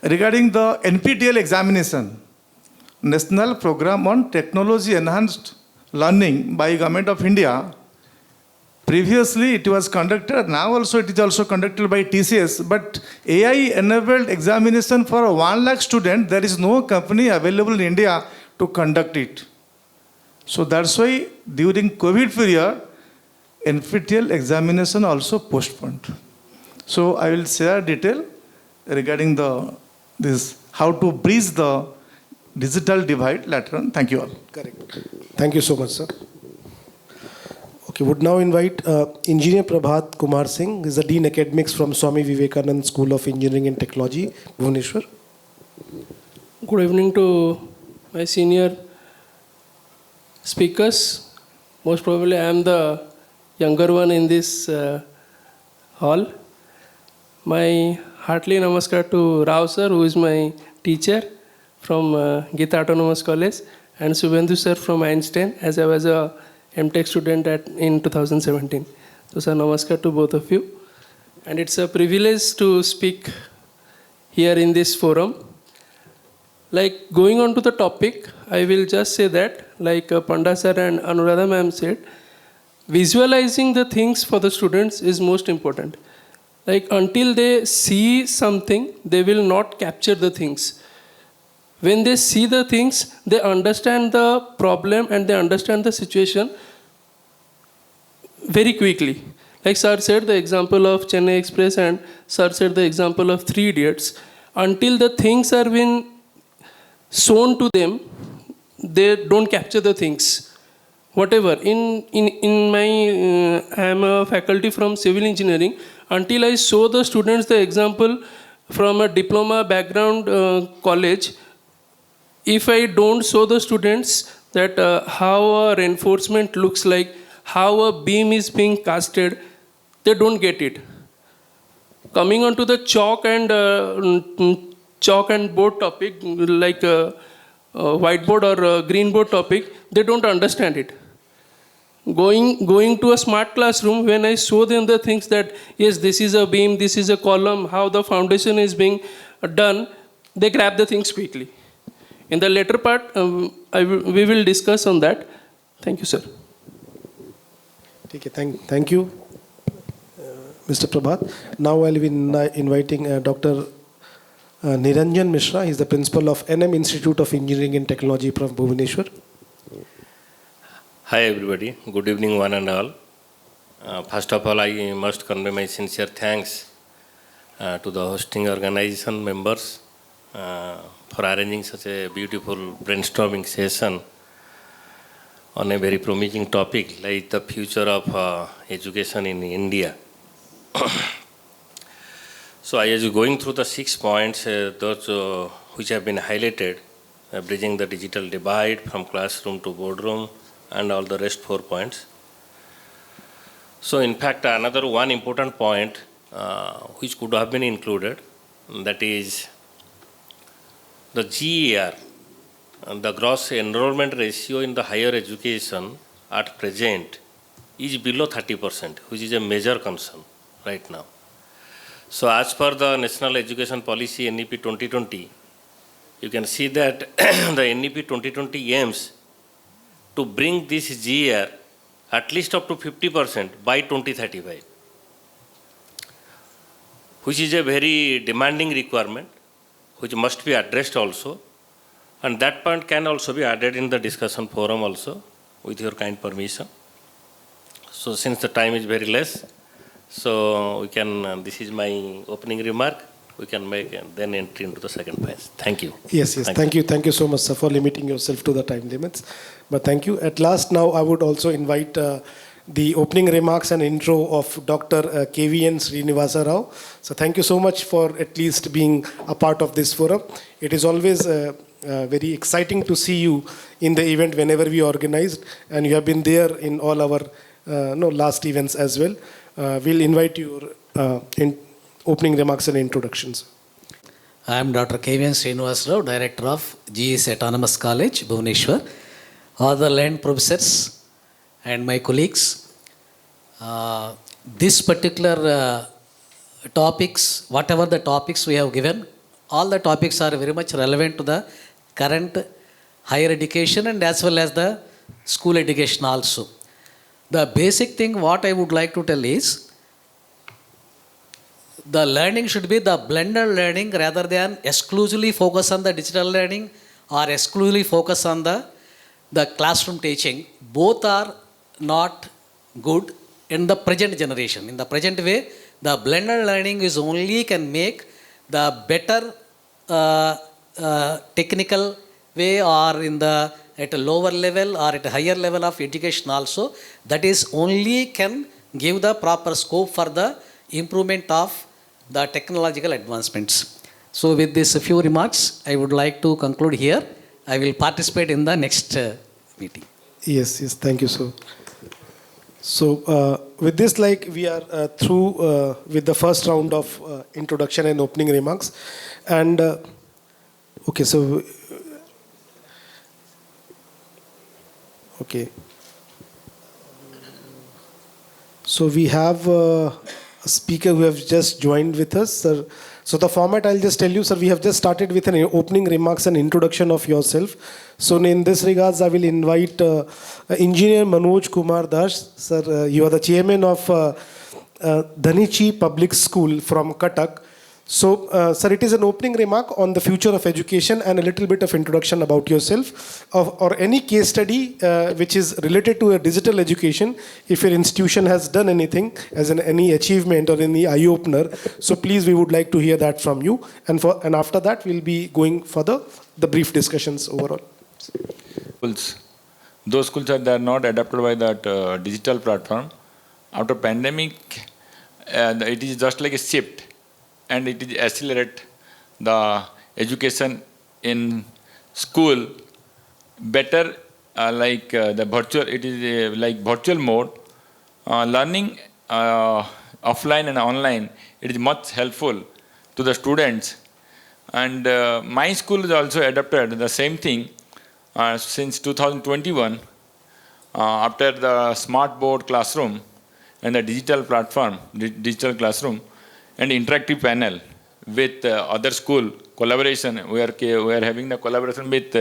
regarding the NPTEL examination, National Program on Technology Enhanced Learning by Government of India. Previously it was conducted, now also it is also conducted by TCS, but AI-enabled examination for 1 lakh students, there is no company available in India to conduct it. So that's why during COVID period, NPTEL examination also postponed. So I will share detail regarding this how to bridge the digital divide later on. Thank you all. Correct. Thank you so much, sir. Okay, would now invite Engineer Prabhat Kumar Singh. He is the Dean Academics from Swami Vivekananda School of Engineering and Technology, Bhubaneswar. Good evening to my senior speakers. Most probably I am the younger one in this hall. My heartily namaskar to Rao sir, who is my teacher from Gita Autonomous College, and Subhendu sir from Einstein, as I was a MTech student in 2017. So sir, namaskar to both of you. And it's a privilege to speak here in this forum. Like going on to the topic, I will just say that, like Panda sir and Anuradha ma'am said, visualizing the things for the students is most important. Like until they see something, they will not capture the things. When they see the things, they understand the problem and they understand the situation very quickly. Like sir said, the example of Chennai Express, and sir said the example of Three Idiots. Until the things are being shown to them, they don't capture the things. Whatever. In my, I am a faculty from civil engineering. Until I show the students the example from a diploma background college, if I don't show the students that how a reinforcement looks like, how a beam is being casted, they don't get it. Coming on to the chalk and board topic, like whiteboard or green board topic, they don't understand it. Going to a smart classroom, when I show them the things that, yes, this is a beam, this is a column, how the foundation is being done, they grab the things quickly. In the later part, we will discuss on that. Thank you, sir. Okay, thank you, Mr. Prabhat. Now I'll be inviting Dr. Niranjan Mishra. He's the principal of NM Institute of Engineering and Technology from Bhubaneswar. Hi everybody, good evening one and all. First of all, I must convey my sincere thanks to the hosting organization members for arranging such a beautiful brainstorming session on a very promising topic like the future of education in India. So I was going through the 6 points, those which have been highlighted, bridging the digital divide from classroom to boardroom, and all the rest 4 points. So in fact, another one important point which could have been included, that is the GER, the gross enrollment ratio in the higher education at present is below 30%, which is a major concern right now. So as per the National Education Policy NEP 2020, you can see that the NEP 2020 aims to bring this GER at least up to 50% by 2035, which is a very demanding requirement, which must be addressed also. And that point can also be added in the discussion forum also, with your kind permission. So since the time is very less, so we can, this is my opening remark, we can make and then entry into the second phase. Thank you. Yes, thank you. Thank you so much, sir, for limiting yourself to the time limits. But thank you. At last, now I would also invite the opening remarks and intro of Dr. KVN Srinivasa Rao. So thank you so much for at least being a part of this forum. It is always very exciting to see you in the event whenever we organized, and you have been there in all our last events as well. We'll invite you in opening remarks and introductions. I am Dr. KVN Srinivasa Rao, Director of GES Autonomous College, Bhubaneswar. Other learned professors and my colleagues, this particular topics, whatever the topics we have given, all the topics are very much relevant to the current higher education and as well as the school education also. The basic thing what I would like to tell is, the learning should be the blended learning rather than exclusively focus on the digital learning or exclusively focus on the classroom teaching. Both are not good in the present generation. In the present way, the blended learning is only can make the better technical way or in the at a lower level or at a higher level of education also. That is only can give the proper scope for the improvement of the technological advancements. So with these few remarks, I would like to conclude here. I will participate in the next meeting. Yes, thank you, sir. So with this, we are through with the first round of introduction and opening remarks. And okay, so okay. So we have a speaker who have just joined with us, sir. So the format, I'll just tell you, sir, we have just started with an opening remarks and introduction of yourself. So in this regards, I will invite Engineer Manoj Kumar Das. Sir, you are the chairman of Dhanichi Public School from Cuttack. So, sir, it is an opening remark on the future of education and a little bit of introduction about yourself or any case study which is related to a digital education. If your institution has done anything as any achievement or any eye-opener, so please, we would like to hear that from you. And after that, we'll be going for the brief discussions overall. Those schools that are not adapted by that digital platform. After pandemic, it is just like a shift. And it is accelerate the education in school better, like the virtual. It is like virtual mode learning offline and online. It is much helpful to the students, and my school is also adapted the same thing since 2021 after the smart board classroom and the digital platform, digital classroom. And interactive panel with other school collaboration. We are having the collaboration with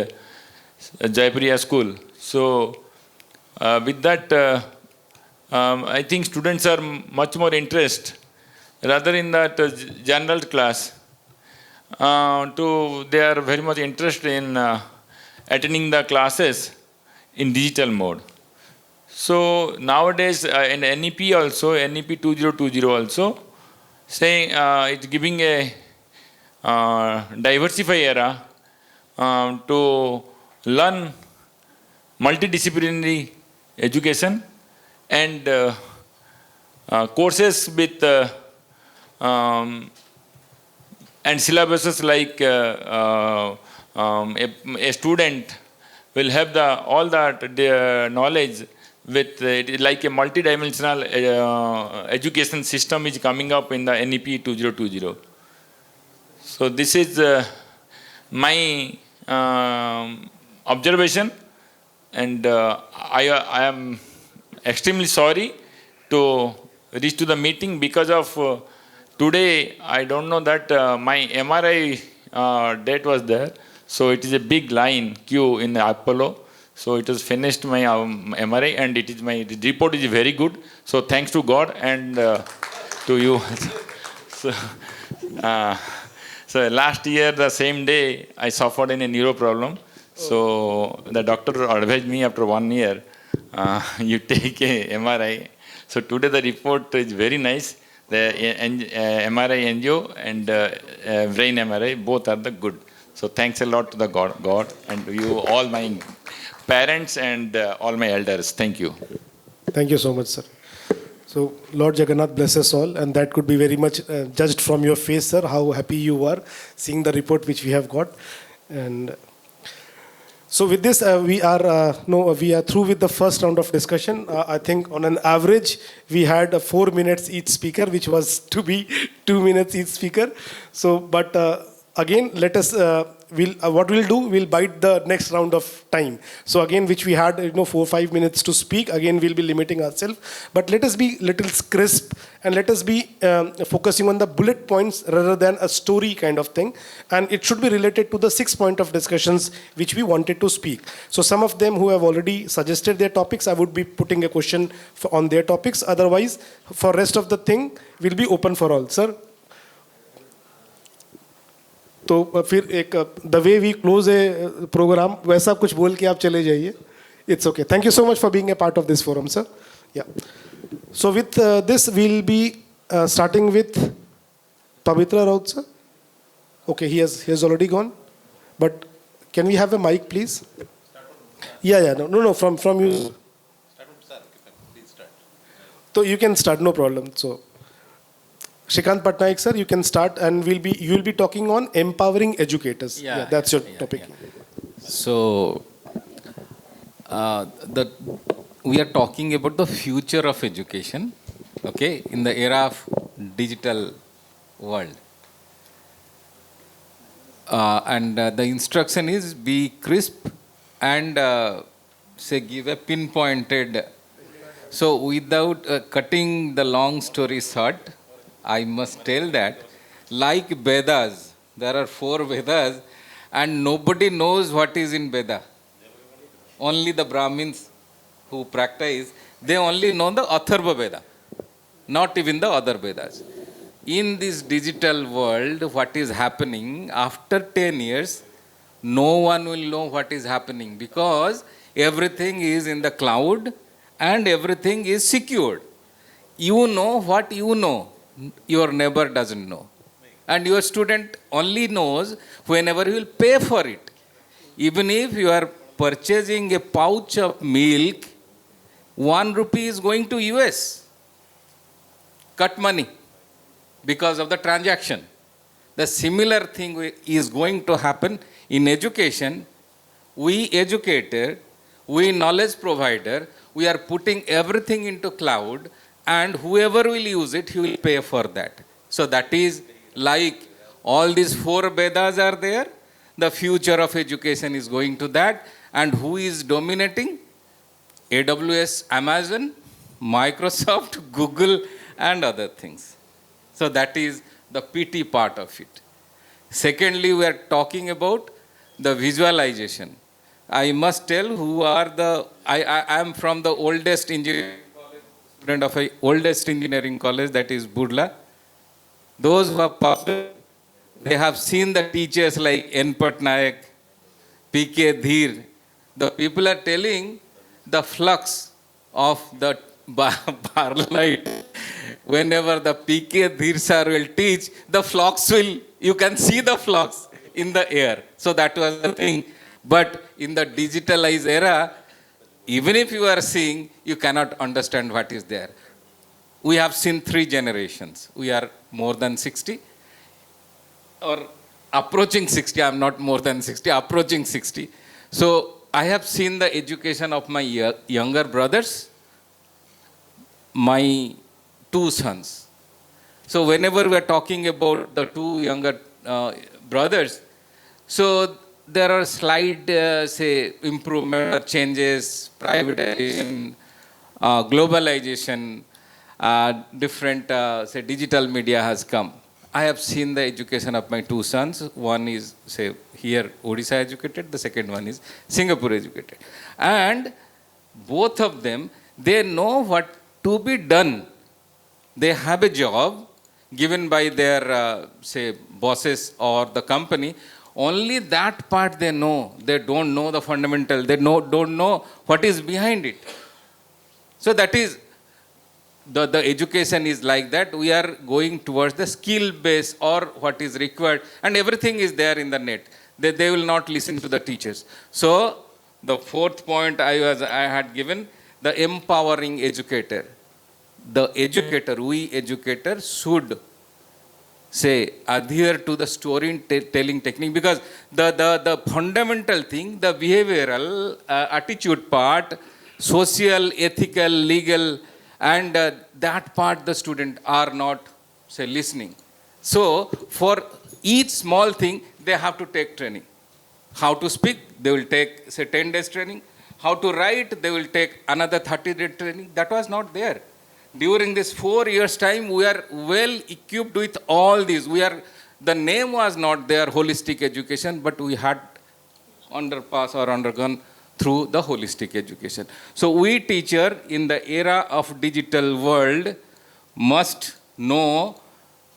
Jaipriya school. So with that, I think students are much more interested rather in that general class. They are very much interested in attending the classes in digital mode. So nowadays in NEP also, NEP 2020 also, saying it's giving a diversify era to learn multidisciplinary education and courses with and syllabuses like a student will have all that knowledge with like a multidimensional education system is coming up in the NEP 2020. So this is my observation, and I am extremely sorry to reach to the meeting because of today. I don't know that my MRI date was there, so it is a big line queue in Apollo. So it has finished my MRI, and it is my report is very good. So thanks to God and to you. So last year, the same day, I suffered in a neuro problem. So the doctor advised me after 1 year, you take a MRI. So today the report is very nice. The MRI angio and brain MRI, both are the good. So thanks a lot to the God and to you, all my parents and all my elders. Thank you. Thank you so much, sir. So Lord Jagannath bless us all, and that could be very much judged from your face, sir, how happy you are seeing the report which we have got. And so with this, we are through with the first round of discussion. I think on an average, we had 4 minutes each speaker, which was to be 2 minutes each speaker. So, but again, let us, what we'll do, we'll bite the next round of time. So again, which we had, 4 or 5 minutes to speak, again, we'll be limiting ourselves. But let us be little crisp, and let us be focusing on the bullet points rather than a story kind of thing. And it should be related to the 6 points of discussions which we wanted to speak. So some of them who have already suggested their topics, I would be putting a question on their topics. Otherwise, for rest of the thing, will be open for all. Sir? तो फिर एक the way we close a programme वैसा कुछ बोल के आप चले जाइए. It's okay. Thank you so much for being a part of this forum, sir. Yeah. So with this, we'll be starting with Pavitra Raut, sir. Okay, he has already gone. But can we have a mic, please? Yeah. No. From you. So you can start, no problem. So. Srikanta Patnaik, sir, you can start, and you will be talking on empowering educators. Yeah, that's your topic. Yeah. So, we are talking about the future of education, okay, in the era of digital world. And the instruction is be crisp and give a pinpointed. So, without cutting the long story short, I must tell that like Vedas. There are 4 Vedas, and nobody knows what is in Veda. Only the Brahmins who practice, they only know the Atharva Veda, not even the other Vedas. In this digital world, what is happening after 10 years, no one will know what is happening because everything is in the cloud and everything is secured. You know what you know, your neighbor doesn't know. And your student only knows whenever you will pay for it. Even if you are purchasing a pouch of milk, 1 rupee is going to US. Cut money because of the transaction. The similar thing is going to happen in education. We educator, we knowledge provider, we are putting everything into cloud, and whoever will use it, he will pay for that. So that is like all these 4 Vedas are there. The future of education is going to that. And who is dominating? AWS, Amazon, Microsoft, Google, and other things. So that is the PT part of it. Secondly, we are talking about the visualization. I must tell who are I am from the oldest engineering college, student of the oldest engineering college, that is Birla. Those who have passed, they have seen the teachers like N. Patnaik, P.K. Dheer. The people are telling the flux of the Birla. Whenever the P.K. Dheer sir will teach, the flux will, you can see the flux in the air. So that was the thing. But in the digitalized era, even if you are seeing, you cannot understand what is there. We have seen 3 generations. We are more than 60 or approaching 60. I am not more than 60, approaching 60. So I have seen the education of my younger brothers, my 2 sons. So whenever we are talking about the 2 younger brothers, so there are slight, say, improvement or changes, privatization, globalization, different, say, digital media has come. I have seen the education of my 2 sons. One is, say, here, Odisha educated. The second one is Singapore educated. And both of them, they know what to be done. They have a job given by their, say, bosses or the company. Only that part they know. They don't know the fundamental. They don't know what is behind it. So that is, the education is like that. We are going towards the skill base or what is required. And everything is there in the net. They will not listen to the teachers. So the 4th point I had given, the empowering educator. The educator, we educator should say adhere to the storytelling technique, because the fundamental thing, the behavioral attitude part, social, ethical, legal, and that part the student are not, say, listening. So for each small thing, they have to take training. How to speak, they will take, say, 10 days training. How to write, they will take another 30-day training. That was not there. During this 4 years' time, we are well equipped with all these. The name was not there, holistic education, but we had underpass or undergone through the holistic education. So we teacher in the era of digital world must know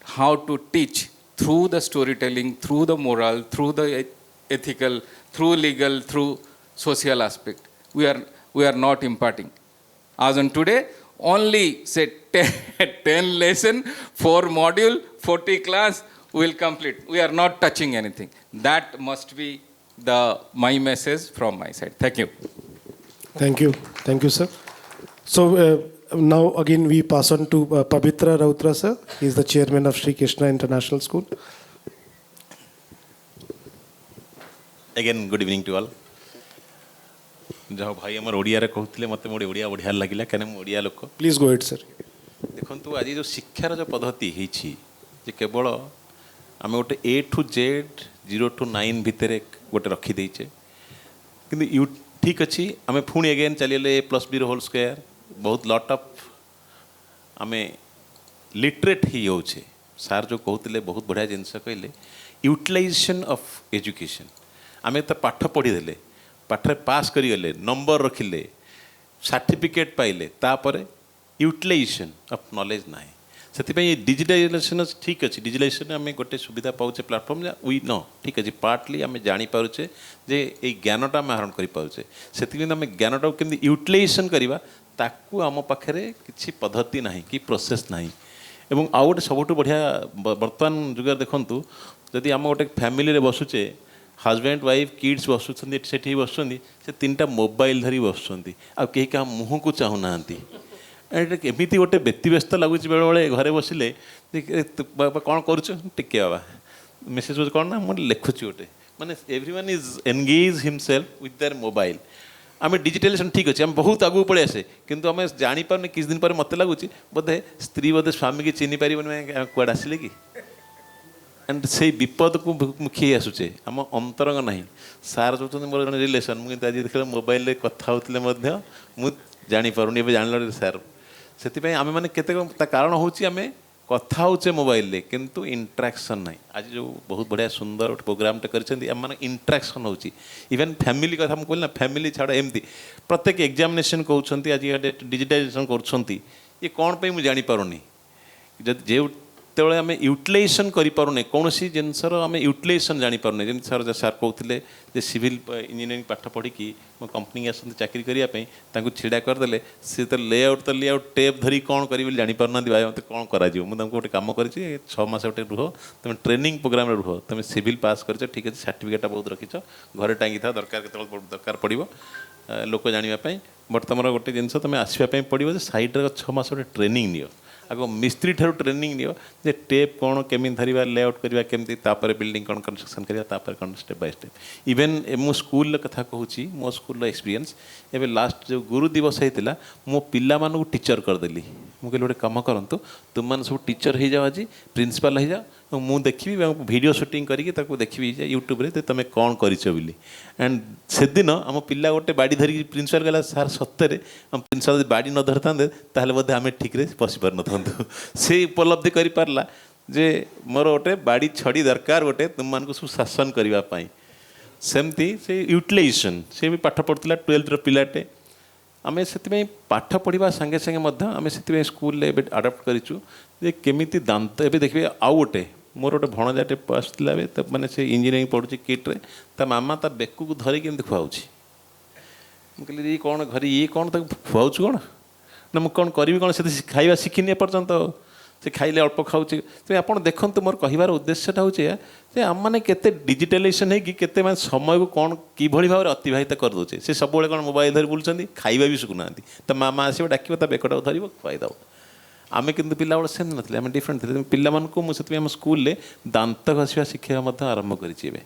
how to teach through the storytelling, through the moral, through the ethical, through legal, through social aspect. We are not imparting. As on today, only say 10 lesson, 4 module, 40 class, we will complete. We are not touching anything. That must be my message from my side. Thank you. Thank you. Thank you, sir. So now again we pass on to Pavitra Routray, sir. He is the chairman of Sri Krishna International School. Again, good evening to all. जहाँ भाई आम ओडिया कहते मत मोटे ओडिया बढ़िया लगे कहीं ओडिया लोक प्लीज गो हेड सर देखो आज जो शिक्षार जो पद्धति है केवल आम गोटे A to Z 0 to 9 भितर गोटे रखीदेचे कि यू ठीक अच्छी आम पुणी अगेन चलिए A+B होल स्क्वायर बहुत लट ऑफ आम लिटरेट ही होचे ସାର୍ ଯେଉଁ କହୁଥିଲେ ବହୁତ ବଢ଼ିଆ ଜିନିଷ କହିଲେ ୟୁଟିଲାଇଜେସନ୍ ଅଫ୍ ଏଜୁକେସନ୍। ଆମେ ତ ପାଠ ପଢ଼ିଦେଲେ, ପାଠରେ ପାସ୍ କରିଗଲେ, ନମ୍ବର ରଖିଲେ, ସାର୍ଟିଫିକେଟ୍ ପାଇଲେ, ତାପରେ ୟୁଟିଲାଇଜେସନ୍ ଅଫ୍ ନଲେଜ୍ ନାହିଁ। ସେଥିପାଇଁ ଡିଜିଟାଇଜେସନ୍ ଠିକ୍ ଅଛି, ଡିଜିଟାଇଜେସନ୍ ଆମେ ଗୋଟେ ସୁବିଧା ପାଉଛେ ପ୍ଲାଟଫର୍ମ ୱି ନ ଠିକ୍ ଅଛି, ପାର୍ଟଲି ଆମେ ଜାଣିପାରୁଛେ ଯେ ଏଇ ଜ୍ଞାନଟା ଆମେ ଆହରଣ କରିପାରୁଛେ। ସେଥିପାଇଁ ଆମେ ଜ୍ଞାନଟାକୁ କେମିତି ୟୁଟିଲାଇଜେସନ୍ କରିବା ତାକୁ ଆମ ପାଖରେ କିଛି ପଦ୍ଧତି ନାହିଁ କି ପ୍ରୋସେସ୍ ନାହିଁ। ଏବଂ ଆଉ ଗୋଟେ ସବୁଠୁ ବଢ଼ିଆ ବର୍ତ୍ତମାନ ଯୁଗରେ ଦେଖନ୍ତୁ, ଯଦି ଆମ ଗୋଟେ ଫ୍ୟାମିଲିରେ ବସୁଛେ, ହଜବେଣ୍ଡ ୱାଇଫ୍ କିଡ଼୍ସ ବସୁଛନ୍ତି, ସେଠି ବସୁଛନ୍ତି, ସେ ତିନିଟା ମୋବାଇଲ ଧରି ବସୁଛନ୍ତି, ଆଉ କେହି କାହା ମୁହଁକୁ ଚାହୁଁନାହାନ୍ତି। ଏଇଟା ଏମିତି ଗୋଟେ ବ୍ୟତିବ୍ୟସ୍ତ ଲାଗୁଛି ବେଳେବେଳେ ଘରେ ବସିଲେ, ବାବା କ'ଣ କରୁଛ, ଟିକେ ବାବା ମେସେଜ୍ କରୁଛୁ କ'ଣ ନା ମୁଁ ଲେଖୁଛି ଗୋଟେ, ମାନେ everyone is engage himself with their mobile. ଆମେ ଡିଜିଟାଲାଇଜେସନ୍ ଠିକ୍ ଅଛି, ଆମେ ବହୁତ ଆଗକୁ ପଳେଇ ଆସେ, କିନ୍ତୁ ଆମେ ଜାଣିପାରୁନି କିଛି ଦିନ ପରେ ମୋତେ ଲାଗୁଛି ବୋଧେ ସ୍ତ୍ରୀ ବୋଧେ ସ୍ୱାମୀକି ଚିହ୍ନି ପାରିବନି, କୁଆଡ଼େ ଆସିଲେ କି। ଆଣ୍ଡ ସେଇ ବିପଦକୁ ମୁଖି ଆସୁଛେ, ଆମ ଅନ୍ତରଙ୍ଗ ନାହିଁ। ସାର୍ ଯୋଉଛନ୍ତି ମୋର ଜଣେ ରିଲେସନ୍, ମୁଁ କିନ୍ତୁ ଆଜି ଦେଖିଲେ ମୋବାଇଲରେ କଥା ହେଉଥିଲେ ମଧ୍ୟ ମୁଁ ଜାଣିପାରୁନି, ଏବେ ଜାଣିଲି ସାର୍। ସେଥିପାଇଁ ଆମେମାନେ କେତେ ତା କାରଣ ହେଉଛି ଆମେ କଥା ହେଉଛେ ମୋବାଇଲରେ କିନ୍ତୁ ଇଣ୍ଟ୍ରାକ୍ସନ୍ ନାହିଁ। ଆଜି ଯେଉଁ ବହୁତ ବଢ଼ିଆ ସୁନ୍ଦର ଗୋଟେ ପ୍ରୋଗ୍ରାମଟେ କରିଛନ୍ତି, ଆମମାନେ ଇଣ୍ଟ୍ରାକ୍ସନ୍ ହେଉଛି। ଇଭେନ୍ ଫ୍ୟାମିଲି କଥା ମୁଁ କହିଲି ନା, ଫ୍ୟାମିଲି ଛାଡ଼ ଏମିତି ପ୍ରତ୍ୟେକ ଏକ୍ଜାମିନେସନ୍ କହୁଛନ୍ତି, ଆଜି ଡିଜିଟାଇଜେସନ୍ କରୁଛନ୍ତି, ଇଏ କ'ଣ ପାଇଁ ମୁଁ ଜାଣିପାରୁନି। ଯଦି ଯେତେବେଳେ ଆମେ ୟୁଟିଲାଇଜେସନ୍ କରିପାରୁନେ କୌଣସି ଜିନିଷର, ଆମେ ୟୁଟିଲାଇଜେସନ୍ ଜାଣିପାରୁନେ। ଯେମିତି ସାର୍ କହୁଥିଲେ ଯେ ସିଭିଲ୍ ଇଞ୍ଜିନିୟରିଂ ପାଠ ପଢ଼ିକି ମୋ କମ୍ପାନୀକି ଆସନ୍ତି ଚାକିରି କରିବା ପାଇଁ, ତାଙ୍କୁ ଛିଡ଼ା କରିଦେଲେ, ସେ ତ ଲେଆଉଟ୍ ଟେପ୍ ଧରି କ'ଣ କରିବି ବୋଲି ଜାଣିପାରୁନାହାନ୍ତି, ଭାଇ ମୋତେ କ'ଣ କରାଯିବ। ମୁଁ ତାଙ୍କୁ ଗୋଟେ କାମ କରିଛି, 6 ମାସ ଗୋଟେ ରୁହ, ତୁମେ ଟ୍ରେନିଂ ପ୍ରୋଗ୍ରାମରେ ରୁହ, ତୁମେ ସିଭିଲ୍ ପାସ୍ କରିଛ ଠିକ୍ ଅଛି, ସାର୍ଟିଫିକେଟ୍ଟା ବହୁତ ରଖିଛ, ଘରେ ଟାଙ୍ଗିଥାଅ, ଦରକାର କେତେବେଳେ ଦରକାର ପଡ଼ିବ ଲୋକ ଜାଣିବା ପାଇଁ। ବଟ୍ ତୁମର ଗୋଟେ ଜିନିଷ ତୁମେ ଆସିବା ପାଇଁ ପଡ଼ିବ ଯେ ସାଇଡ଼୍ରେ 6 ମାସ ଗୋଟେ ଟ୍ରେନିଂ ନିଅ। ଆଗ ମିସ୍ତ୍ରୀ ଠାରୁ ଟ୍ରେନିଂ ନିଅ ଯେ ଟେପ୍ କ'ଣ କେମିତି ଧରିବା, ଲେଆଉଟ୍ କରିବା କେମିତି, ତାପରେ ବିଲ୍ଡିଂ କ'ଣ କନଷ୍ଟ୍ରକ୍ସନ୍ କରିବା, ତାପରେ କ'ଣ ଷ୍ଟେପ୍ ବାଇ ଷ୍ଟେପ୍। ଇଭେନ୍ ମୁଁ ସ୍କୁଲର କଥା କହୁଛି, ମୋ ସ୍କୁଲର ଏକ୍ସପିରିଏନ୍ସ। ଏବେ ଲାଷ୍ଟ ଯେଉଁ ଗୁରୁ ଦିବସ ହେଇଥିଲା, ମୋ ପିଲାମାନଙ୍କୁ ଟିଚର କରିଦେଲି। ମୁଁ କହିଲି ଗୋଟେ କାମ କରନ୍ତୁ, ତୁମମାନେ ସବୁ ଟିଚର ହେଇଯାଅ, ଆଜି ପ୍ରିନ୍ସିପାଲ୍ ହେଇଯାଅ, ଏବଂ ମୁଁ ଦେଖିବି ଭିଡ଼ିଓ ସୁଟିଂ କରିକି ତାକୁ ଦେଖିବି ଯେ ୟୁଟ୍ୟୁବରେ ଯେ ତୁମେ କ'ଣ କରିଛ ବୋଲି। ଆଣ୍ଡ ସେଦିନ ଆମ ପିଲା ଗୋଟେ ବାଡ଼ି ଧରିକି ପ୍ରିନ୍ସିପାଲ୍ କହିଲା, ସାର୍ ସତରେ ଆମ ପ୍ରିନ୍ସିପାଲ୍ ଯଦି ବାଡ଼ି ନ ଧରିଥାନ୍ତେ ତାହେଲେ ବୋଧେ ଆମେ ଠିକ୍ରେ ବସିପାରିନଥାନ୍ତୁ। ସେ ଉପଲବ୍ଧି କରିପାରିଲା ଯେ ମୋର ଗୋଟେ ବାଡ଼ି ଛଡ଼ି ଦରକାର ଗୋଟେ ତୁମମାନଙ୍କୁ ସବୁ ଶାସନ କରିବା ପାଇଁ। ସେମିତି ସେ ୟୁଟିଲାଇଜେସନ୍, ସେ ବି ପାଠ ପଢ଼ୁଥିଲା 12th ପିଲାଟେ। ଆମେ ସେଥିପାଇଁ ପାଠ ପଢ଼ିବା ସାଙ୍ଗେ ସାଙ୍ଗେ ମଧ୍ୟ ଆମେ ସେଥିପାଇଁ ସ୍କୁଲରେ ଏବେ ଆଡ଼ପ୍ଟ କରିଛୁ ଯେ କେମିତି ଦାନ୍ତ। ଏବେ ଦେଖିବେ ଆଉ ଗୋଟେ ମୋର ଗୋଟେ ଭଣଜାଟେ ଆସୁଥିଲା, ଏବେ ମାନେ ସେ ଇଞ୍ଜିନିୟରିଂ ପଢ଼ୁଛି କିଟ୍ରେ, ତା ମାମା ତା ବେକକୁ ଧରିକି ଏମିତି ଖୁଆଉଛି। ମୁଁ କହିଲି ଇଏ କ'ଣ ଘରେ, ଇଏ କ'ଣ ତାକୁ ଖୁଆଉଛୁ କ'ଣ ନା, ମୁଁ କ'ଣ କରିବି କ'ଣ, ସେଠି ଖାଇବା ଶିଖିନି ଏପର୍ଯ୍ୟନ୍ତ, ସେ ଖାଇଲେ ଅଳ୍ପ ଖାଉଛି। ତେଣୁ ଆପଣ ଦେଖନ୍ତୁ, ମୋର କହିବାର ଉଦ୍ଦେଶ୍ୟଟା ହେଉଛି ଯେ ଆମମାନେ କେତେ ଡିଜିଟାଲାଇଜେସନ୍ ହେଇକି କେତେ ମାନେ ସମୟକୁ କ'ଣ କିଭଳି ଭାବରେ ଅତିବାହିତ କରିଦେଉଛେ। ସେ ସବୁବେଳେ କ'ଣ ମୋବାଇଲ ଧରି ବୁଲୁଛନ୍ତି, ଖାଇବା ବି ଶିଖୁନାହାନ୍ତି। ତା ମାମା ଆସିବ, ଡାକିବ, ତା ବେକଟାକୁ ଧରିବ, ଖୁଆଇଦେବ। ଆମେ କିନ୍ତୁ ପିଲାବେଳେ ସେମିତି ନଥିଲେ, ଆମେ ଡିଫରେଣ୍ଟ ଥିଲେ। ପିଲାମାନଙ୍କୁ ମୁଁ ସେଥିପାଇଁ ଆମ ସ୍କୁଲରେ ଦାନ୍ତ ଘଷିବା ଶିଖାଇବା ମଧ୍ୟ ଆରମ୍ଭ କରିଛି ଏବେ,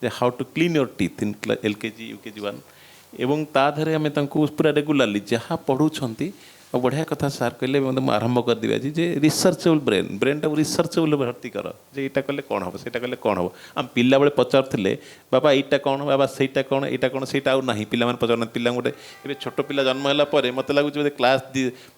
ଯେ how to clean your teeth in LKG UKG 1। ଏବଂ ତା ଦେହରେ ଆମେ ତାଙ୍କୁ ପୁରା ରେଗୁଲାରଲି ଯାହା ପଢ଼ୁଛନ୍ତି, ଆଉ ବଢ଼ିଆ କଥା ସାର୍ କହିଲେ, ମୁଁ ଆରମ୍ଭ କରିଦେବି ଆଜି ଯେ ରିସର୍ଚେବଲ୍ ବ୍ରେନ୍ଟାକୁ ରିସର୍ଚେବଲ୍ ଭର୍ତ୍ତି କର, ଯେ ଏଇଟା କଲେ କ'ଣ ହେବ, ସେଇଟା କଲେ କ'ଣ ହେବ। ଆମେ ପିଲାବେଳେ ପଚାରୁଥିଲେ, ବାବା ଏଇଟା କ'ଣ, ବାବା ସେଇଟା କ'ଣ, ଏଇଟା କ'ଣ, ସେଇଟା ଆଉ ନାହିଁ। ପିଲାମାନେ ପଚାରୁନାହାନ୍ତି। ପିଲାଙ୍କୁ ଗୋଟେ ଏବେ ଛୋଟ ପିଲା ଜନ୍ମ ହେଲା ପରେ ମୋତେ ଲାଗୁଛି ବୋଧେ କ୍ଲାସ୍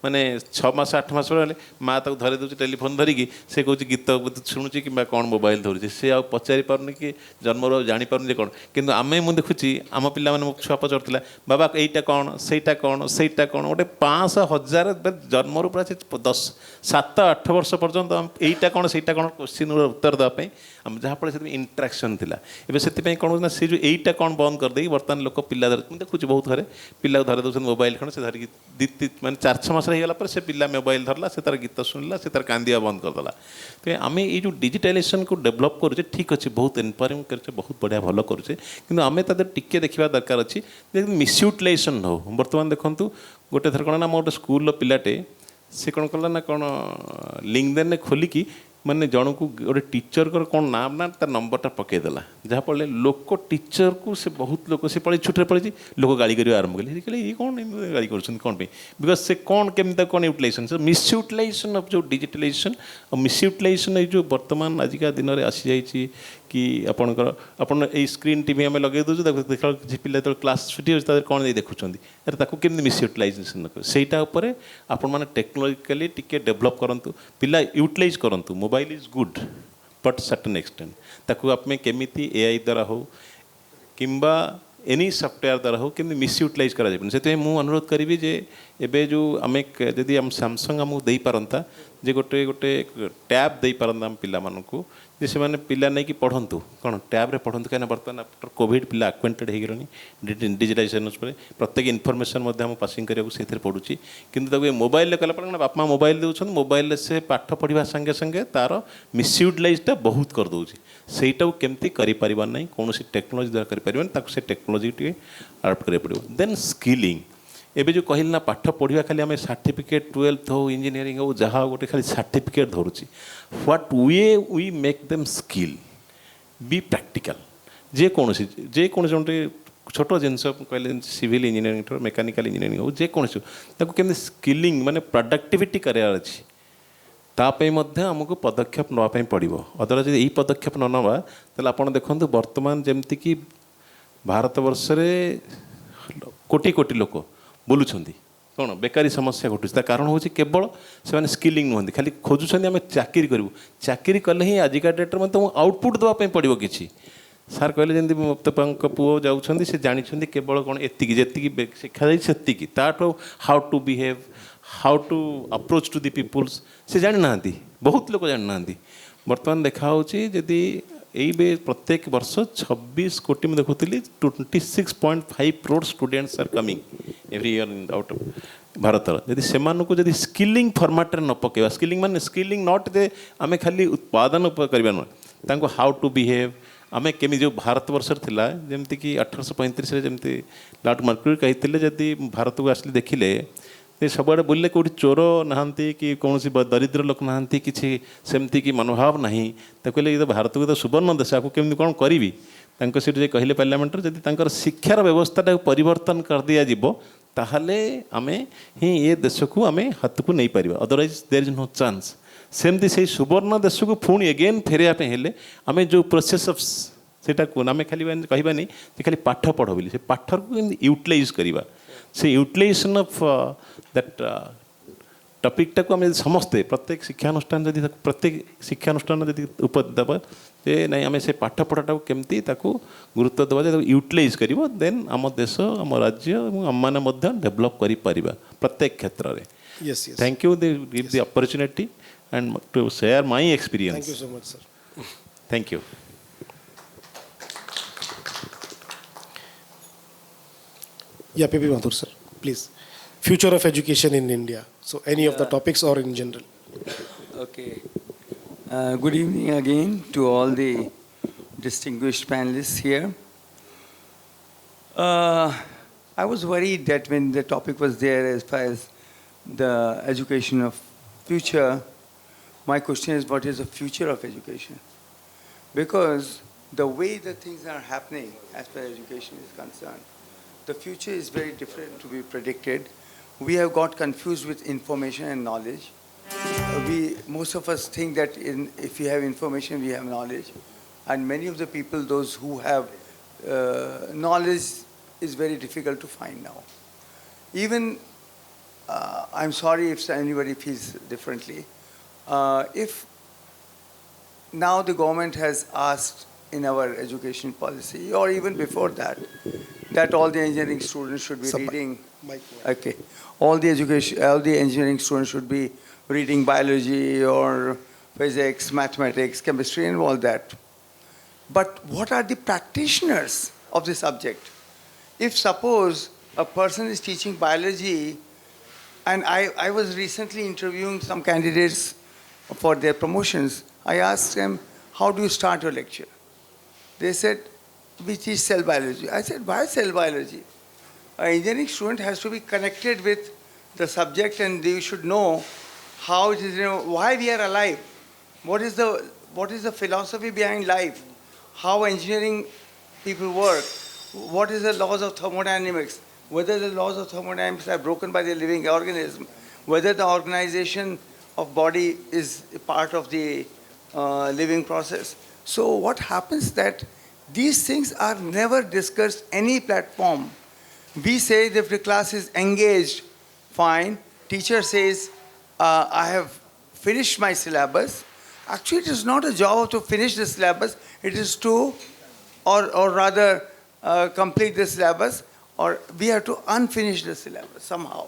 ମାନେ 6 ମାସ 8 ମାସ ହେଲେ ମାଆ ତାକୁ ଧରି ଦେଉଛି ଟେଲିଫୋନ୍ ଧରିକି, ସେ କହୁଛି ଗୀତ ଶୁଣୁଛି କିମ୍ବା କ'ଣ ମୋବାଇଲ ଧରୁଛି, ସେ ଆଉ ପଚାରି ପାରୁନି କି ଜନ୍ମରୁ ଆଉ ଜାଣିପାରୁନି ଯେ କ'ଣ। କିନ୍ତୁ ମୁଁ ଦେଖୁଛି ଆମ ପିଲାମାନେ, ମୋ ଛୁଆ ପଚାରୁଥିଲା, ବାବା ଏଇଟା କ'ଣ, ସେଇଟା କ'ଣ, ସେଇଟା କ'ଣ, ଗୋଟେ 500,000 ଜନ୍ମରୁ ପୁରା 7-8 ବର୍ଷ ପର୍ଯ୍ୟନ୍ତ ଏଇଟା କ'ଣ ସେଇଟା କ'ଣ କୋଶ୍ଚିନ୍ର ଉତ୍ତର ଦେବା ପାଇଁ, ଯାହାଫଳରେ ସେଥିପାଇଁ ଇଣ୍ଟ୍ରାକ୍ସନ୍ ଥିଲା। ଏବେ ସେଥିପାଇଁ କ'ଣ ହେଉଛି ନା, ସେ ଯେଉଁ ଏଇଟା କ'ଣ ବନ୍ଦ କରିଦେଇକି ବର୍ତ୍ତମାନ ଲୋକ ପିଲା ମୁଁ ଦେଖୁଛି ବହୁତ ଘରେ ପିଲାକୁ ଧରି ଦେଉଛନ୍ତି ମୋବାଇଲ ଖଣ୍ଡେ, ସେ ଧରିକି ମାନେ 4-6 ମାସରେ ହେଇଗଲା ପରେ ସେ ପିଲା ମୋବାଇଲ ଧରିଲା, ସେ ତାର ଗୀତ ଶୁଣିଲା, ସେ ତାର କାନ୍ଦିବା ବନ୍ଦ କରିଦେଲା। ତେଣୁ ଆମେ ଏଇ ଯେଉଁ ଡିଜିଟାଲାଇଜେସନ୍କୁ ଡେଭଲପ୍ କରୁଛେ, ଠିକ୍ ଅଛି, ବହୁତ ଏନପାୱାରିଂ କରୁଛେ, ବହୁତ ବଢ଼ିଆ ଭଲ କରୁଛେ, କିନ୍ତୁ ଆମେ ତା ଦେହରେ ଟିକେ ଦେଖିବା ଦରକାର ଅଛି ଯେ ମିସ୍ୟୁଟିଲାଇଜେସନ୍ ନ ହଉ। ବର୍ତ୍ତମାନ ଦେଖନ୍ତୁ, ଗୋଟେ ଥର କ'ଣ ନା, ମୋ ଗୋଟେ ସ୍କୁଲର ପିଲାଟେ ସେ କ'ଣ କଲା ନା, କ'ଣ ଲିଙ୍କଡିନ୍ରେ ଖୋଲିକି ମାନେ ଜଣକୁ ଗୋଟେ ଟିଚରଙ୍କର କ'ଣ ନାମ ନା ତା ନମ୍ବରଟା ପକାଇଦେଲା, ଯାହାଫଳରେ ଲୋକ ଟିଚରକୁ ସେ ବହୁତ ଲୋକ ସେ ପଳେଇ ଛୁଟିରେ ପଳେଇଛି, ଲୋକ ଗାଳି କରିବା ଆରମ୍ଭ କଲେ। କହିଲେ ଇଏ କ'ଣ ଏମିତି ଗାଳି କରୁଛନ୍ତି କ'ଣ ପାଇଁ, ବିକଜ ସେ କ'ଣ କେମିତି କ'ଣ ୟୁଟିଲାଇଜେସନ୍, ମିସ୍ୟୁଟିଲାଇଜେସନ୍ ଅଫ୍ ଯେଉଁ ଡିଜିଟାଲାଇଜେସନ୍ ଆଉ ମିସ୍ୟୁଟିଲାଇଜେସନ୍ ଏଇ ଯେଉଁ ବର୍ତ୍ତମାନ ଆଜିକା ଦିନରେ ଆସିଯାଇଛି कि आपण ए स्क्रीन टीवी आम लगे दूँ देखा पिला जो क्लास छुट्टी हो कौन देखुं अरे केमी मिस यूटिलाइजेसन सेटा आपण मैंने टेक्नोलोजिकली टिके डेभलप करूँ पिला यूटिलाइज करूँ mobile is good but certain extent ताकू आप केमी एआई द्वारा हो किंबा एनी सॉफ्टवेयर द्वारा हो केमी मिस यूटिलाइज करा से मुझे अनुरोध करी जे एबे जो आम जदि आम सैमसंग आमको दे पारंता जे गोटे गोटे टैब दे पारंता आम पिला मानकू जे से माने पिला नहीं कि पढ़ंतु कौन टैब रे पढ़ंतु कहीं बर्तमान आफ्टर कोविड पिला आक्वेंटेड हो गले डिजिटाइजेशन प्रत्येक इनफॉरमेशन हम पासिंग करने से पढ़ुची कि मोबाइल कला बापा मोबाइल दूसरे मोबाइल से पाठ पढ़ा संगे संगे तार मिसयूटिलाइजटा बहुत कर दूसरी सेटा केमती करें ना कौन टेक्नोलोजी द्वारा करें से टेक्नोलोजी टे अडप्ट करा पड़ो देन स्किलिंग एबे जो कहल ना पाठ पढ़ा खाली आम सर्टिफिकेट 12th हो इंजीनियरिंग हो जहाँ गोटे खाली सर्टिफिकेट धरुची what way we make them skill be practical जेकोसी गोटे छोट जिनस कहले सिविल इंजीनियरिंग मेकानिकल इंजीनियरिंग हो जेकोसी केमती स्किलिंग माने प्रोडक्टिविटी करार अच्छी तापाई आमको पदक्षेप नापी पड़ो अदरवाइज यही पदक्षेप न नवा तेल आप देखो बर्तमान जमती कि भारत वर्ष कोटी कोटी लोक बोलुंट कौन बेकारी समस्या घटुच कारण हूँ केवल से स्किलिंग नुहति खाली खोजुंट आम चाकरी करूँ चाकरी कले ही आजिका डेट्रे मतलब आउटपुट देवाई पड़ो कि सार कहले जमी मत पुओ जाऊँच से जानते केवल कौन एति जी शिक्षा जाती ताठू how to behave how to approach to the peoples से जानी ना बहुत लोग जानी ना बर्तमान देखा जदि यही प्रत्येक वर्ष 26 कोटी में देखुली 26.5 crore students are coming every year in out Bharat जदि से जदि स्किलिंग फॉर्मेट न पकेवा स्किलिंग माने स्किलिंग नॉट दे आम खाली उत्पादन करवा नुह हाउ टू बिहेव आम केमी जो भारत वर्ष थिला जमती कि 1835 जमती लॉर्ड मर्क्यूरी कहते जदि भारत को आसले देखिले सब आड़े बोलले कौटी चोर नहांती कि कौन दरिद्र लोक नहांती किसी सेमती कि मनोभाव ना तो कहले ये तो भारत को तो सुवर्ण देश आपको केमती कौन करी सीट कहले पार्लियामेंट जदि शिक्षार व्यवस्था परिवर्तन कर दि ताहले आमे ही ये देश को आम हाथ को नहीं पार otherwise there is no chance सेमती से सुवर्ण देश को पुणी एगेन फेरवाई हेले आम जो प्रोसेस ऑफ सेटा आम खाली कहबानी खाली पाठ पढ़ बोली से पाठ को यूटिलाइज करवा से यूटिलाइजेशन ऑफ दैट टॉपिक टाक आम समस्ते प्रत्येक शिक्षानुष्ठान जदि प्रत्येक शिक्षानुष्ठान जदि उपदेवा जे नहीं आम से पाठ पढ़ाटा केमती गुरुत्व देवा यूटिलाइज कर देन आम देश आम राज्य आम मैंने डेभलप कर प्रत्येक क्षेत्र में thank you give the opportunity and to share my experience thank you so much sir thank you Yeah, P.P. Mathur, sir, please. Future of education in India. So, any of the topics or in general? Okay. Good evening again to all the distinguished panelists here. I was worried that when the topic was there as far as the education of future, my question is, what is the future of education? Because the way the things are happening as far as education is concerned, the future is very different to be predicted. We have got confused with information and knowledge. Most of us think that if we have information, we have knowledge. And many of the people, those who have knowledge, is very difficult to find now. Even, I'm sorry if anybody feels differently. If now the government has asked in our education policy, or even before that, that all the engineering students should be reading. Okay, all the engineering students should be reading biology or physics, mathematics, chemistry, and all that. But what are the practitioners of the subject? If suppose a person is teaching biology, and I was recently interviewing some candidates for their promotions, I asked them, how do you start your lecture? They said, we teach cell biology. I said, why cell biology? An engineering student has to be connected with the subject, and they should know how it is, why we are alive. What is the philosophy behind life? How engineering people work? What is the laws of thermodynamics? Whether the laws of thermodynamics are broken by the living organism? Whether the organization of body is a part of the living process? So what happens that these things are never discussed any platform. We say that if the class is engaged, fine. Teacher says, I have finished my syllabus. Actually, it is not a job to finish the syllabus. It is to, or rather, complete the syllabus, or we have to unfinish the syllabus somehow.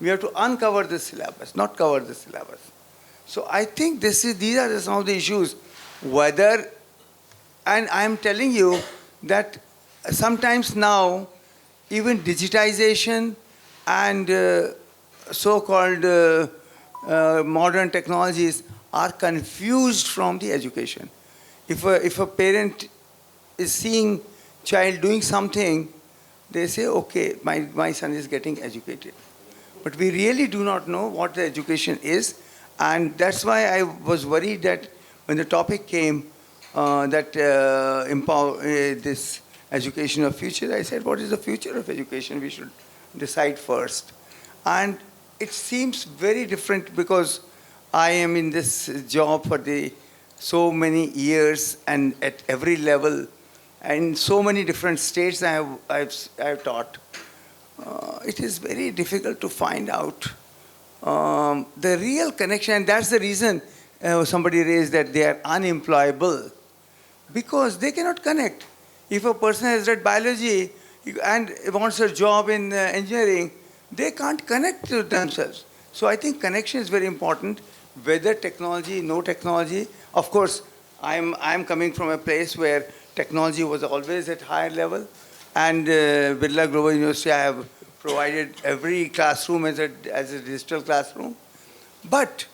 We have to uncover the syllabus, not cover the syllabus. So I think these are some of the issues. Whether, and I am telling you that sometimes now, even digitization and so-called modern technologies are confused from the education. If a parent is seeing child doing something, they say, okay, my son is getting educated. But we really do not know what the education is, and that's why I was worried that when the topic came, this education of future, I said, what is the future of education? We should decide first. And it seems very different because I am in this job for so many years and at every level and so many different states I've taught. It is very difficult to find out the real connection, and that's the reason somebody raised that they are unemployable, because they cannot connect. If a person has read biology and wants a job in engineering, they can't connect to themselves. So I think connection is very important, whether technology, no technology. Of course, I'm coming from a place where technology was always at higher level, and Birla Global University, I have provided every classroom as a digital classroom. But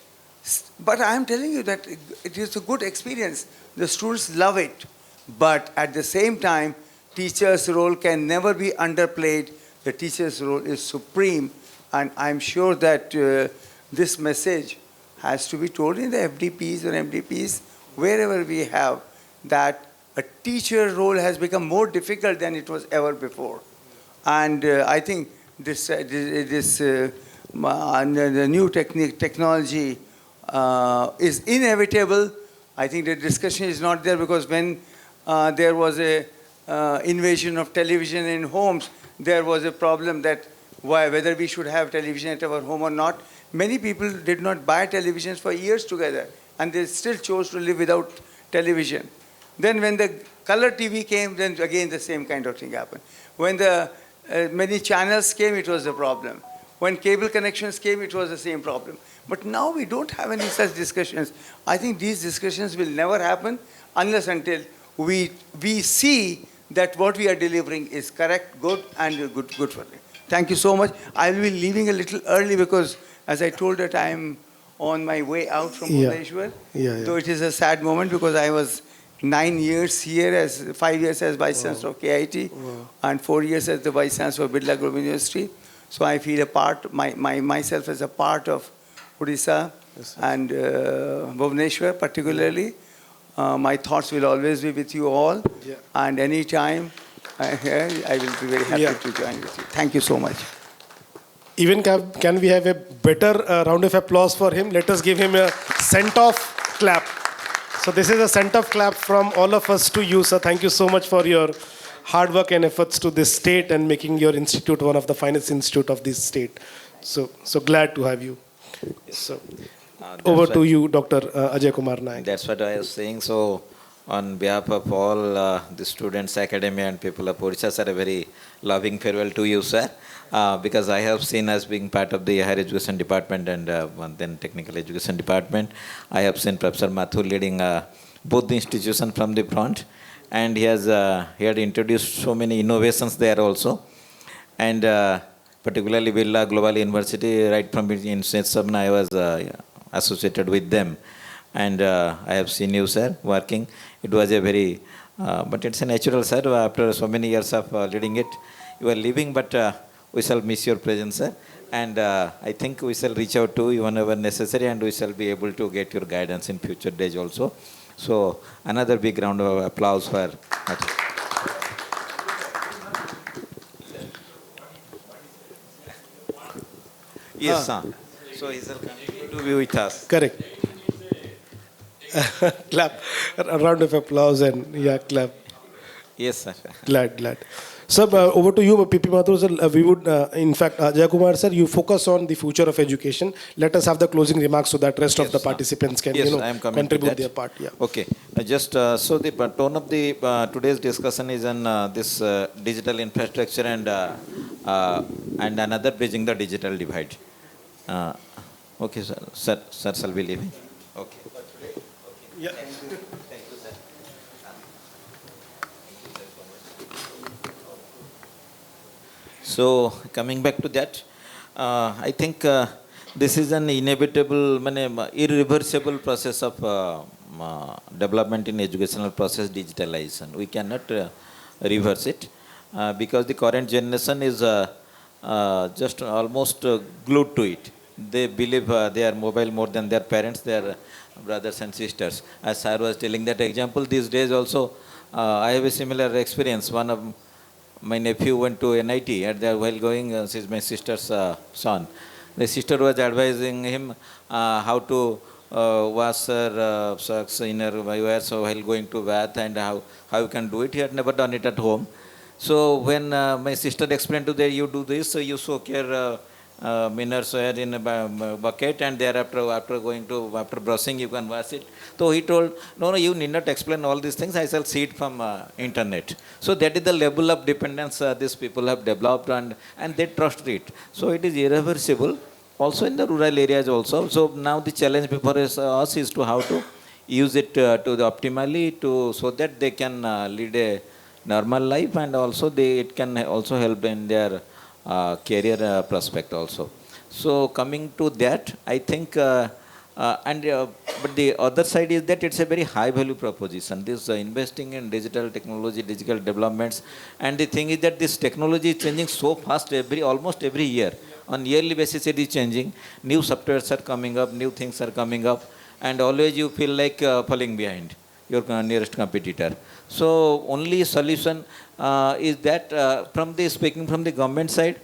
I am telling you that it is a good experience. The students love it. But at the same time, teacher's role can never be underplayed. The teacher's role is supreme. And I'm sure that this message has to be told in the FDPs or MDPs, wherever we have, that a teacher role has become more difficult than it was ever before. And I think the new technology is inevitable. I think the discussion is not there because when there was a invasion of television in homes, there was a problem that whether we should have television at our home or not. Many people did not buy televisions for years together, and they still chose to live without television. Then when the color TV came, then again the same kind of thing happened. When the many channels came, it was a problem. When cable connections came, it was the same problem. But now we don't have any such discussions. I think these discussions will never happen unless until we see that what we are delivering is correct, good, and good for them. Thank you so much. I will be leaving a little early because, as I told that I am on my way out from Bhubaneswar. Though it is a sad moment because I was 9 years here, 5 years as Vice Chancellor of KIT, and 4 years as the Vice Chancellor of Birla Global University. So I feel myself as a part of Odisha and Bhubaneswar particularly. My thoughts will always be with you all, and any time I will be very happy to join with you. Thank you so much. Even can we have a better round of applause for him? Let us give him a sent-off clap. So this is a sent-off clap from all of us to you, sir. Thank you so much for your hard work and efforts to this state and making your institute one of the finest institute of this state. So glad to have you. So over to you, Dr. Ajay Kumar Nayak. That's what I was saying. So on behalf of all the students, academia and people of Odisha, sir, a very loving farewell to you, sir. Because I have seen as being part of the higher education department and then technical education department. I have seen Professor Mathur leading both the institutions from the front, and he had introduced so many innovations there also. And particularly Birla Global University, right from inception I was associated with them. And I have seen you, sir, working. It was a very, but it's a natural, sir, after so many years of leading it. You are leaving, but we shall miss your presence, sir. And I think we shall reach out to you whenever necessary, and we shall be able to get your guidance in future days also. So another big round of applause for Mathur. Yes, sir. So he shall continue to be with us. Correct. Clap. A round of applause and yeah, clap. Yes, sir. Glad. Sir, over to you, PP Mathur, sir. We would, in fact, Ajay Kumar, sir, you focus on the future of education. Let us have the closing remarks so that rest of the participants can, Yes, I am coming contribute to that. their part. Yeah. Okay. Just so the tone of the today's discussion is on this digital infrastructure and another bridging the digital divide. Okay, sir, shall we leave? Okay. Yeah. So coming back to that, I think this is an inevitable, irreversible process of development in educational process digitalization. We cannot reverse it because the current generation is just almost glued to it. They believe they are mobile more than their parents, their brothers and sisters. As Sir was telling that example, these days also I have a similar experience. One of my nephew went to NIT and there while going, she's my sister's son. The sister was advising him how to wash her socks, inner wear, so while going to bath and how you can do it. He had never done it at home. So when my sister explained to them, you do this, so you soak your inner wear in a bucket and thereafter after brushing you can wash it. So he told, no, you need not explain all these things, I shall see it from internet. So that is the level of dependence these people have developed and they trust it. So it is irreversible also in the rural areas also. So now the challenge before us is to how to use it optimally so that they can lead a normal life and also it can also help in their career prospect also. So coming to that, I think, but the other side is that it's a very high value proposition. This investing in digital technology, digital developments, and the thing is that this technology is changing so fast almost every year. On yearly basis it is changing. New softwares are coming up, new things are coming up, and always you feel like falling behind your nearest competitor. So only solution is that speaking from the government side,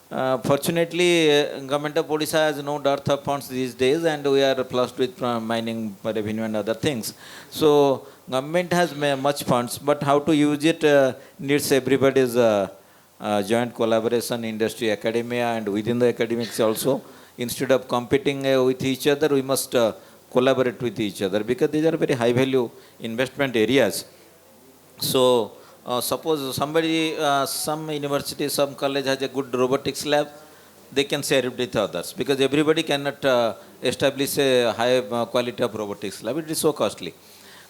fortunately government of Odisha has no dearth of funds these days and we are flushed with mining revenue and other things. So government has much funds, but how to use it needs everybody's joint collaboration, industry, academia, and within the academics also. Instead of competing with each other, we must collaborate with each other because these are very high value investment areas. So suppose somebody, some university, some college has a good robotics lab, they can share it with others because everybody cannot establish a high quality of robotics lab. It is so costly.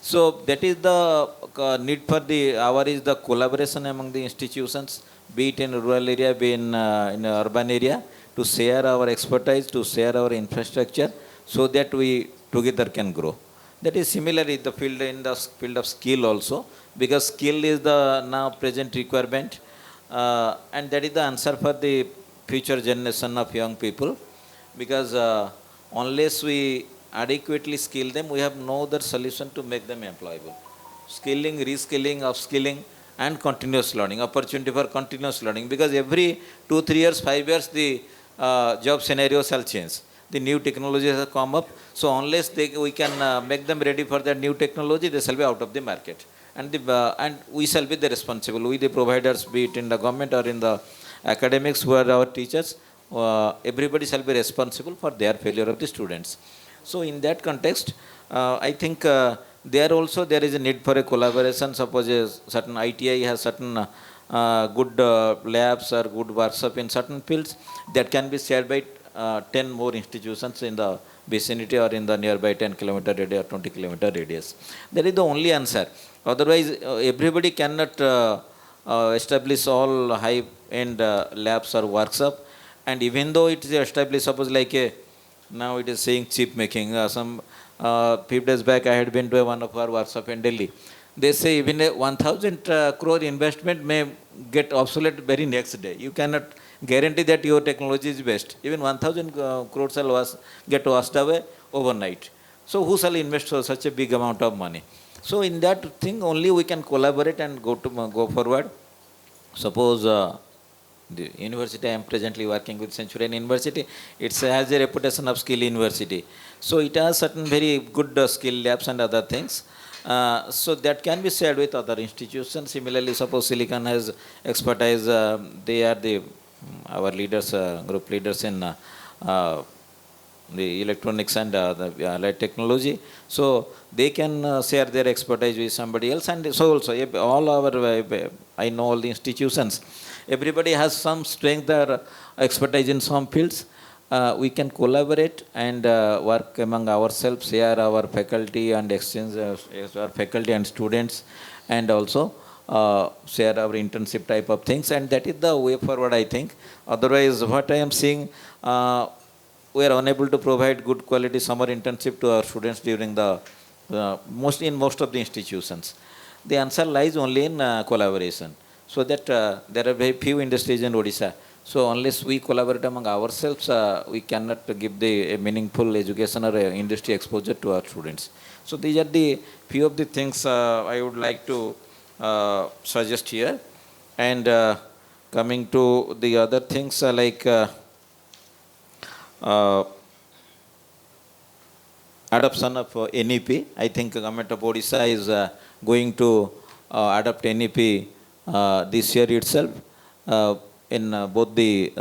So that is the need for the collaboration among the institutions, be it in rural area, be in urban area, to share our expertise, to share our infrastructure, so that we together can grow. That is similarly in the field of skill also, because skill is the now present requirement, and that is the answer for the future generation of young people, because unless we adequately skill them, we have no other solution to make them employable. Skilling, reskilling, upskilling, and continuous learning, opportunity for continuous learning, because every 2, 3 years, 5 years, the job scenarios shall change. The new technologies have come up, so unless we can make them ready for that new technology, they shall be out of the market. And we shall be the responsible, we the providers, be it in the government or in the academics who are our teachers, everybody shall be responsible for their failure of the students. So in that context, I think there is a need for a collaboration. Suppose a certain ITI has certain good labs or good workshop in certain fields that can be shared by 10 more institutions in the vicinity or in the nearby 10-kilometer radius or 20-kilometer radius. That is the only answer. Otherwise, everybody cannot establish all high-end labs or workshop. And even though it is established, suppose like now it is saying chip making. Some few days back I had been to one of our workshop in Delhi. They say even a 1,000 crore investment may get obsolete very next day. You cannot guarantee that your technology is best. Even 1,000 crores shall get washed away overnight. So who shall invest such a big amount of money? So in that thing only we can collaborate and go forward. Suppose The university I am presently working with, Centurion University, it has a reputation of skill university. So it has certain very good skill labs and other things. So that can be shared with other institutions. Similarly, suppose Silicon has expertise, they are our leaders, group leaders in the electronics and the allied technology. So they can share their expertise with somebody else. And so also, all our, I know all the institutions, everybody has some strength or expertise in some fields. We can collaborate and work among ourselves, share our faculty and exchange our faculty and students, and also share our internship type of things, and that is the way forward, I think. Otherwise, what I am seeing, we are unable to provide good quality summer internship to our students during the most of the institutions. The answer lies only in collaboration. So that there are very few industries in Odisha. So unless we collaborate among ourselves, we cannot give a meaningful education or industry exposure to our students. So these are the few of the things I would like to suggest here. And coming to the other things like adoption of NEP, I think Government of Odisha is going to adopt NEP this year itself. In both the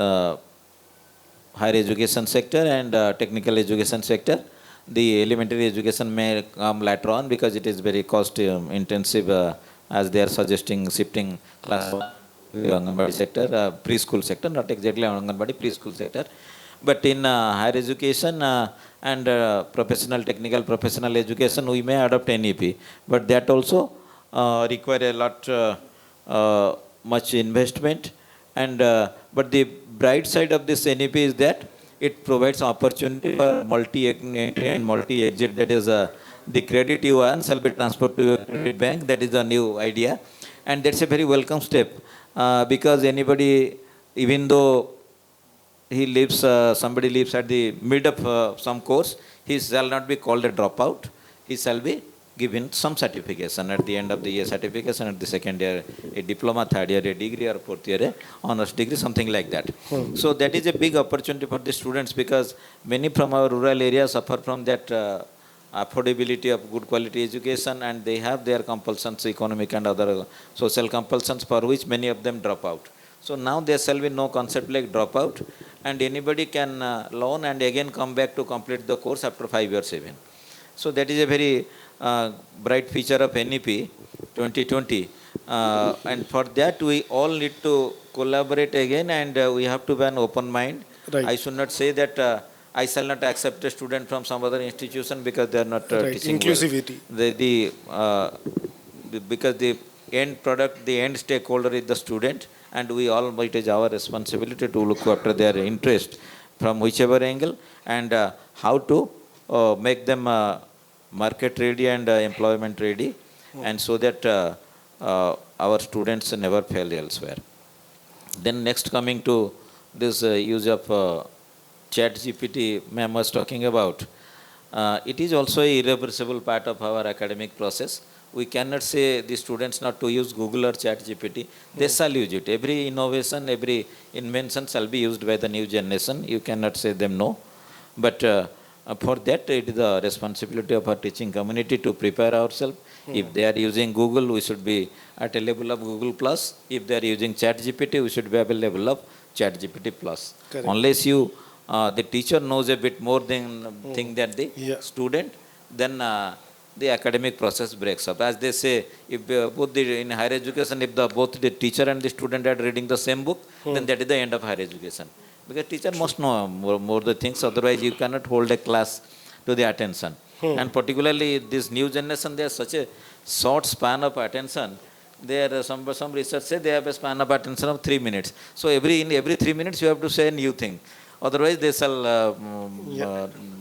higher education sector and technical education sector. The elementary education may come later on because it is very cost intensive, as they are suggesting shifting class Anganwadi sector, preschool sector, not exactly Anganwadi, preschool sector. But in higher education and professional, technical professional education, we may adopt NEP. But that also require a lot much investment. And but the bright side of this NEP is that it provides opportunity for multi-entry and multi-exit. That is, the credit you earn shall be transferred to your credit bank. That is the new idea, and that's a very welcome step because anybody, even though he lives, somebody lives at the mid of some course, he shall not be called a dropout. He shall be given some certification at the end of the year, certification at the second year, a diploma, third year, a degree, or fourth year, a honors degree, something like that. So that is a big opportunity for the students because many from our rural areas suffer from that affordability of good quality education, and they have their compulsions, economic and other social compulsions, for which many of them drop out. So now there shall be no concept like dropout, and anybody can learn and again come back to complete the course after 5 years even. So that is a very bright feature of NEP 2020, and for that we all need to collaborate again, and we have to have an open mind. Right. I should not say that I shall not accept a student from some other institution because they are not teaching inclusivity. Well. Because the end product, the end stakeholder is the student, and we all, it is our responsibility to look after their interest from whichever angle, and how to make them market ready and employment ready, and so that our students never fail elsewhere. Then next, coming to this use of chat GPT ma'am was talking about, it is also an irreversible part of our academic process. We cannot say the students not to use Google or chat GPT. They shall use it. Every innovation, every invention shall be used by the new generation. You cannot say them no. But for that, it is the responsibility of our teaching community to prepare ourselves. If they are using Google, we should be at a level of Google Plus. If they are using ChatGPT, we should be at a level of ChatGPT Plus. Correct. Unless you, the teacher knows a bit more than the student, then the academic process breaks up. As they say, if both in higher education, if both the teacher and the student are reading the same book, then that is the end of higher education. Because teacher must know more the things, otherwise you cannot hold a class to the attention. And particularly this new generation, they have such a short span of attention. There are some research say they have a span of attention of 3 minutes. So in every 3 minutes you have to say a new thing. Otherwise they shall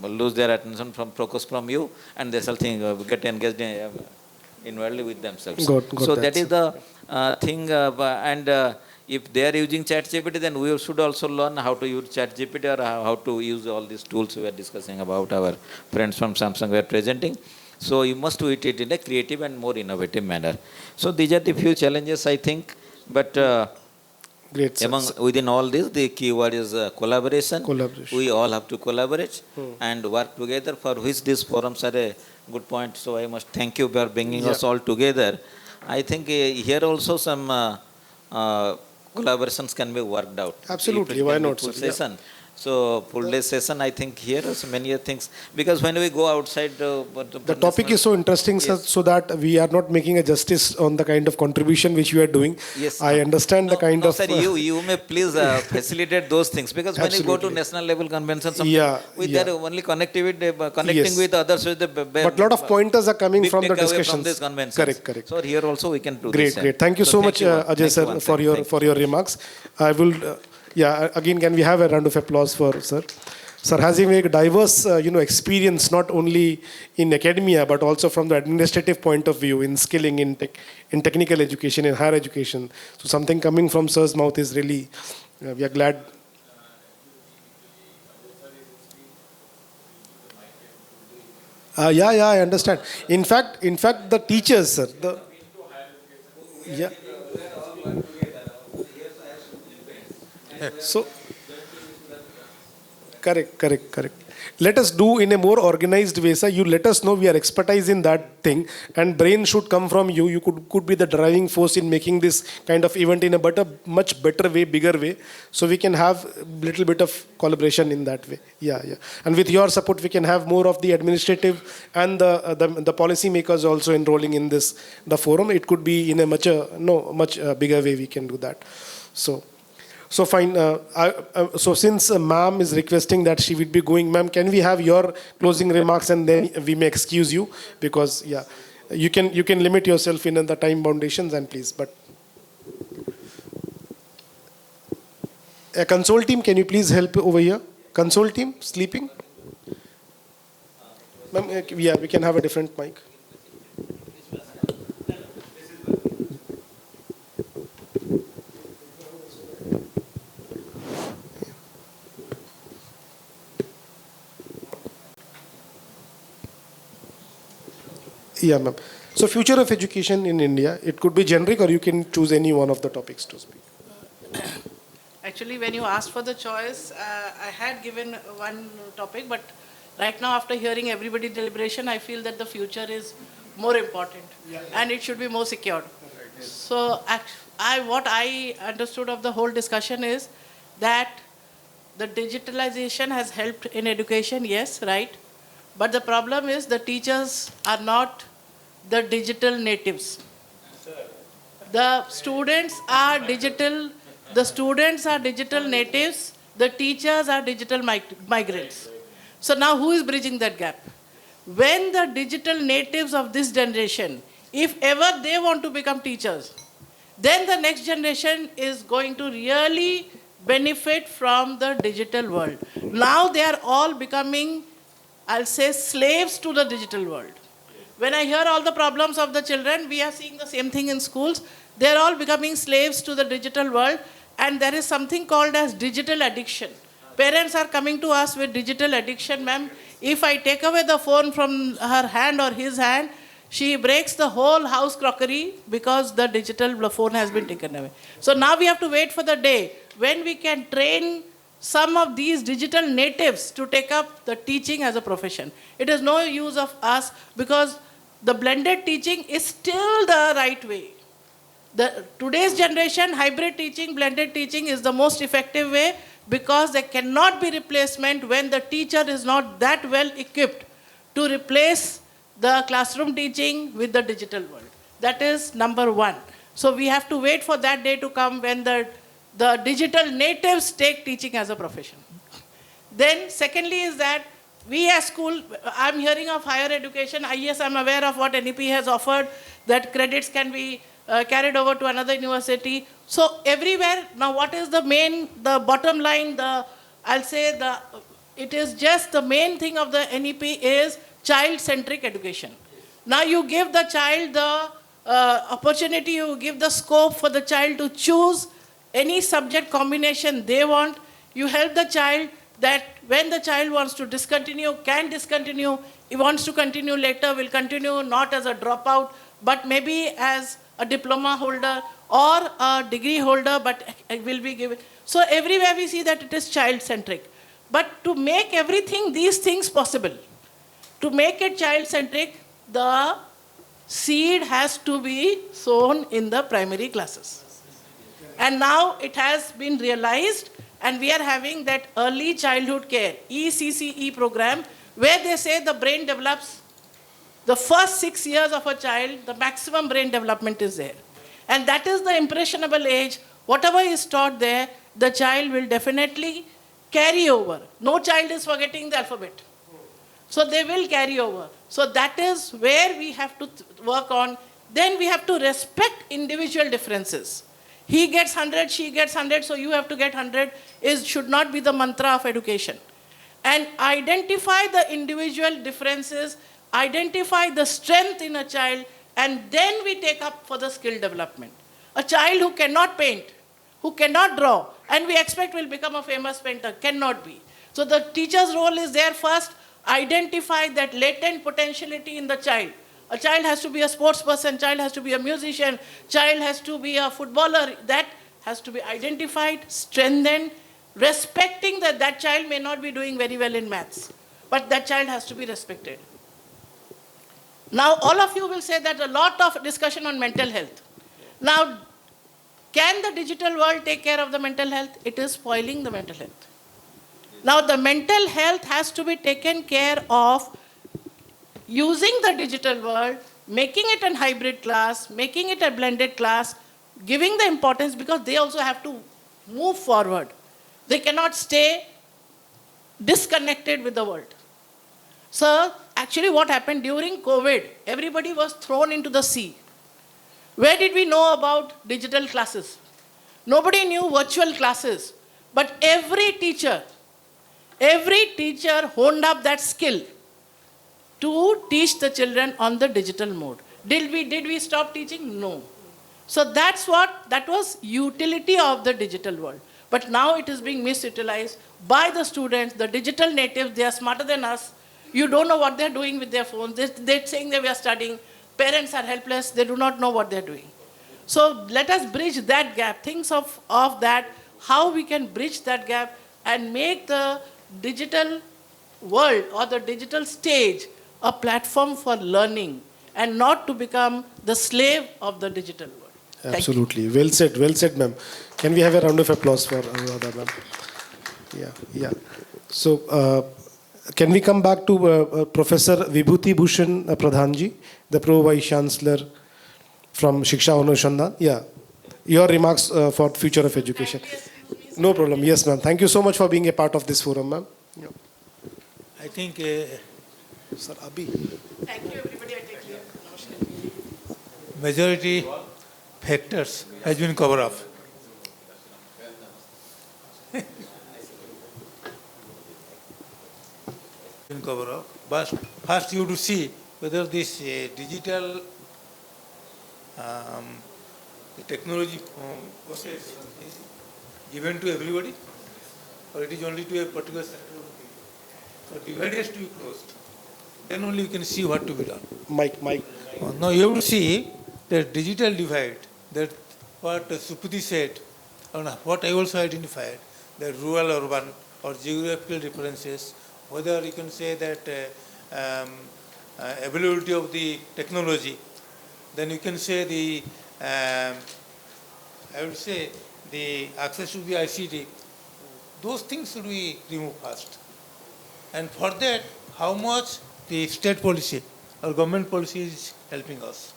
lose their attention focus from you, and they shall get engaged inwardly with themselves. So that is the thing. And if they are using ChatGPT, then we should also learn how to use ChatGPT or how to use all these tools we are discussing about. Our friends from Samsung were presenting. So you must do it in a creative and more innovative manner. So these are the few challenges, I think. But Great. Sir. Within all this, the keyword is collaboration. Collaboration. We all have to collaborate and work together, for which these forums are a good point. So I must thank you for bringing us all together. I think here also some collaborations can be worked out. Absolutely, why not, sir? Session. So full day session, I think here are so many things, because when we go outside, the topic is so interesting, sir, so that we are not making a justice on the kind of contribution which you are doing. Yes. I understand the kind of. Sir, you may please facilitate those things, because when you go to national level conventions, with that only connectivity, connecting with others with the. But a lot of pointers are coming from the discussions. From these conventions. Correct. So here also we can do great, this. Great. Thank you so much, Ajay sir, for your remarks. I will. Again, can we have a round of applause for sir? Sir, having a diverse, experience not only in academia but also from the administrative point of view, in skilling, in technical education, in higher education. So something coming from sir's mouth is really, we are glad. I understand. In fact, the teachers, sir. So, correct. Let us do in a more organized way, sir. You let us know we are expertise in that thing, and brain should come from you. You could be the driving force in making this kind of event in a much better way, bigger way. So we can have a little bit of collaboration in that way. Yeah. And with your support, we can have more of the administrative and the policy makers also enrolling in the forum. It could be in a much bigger way. We can do that. So fine. So since ma'am is requesting that she will be going, ma'am, can we have your closing remarks and then we may excuse you, because you can limit yourself in the time foundations and please. But a console team, can you please help over here? Console team sleeping. Ma'am, we can have a different mic. Yeah, ma'am. So future of education in India, it could be generic or you can choose any one of the topics to speak. Actually, when you asked for the choice, I had given one topic, but right now after hearing everybody's deliberation, I feel that the future is more important and it should be more secured. So what I understood of the whole discussion is that the digitalization has helped in education, yes, right? But the problem is the teachers are not the digital natives. The students are digital. The students are digital natives. The teachers are digital migrants. So now who is bridging that gap? When the digital natives of this generation, if ever they want to become teachers, then the next generation is going to really benefit from the digital world. Now they are all becoming, I'll say, slaves to the digital world. When I hear all the problems of the children, we are seeing the same thing in schools. They're all becoming slaves to the digital world, and there is something called as digital addiction. Parents are coming to us with digital addiction, ma'am. If I take away the phone from her hand or his hand, she breaks the whole house crockery because the digital phone has been taken away. So now we have to wait for the day when we can train some of these digital natives to take up the teaching as a profession. It is no use of us, because the blended teaching is still the right way. Today's generation, hybrid teaching, blended teaching is the most effective way, because there cannot be replacement when the teacher is not that well equipped to replace the classroom teaching with the digital world. That is number one. So we have to wait for that day to come when the digital natives take teaching as a profession. Then secondly is that we as school, I'm hearing of higher education. Yes, I'm aware of what NEP has offered, that credits can be carried over to another university. So everywhere, now what is the bottom line, it is just the main thing of the NEP is child-centric education. Now you give the child the opportunity, you give the scope for the child to choose any subject combination they want. You help the child that when the child wants to discontinue, can discontinue. He wants to continue later, will continue not as a dropout, but maybe as a diploma holder or a degree holder, but it will be given. So everywhere we see that it is child-centric. But to make everything, these things possible, to make it child-centric, the seed has to be sown in the primary classes. And now it has been realized, and we are having that early childhood care, ECCE program, where they say the brain develops, the first 6 years of a child, the maximum brain development is there. And that is the impressionable age. Whatever is taught there, the child will definitely carry over. No child is forgetting the alphabet. So they will carry over. So that is where we have to work on. Then we have to respect individual differences. He gets 100, she gets 100, so you have to get 100, should not be the mantra of education. And identify the individual differences, identify the strength in a child, and then we take up for the skill development. A child who cannot paint, who cannot draw, and we expect will become a famous painter, cannot be. So the teacher's role is there first, identify that latent potentiality in the child. A child has to be a sports person, child has to be a musician, child has to be a footballer. That has to be identified, strengthened, respecting that that child may not be doing very well in maths, but that child has to be respected. Now, all of you will say that a lot of discussion on mental health. Now, can the digital world take care of the mental health? It is spoiling the mental health. Now, the mental health has to be taken care of using the digital world, making it a hybrid class, making it a blended class, giving the importance, because they also have to move forward. They cannot stay disconnected with the world. So, actually what happened during COVID, everybody was thrown into the sea. Where did we know about digital classes? Nobody knew virtual classes. But every teacher honed up that skill to teach the children on the digital mode. Did we stop teaching? No. So that was utility of the digital world. But now it is being misutilized by the students, the digital natives. They are smarter than us. You don't know what they're doing with their phones. They're saying that we are studying. Parents are helpless. They do not know what they're doing. So let us bridge that gap. Think of that, how we can bridge that gap and make the digital world or the digital stage a platform for learning and not to become the slave of the digital world. Absolutely. Well said, ma'am. Can we have a round of applause for Anuradha, ma'am? Yeah. So, can we come back to Professor Vibhuti Bhushan Pradhanji, the Pro Vice Chancellor from Shiksha Anushandhan? Yeah. Your remarks for future of education. No problem. Yes, ma'am. Thank you so much for being a part of this forum, ma'am. Yeah. I think... Sir, Abhi. Thank you, everybody. I take leave. Majority factors has been covered up. But first you have to see whether this digital technology process is given to everybody or it is only to a particular sector. So divide has to be closed. Then only you can see what to be done. Mike. Now you have to see the digital divide, that what Suputi said, and what I also identified, the rural, urban, or geographical differences, whether you can say that availability of the technology, then you can say the, I would say, the access to the ICT, those things should be removed first. And for that, how much the state policy or government policy is helping us.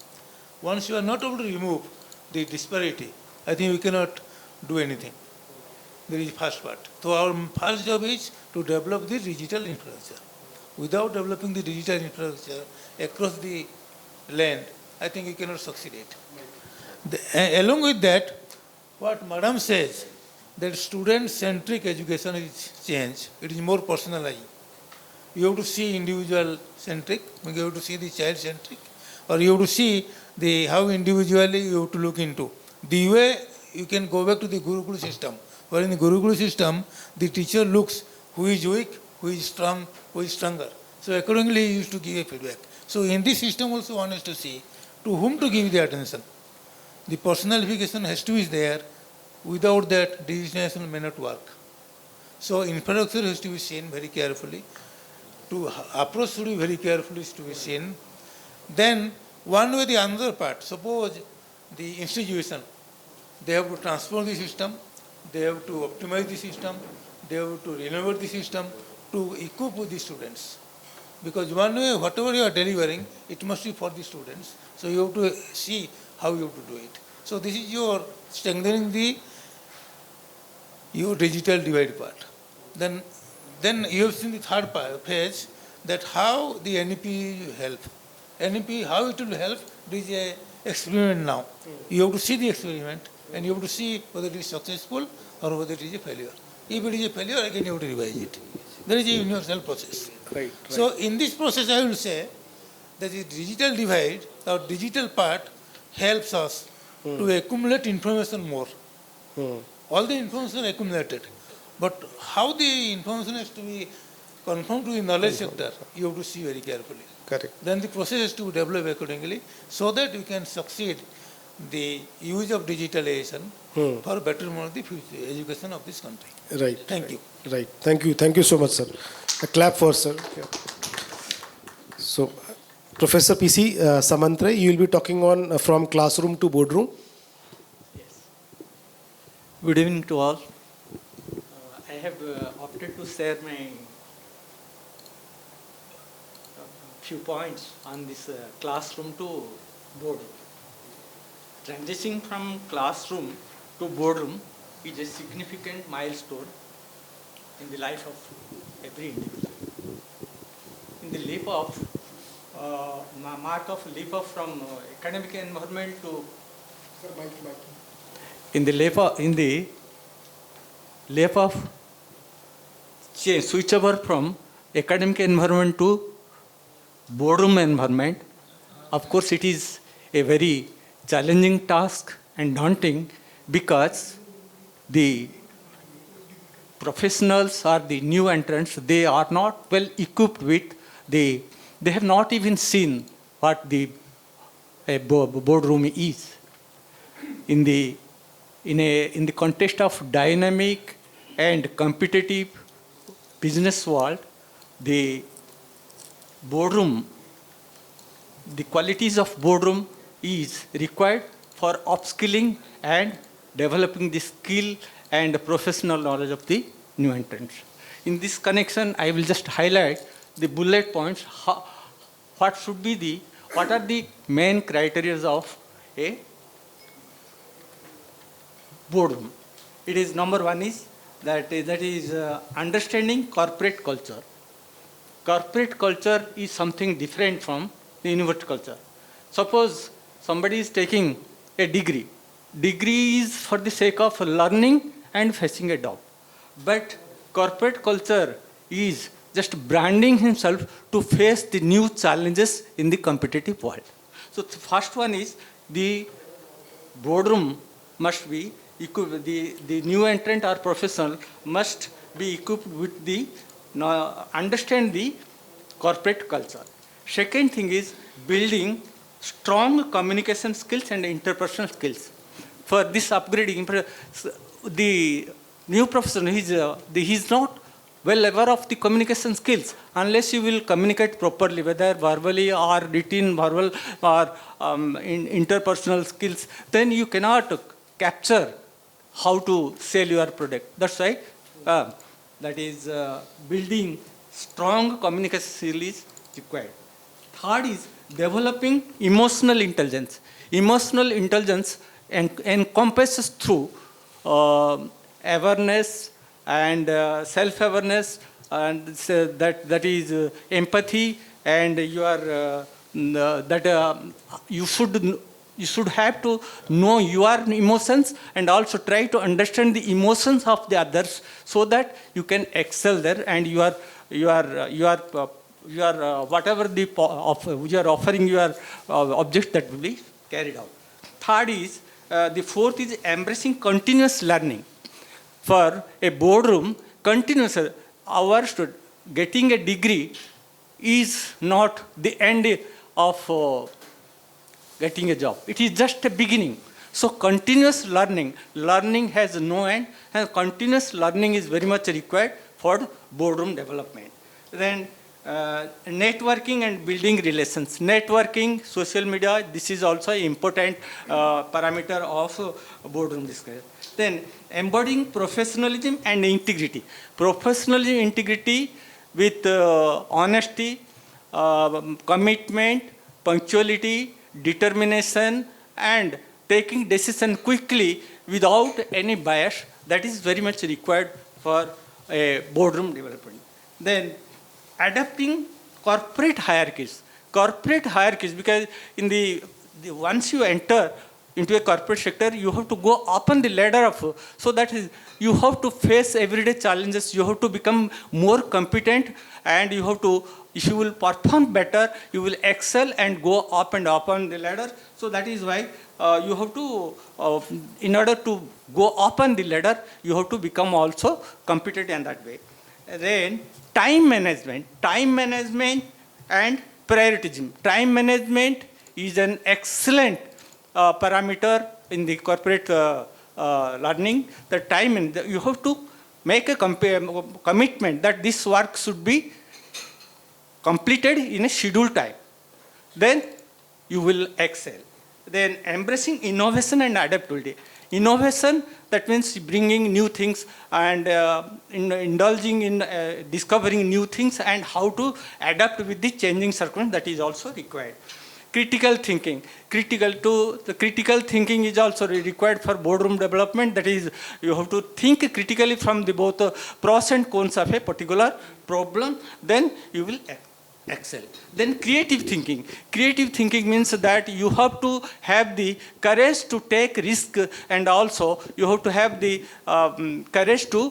Once you are not able to remove the disparity, I think we cannot do anything. There is first part. So our first job is to develop the digital infrastructure. Without developing the digital infrastructure across the land, I think we cannot succeed it. Along with that, what Madam says, that student-centric education is changed. It is more personalized. You have to see individual-centric, you have to see the child-centric, or you have to see how individually you have to look into. The way you can go back to the Gurukul system, where in the Gurukul system, the teacher looks who is weak, who is strong, who is stronger. So accordingly, he used to give a feedback. So in this system also one has to see to whom to give the attention. The personalification has to be there. Without that, digitization may not work. So infrastructure has to be seen very carefully. To approach to be very carefully is to be seen. Then one way the other part, suppose the institution, they have to transform the system, they have to optimize the system, they have to renovate the system to equip with the students. Because one way, whatever you are delivering, it must be for the students. So you have to see how you have to do it. So this is your strengthening your digital divide part. Then you have seen the third phase, that how the NEP will help. NEP, how it will help, this is an experiment now. You have to see the experiment and you have to see whether it is successful or whether it is a failure. If it is a failure, again you have to revise it. There is a universal process. Right. So in this process, I will say that the digital divide, or digital part, helps us to accumulate information more. All the information accumulated. But how the information has to be conformed to the knowledge sector, you have to see very carefully. Correct. Then the process has to develop accordingly so that we can succeed the use of digitalization for betterment of the future education of this country. Right. Thank you. Right. Thank you. Thank you so much, sir. A clap for sir. Yeah. So, Professor P.C. Samantre, you will be talking on from classroom to boardroom. Good evening to all. I have opted to share my few points on this classroom to boardroom. Transitioning from classroom to boardroom is a significant milestone in the life of every individual. In the leap of mark of leap of from academic environment to in the leap of switch over from academic environment to boardroom environment. Of course, it is a very challenging task and daunting because the professionals or the new entrants, they are not well equipped with they have not even seen what a boardroom is. In the context of dynamic and competitive business world, the boardroom, the qualities of boardroom is required for upskilling and developing the skill and professional knowledge of the new entrants. In this connection, I will just highlight the bullet points. What are the main criteria of a boardroom? It is number one is that is understanding corporate culture. Corporate culture is something different from the university culture. Suppose somebody is taking a degree. Degree is for the sake of learning and facing a job. But corporate culture is just branding himself to face the new challenges in the competitive world. So the first one is the boardroom must be equipped, the new entrant or professional must be equipped with the understand the corporate culture. Second thing is building strong communication skills and interpersonal skills. For this upgrading, the new professional, he is not well aware of the communication skills unless you will communicate properly, whether verbally or written, verbal or interpersonal skills, then you cannot capture how to sell your product. That's why that is building strong communication skills is required. Third is developing emotional intelligence. Emotional intelligence encompasses through awareness and self-awareness, and that is empathy, and you should have to know your emotions and also try to understand the emotions of the others so that you can excel there and you are whatever you are offering your object that will be carried out. Third is the fourth is embracing continuous learning. For a boardroom, continuous hours to getting a degree is not the end of getting a job. It is just a beginning. So continuous learning has no end, and continuous learning is very much required for boardroom development. Then networking and building relations. Networking, social media, this is also an important parameter of boardroom discussion. Then embodying professionalism and integrity. Professionalism, integrity with honesty, commitment, punctuality, determination, and taking decision quickly without any bias. That is very much required for a boardroom development. Then adapting corporate hierarchies. Corporate hierarchies, because in the once you enter into a corporate sector, you have to go up on the ladder of, so that is, you have to face everyday challenges, you have to become more competent, and you have to, if you will perform better, you will excel and go up and up on the ladder. So that is why you have to, in order to go up on the ladder, you have to become also competent in that way. Then time management and prioritism. Time management is an excellent parameter in the corporate learning. The time, you have to make a commitment that this work should be completed in a scheduled time. Then you will excel. Then embracing innovation and adaptability. Innovation, that means bringing new things and indulging in discovering new things and how to adapt with the changing circumstances, that is also required. Critical thinking. The critical thinking is also required for boardroom development. That is, you have to think critically from the both pros and cons of a particular problem. Then you will excel. Then creative thinking. Creative thinking means that you have to have the courage to take risk, and also you have to have the courage to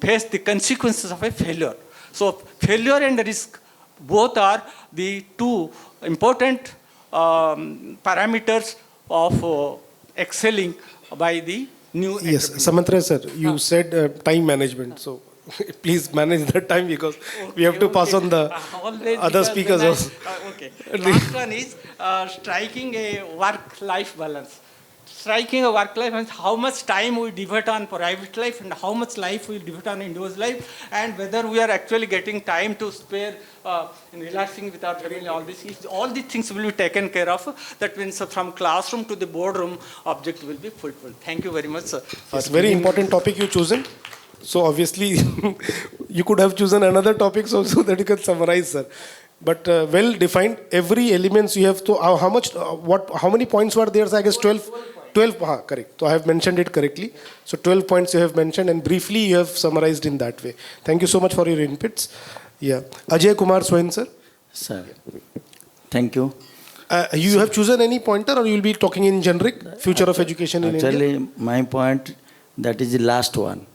face the consequences of a failure. So failure and risk, both are the two important parameters of excelling by the new Yes, Samantra sir, you said time management. So please manage the time, because we have to pass on the other speakers also. Okay. Last one is striking a work-life balance. Striking a work-life balance, how much time we devote on private life and how much life we devote on individual life, and whether we are actually getting time to spare in relaxing with our family, all these things will be taken care of. That means from classroom to the boardroom, object will be fulfilled. Thank you very much, sir. It's a very important topic you chosen. So obviously, you could have chosen another topics also that you can summarize, sir. But well defined, every elements you have to, how many points were there? So I guess 12, correct. So I have mentioned it correctly. So 12 points you have mentioned, and briefly you have summarized in that way. Thank you so much for your inputs. Yeah. Ajay Kumar Swain, sir. Sir, thank you. You have chosen any pointer, or you will be talking in generic, future of education in India? Actually, my point, that is the last one.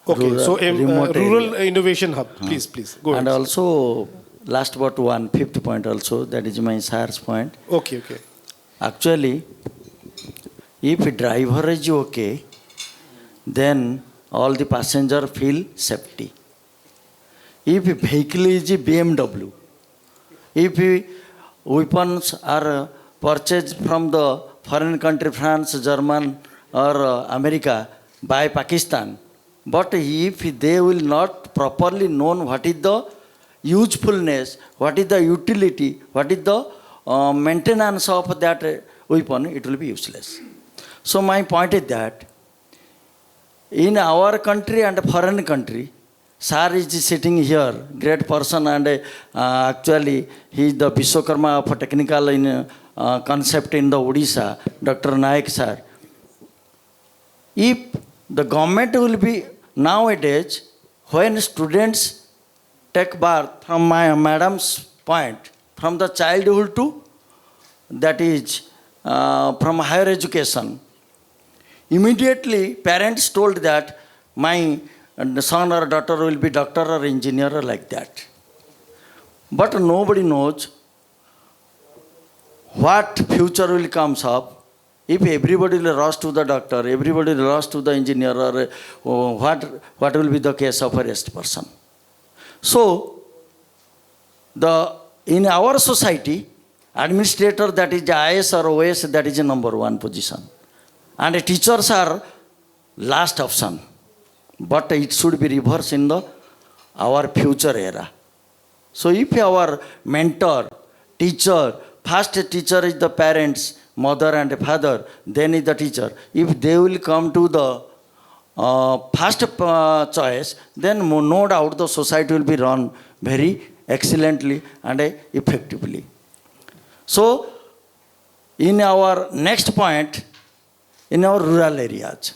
Okay, rural innovation hub. Please, go ahead. And also, last but one, fifth point also, that is my sir's point. Okay. Actually, if driver is okay, then all the passenger feel safety. If vehicle is BMW, if weapons are purchased from the foreign country, France, German or America by Pakistan, but if they will not properly know what is the usefulness, what is the utility, what is the maintenance of that weapon, it will be useless. So my point is that in our country and foreign country, sir is sitting here, great person, and actually he is the Vishwakarma of technical in concept in the Odisha, Dr. Nayak sir. If the government will be nowadays, when students take birth, from my madam's point, from the childhood to, that is from higher education, immediately parents told that my son or daughter will be doctor or engineer or like that. But nobody knows what future will come up. If everybody will rush to the doctor, everybody will rush to the engineer, or what will be the case of a rest person? So, in our society, Administrator, that is IS or OS, that is a number one position. And teachers are last option. But it should be reversed in our future era. So if our mentor, teacher, first teacher is the parents, mother and father, then is the teacher. If they will come to the first choice, then no doubt the society will be run very excellently and effectively. So, in our next point, in our rural areas,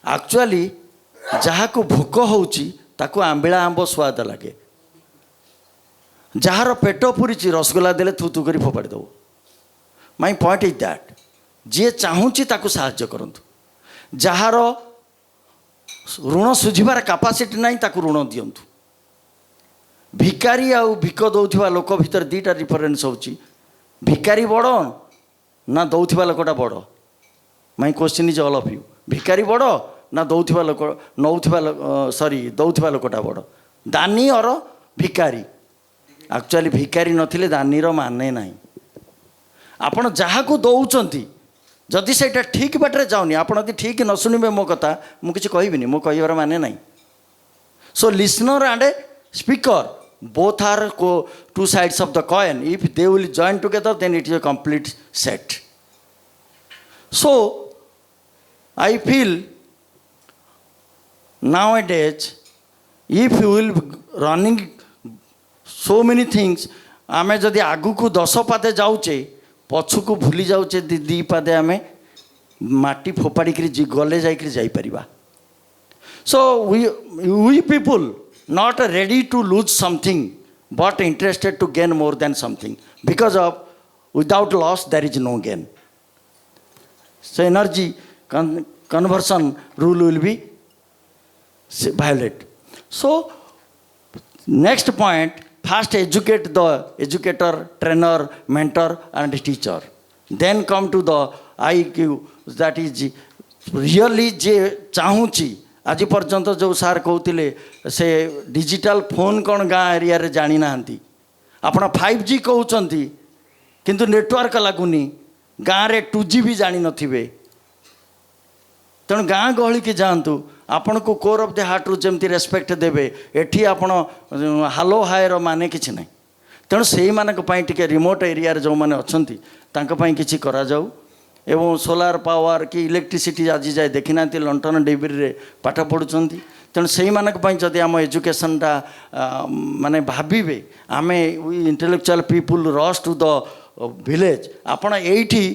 actually, jahaku bhuko houchi, taku ambila ambo swada lage. Jahar peto purichi rasgulla dele thutu kari phopadi devo. My point is that, je chahuchi taku sahajya karantu. Jahar ଋଣ ସୁଝିବାର capacity ନାହିଁ ତାକୁ ଋଣ ଦିଅନ୍ତୁ। ଭିକାରୀ ଆଉ ଭିକ ଦେଉଥିବା ଲୋକ ଭିତରେ ଦୁଇଟା ଡିଫରେନ୍ସ ହେଉଛି। ଭିକାରୀ ବଡ଼ ନା ଦେଉଥିବା ଲୋକଟା ବଡ଼? My question is all of you. ଭିକାରୀ ବଡ଼ ନା ଦେଉଥିବା ଲୋକ ଦେଉଥିବା ଲୋକଟା ବଡ଼? ଦାନୀ ଅର ଭିକାରୀ? ଆକ୍ଚୁଆଲି ଭିକାରୀ ନଥିଲେ ଦାନୀର ମାନେ ନାହିଁ। ଆପଣ ଯାହାକୁ ଦେଉଛନ୍ତି ଯଦି ସେଇଟା ଠିକ୍ ବାଟରେ ଯାଉନି, ଆପଣ ଯଦି ଠିକ୍ ନ ଶୁଣିବେ ମୋ କଥା, ମୁଁ କିଛି କହିବିନି, ମୋ କହିବାର ମାନେ ନାହିଁ। So listener and speaker both are two sides of the coin. If they will join together, then it is a complete set. So I feel nowadays, if you will running so many things, आमे जदि आगु को 10 पादे जाउचे पछु को भूली जाउचे दी पादे आमे माटी फोपाड़ी करी गले जाई करी जाई परिबा. So we people not ready to lose something but interested to gain more than something, because of without loss there is no gain. So energy conversion rule will be violated. So next point, first educate the educator, trainer, mentor and teacher. Then come to the IQ, that is really je chahuchi. आज पर्यंत जो सार कहते से digital phone कौन गाँ area रे जानी ना आपना 5G कहते किंतु नेटवर्क लगुनि गाँ रे 2G भी जानी नथिबे. तेणु गाँ गहली के जातु आपण को कोर ऑफ द हार्ट रु जमती रेस्पेक्ट देबे. एठी आपण हालो हायर माने किछि नै. तेणु सेही मानक पई टिके रिमोट एरिया रे जो माने अछंती तांका पई किछि करा जाऊ. एवं सोलार पावर कि इलेक्ट्रिसिटी आज जाए देखी ना लंटन डिबिरी रे पाठ पढ़ुंट. तेणु से जदि आम एजुकेशनटा माने भाविबे आमे intellectual people rush to the village. आपण एठी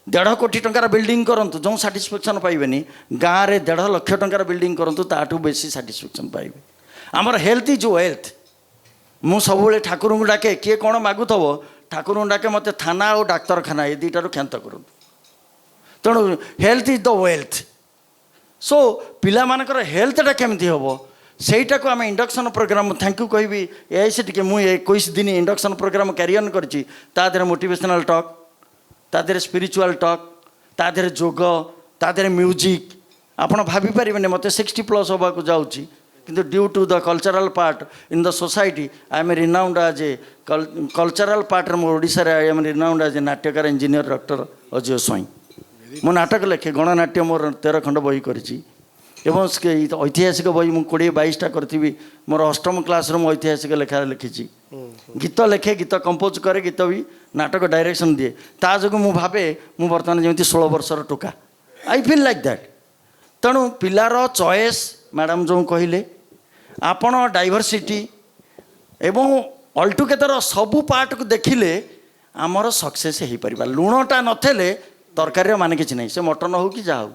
1.5 कोटी टंकार बिल्डिंग करंतु जो साटिस्फैक्शन पाइबेनी, गाँव रे 1.5 लाख टंकार बिल्डिंग करंतु ताठू बेसी साटिस्फैक्शन पाइबे. आमर हेल्थ इज वेल्थ. मु सबुले ठाकुर को डाके किए कौन मागुथबो ठाकुर को डाके मते थाना और डाक्तरखाना ए दुईटार क्षांत करूँ. तेणु हेल्थ इज द वेल्थ. सो पिला मानकर हेल्थटा केमती हम सेटा को आम इंडक्शन प्रोग्राम थैंक यू कहबी ऐसे टिके मु 21 दिन इंडक्शन प्रोग्राम कैरी ऑन करछि. ता देहरे मोटिवेशनल टॉक, ता देहरे स्पिरिचुअल टॉक, ता देहरे योग, ता देहरे म्यूजिक. आपण भाभी पारिबेनी मते 60+ होबा को जाउछि, किंतु due to the cultural part in the society I am renowned as a cultural part Odisha रे I am renowned as a नाट्यकार इंजीनियर डॉक्टर अजय स्वाई. मो नाटक लेखे गणनाट्य मोर 13 खंड बही करिछि एवं ऐतिहासिक बही मु 20-22टा करथिबी. मोर 8म क्लास रो ऐतिहासिक लेखा लिखिछि. गीत लेखे, गीत कंपोज करे, गीत भी नाटक डायरेक्शन दिए. ता जगु मु भाबे मु वर्तमान जेमति 16 वर्षर टोका. I feel like that. तेणु पिलार चॉइस मैडम जो कहले आपण डाइवर्सिटी एवं ऑलटुगेदर सबू पार्ट को देखिले आमर सक्सेस हो पार. लुणटा नथिले तरकारी माने किछि नहीं, से मटन हो कि जा हो.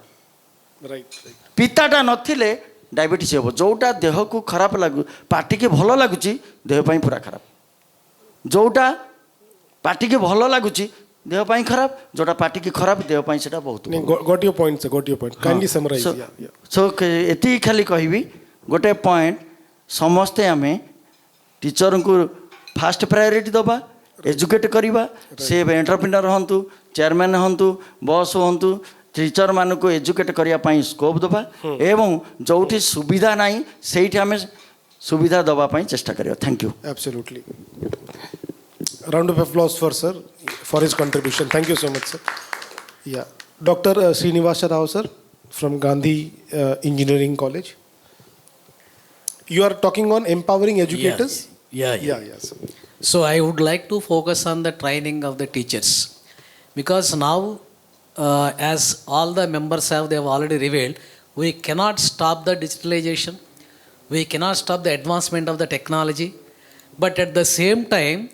पिताटा नथिले डायबिटीज हो. जोटा देह को खराब लागु पार्टी के भल लगुची देह पाई पूरा खराब. जोटा पार्टी के भल लगुची देह पाई खराब, जोटा पार्टी की खराब देह पाई सेटा बहुत. Got your point, got your point. Kindly summarise. So एती खाली कहबी गोटे पॉइंट, समस्ते आमे टीचर को फास्ट प्रायोरिटी दबा, एजुकेट करवा. से एंटरप्रेन्योर हंतु, चेयरमैन हंतु, बॉस हंतु, टीचर मान को एजुकेट करने स्कोप दबा. एवं जोठी सुविधा नहीं सेठी आमे सुविधा दबा चेष्टा करिया. Thank you. Absolutely. Round of applause for sir. for his contribution. Thank you so much, sir. Yeah. Dr. Srinivasa Rao, sir, from Gandhi Engineering College. You are talking on empowering educators? Yes. So I would like to focus on the training of the teachers. Because now, as all the members they have already revealed, we cannot stop the digitalization. We cannot stop the advancement of the technology. But at the same time,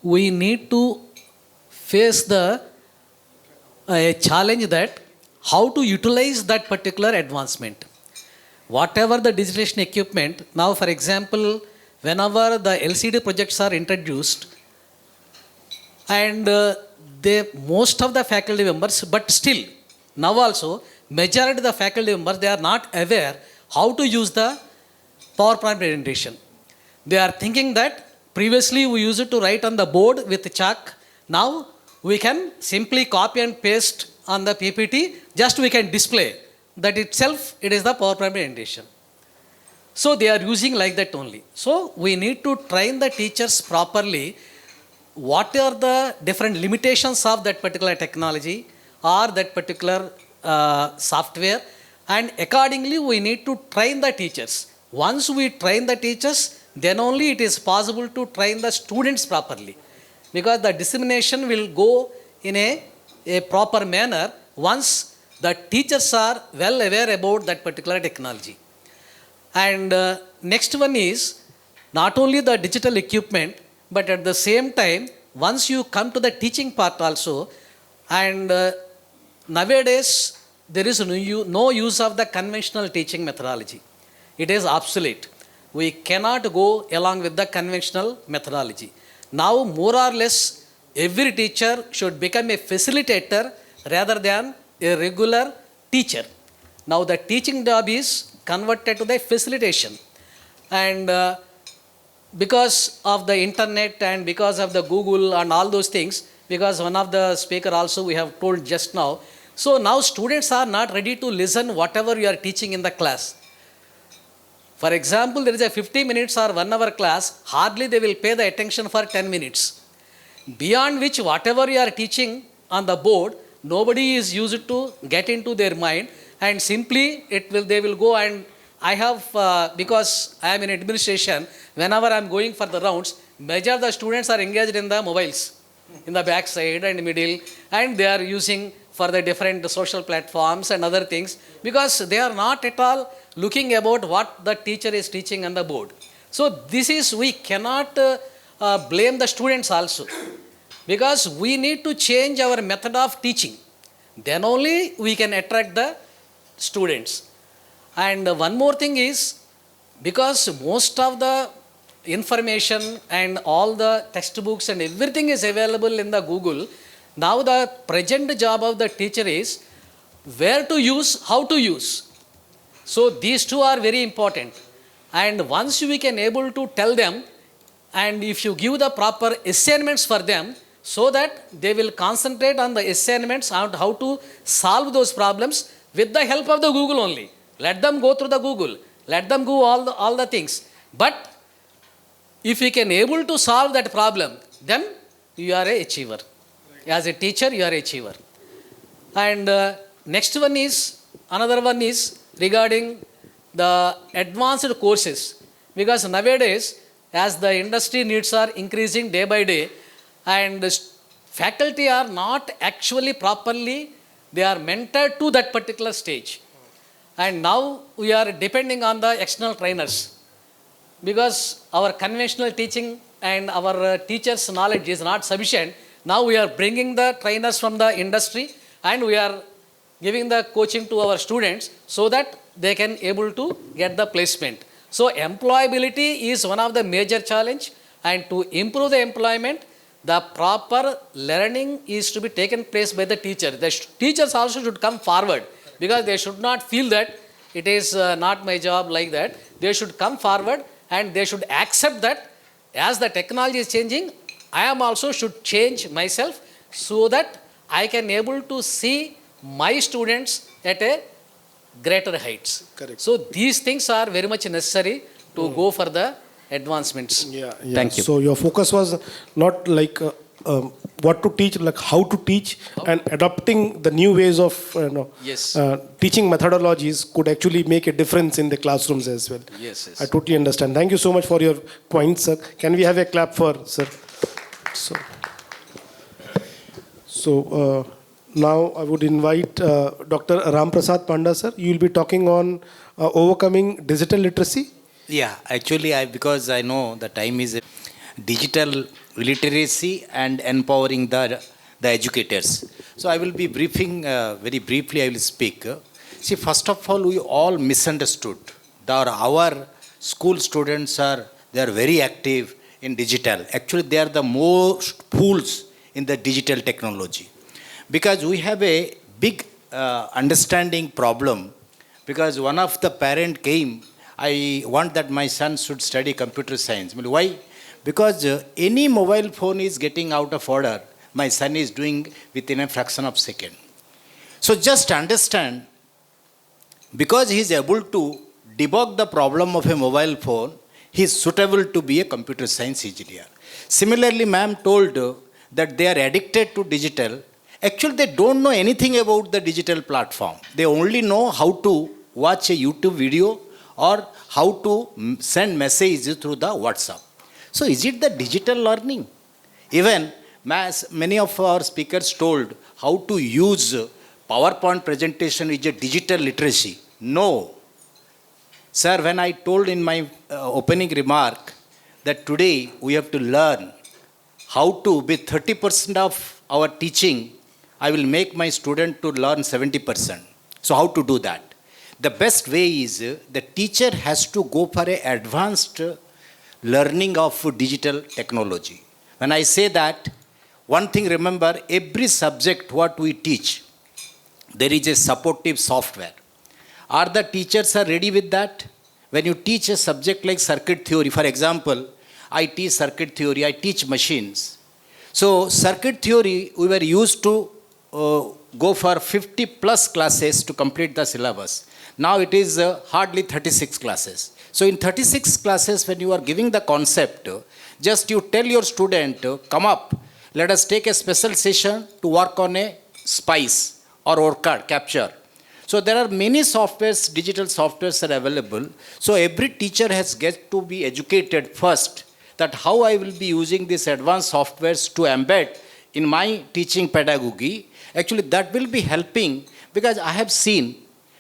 we need to face the challenge that how to utilize that particular advancement. Whatever the digitalization equipment, now for example, whenever the LCD projects are introduced, and most of the faculty members, but still, now also, majority of the faculty members, they are not aware how to use the PowerPoint presentation. They are thinking that previously we used it to write on the board with chalk. Now we can simply copy and paste on the PPT, just we can display. That itself, it is the PowerPoint presentation. So they are using like that only. So we need to train the teachers properly. What are the different limitations of that particular technology or that particular software, and accordingly we need to train the teachers. Once we train the teachers, then only it is possible to train the students properly, because the dissemination will go in a proper manner once the teachers are well aware about that particular technology. And next one is not only the digital equipment, but at the same time, once you come to the teaching part also, and nowadays there is no use of the conventional teaching methodology. It is obsolete. We cannot go along with the conventional methodology. Now, more or less, every teacher should become a facilitator rather than a regular teacher. Now, the teaching job is converted to the facilitation. And because of the internet and because of the Google and all those things, because one of the speaker also we have told just now, so now students are not ready to listen whatever you are teaching in the class. For example, there is a 50 minutes or 1 hour class, hardly they will pay the attention for 10 minutes. Beyond which, whatever you are teaching on the board, nobody is used to get into their mind, and simply they will go. And I have, because I am in administration, whenever I am going for the rounds, major of the students are engaged in the mobiles, in the back side and middle, and they are using for the different social platforms and other things, because they are not at all looking about what the teacher is teaching on the board. So this is, we cannot blame the students also, because we need to change our method of teaching. Then only we can attract the students. And one more thing is, because most of the information and all the textbooks and everything is available in the Google, now the present job of the teacher is where to use, how to use. So these two are very important. And once we can able to tell them, and if you give the proper assignments for them, so that they will concentrate on the assignments and how to solve those problems with the help of the Google only. Let them go through the Google. Let them go all the things. But if you can able to solve that problem, then you are an achiever. As a teacher, you are an achiever. And next one is, another one is regarding the advanced courses. Because nowadays, as the industry needs are increasing day by day, and faculty are not actually properly, they are mentored to that particular stage. And now we are depending on the external trainers, because our conventional teaching and our teachers' knowledge is not sufficient. Now we are bringing the trainers from the industry, and we are giving the coaching to our students so that they can able to get the placement. So employability is one of the major challenge, and to improve the employment, the proper learning is to be taken place by the teacher. The teachers also should come forward, because they should not feel that it is not my job like that. They should come forward and they should accept that as the technology is changing, I am also should change myself so that I can able to see my students at a greater heights. Correct. So these things are very much necessary to go for the advancements. Yeah. Thank you. So your focus was not like what to teach, like how to teach, and adopting the new ways of Yes. teaching methodologies could actually make a difference in the classrooms as well. Yes, yes. I totally understand. Thank you so much for your points, sir. Can we have a clap for sir? So now I would invite Dr. Ram Prasad Panda, sir. You will be talking on overcoming digital literacy. Yeah, actually, because I know the time is digital literacy and empowering the educators. So I will be briefing, very briefly I will speak. See, first of all, we all misunderstood that our school students they are very active in digital. Actually, they are the most fools in the digital technology. Because we have a big understanding problem. Because one of the parent came, I want that my son should study computer science. Why? Because any mobile phone is getting out of order, my son is doing within a fraction of a second. So just understand, because he is able to debug the problem of a mobile phone, he is suitable to be a computer science engineer. Similarly, ma'am told that they are addicted to digital. Actually, they don't know anything about the digital platform. They only know how to watch a YouTube video or how to send messages through the WhatsApp. So is it the digital learning? Even many of our speakers told how to use PowerPoint presentation is a digital literacy. No. Sir, when I told in my opening remark that today we have to learn how to, with 30% of our teaching, I will make my student to learn 70%. So how to do that? The best way is the teacher has to go for an advanced learning of digital technology. When I say that, one thing remember, every subject what we teach, there is a supportive software. Are the teachers ready with that? When you teach a subject like circuit theory, for example, I teach circuit theory, I teach machines. So circuit theory, we were used to go for 50 plus classes to complete the syllabus. Now it is hardly 36 classes. So in 36 classes, when you are giving the concept, just you tell your student, come up, let us take a special session to work on a spice or ORCAD capture. So there are many softwares, digital softwares are available. So every teacher has got to be educated first that how I will be using these advanced softwares to embed in my teaching pedagogy. Actually, that will be helping, because I have seen,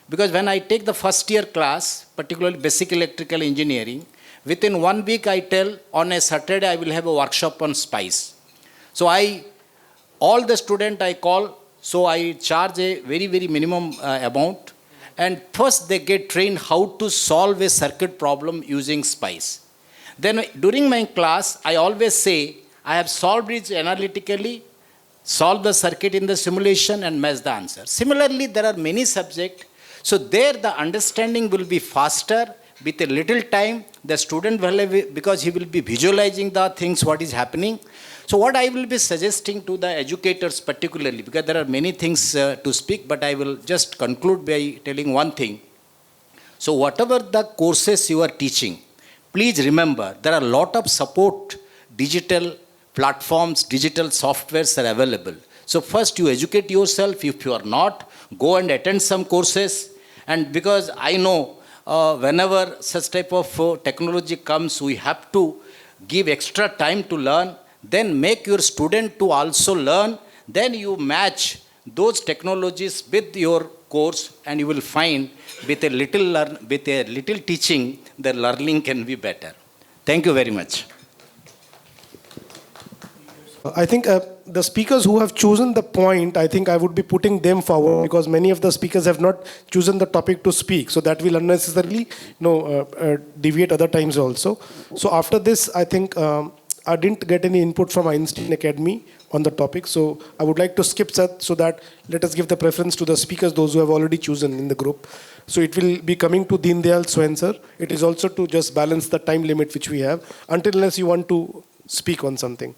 because when I take the first year class, particularly basic electrical engineering, within 1 week I tell on a Saturday I will have a workshop on spice. So all the student I call, so I charge a very, very minimum amount, and first they get trained how to solve a circuit problem using spice. Then during my class, I always say, I have solved it analytically, solve the circuit in the simulation and match the answer. Similarly, there are many subjects. So there the understanding will be faster with a little time. The student will have, because he will be visualizing the things, what is happening. So what I will be suggesting to the educators particularly, because there are many things to speak, but I will just conclude by telling one thing. So whatever the courses you are teaching, please remember there are a lot of support, digital platforms, digital softwares are available. So first you educate yourself. If you are not, go and attend some courses. And because I know whenever such type of technology comes, we have to give extra time to learn. Then make your student to also learn. Then you match those technologies with your course, and you will find with a little teaching, the learning can be better. Thank you very much. I think the speakers who have chosen the point, I think I would be putting them forward, because many of the speakers have not chosen the topic to speak. So that will unnecessarily deviate other times also. So after this, I think I didn't get any input from Einstein Academy on the topic. So I would like to skip that, so that let us give the preference to the speakers, those who have already chosen in the group. So it will be coming to Deen Dayal Swain sir. It is also to just balance the time limit which we have, unless you want to speak on something.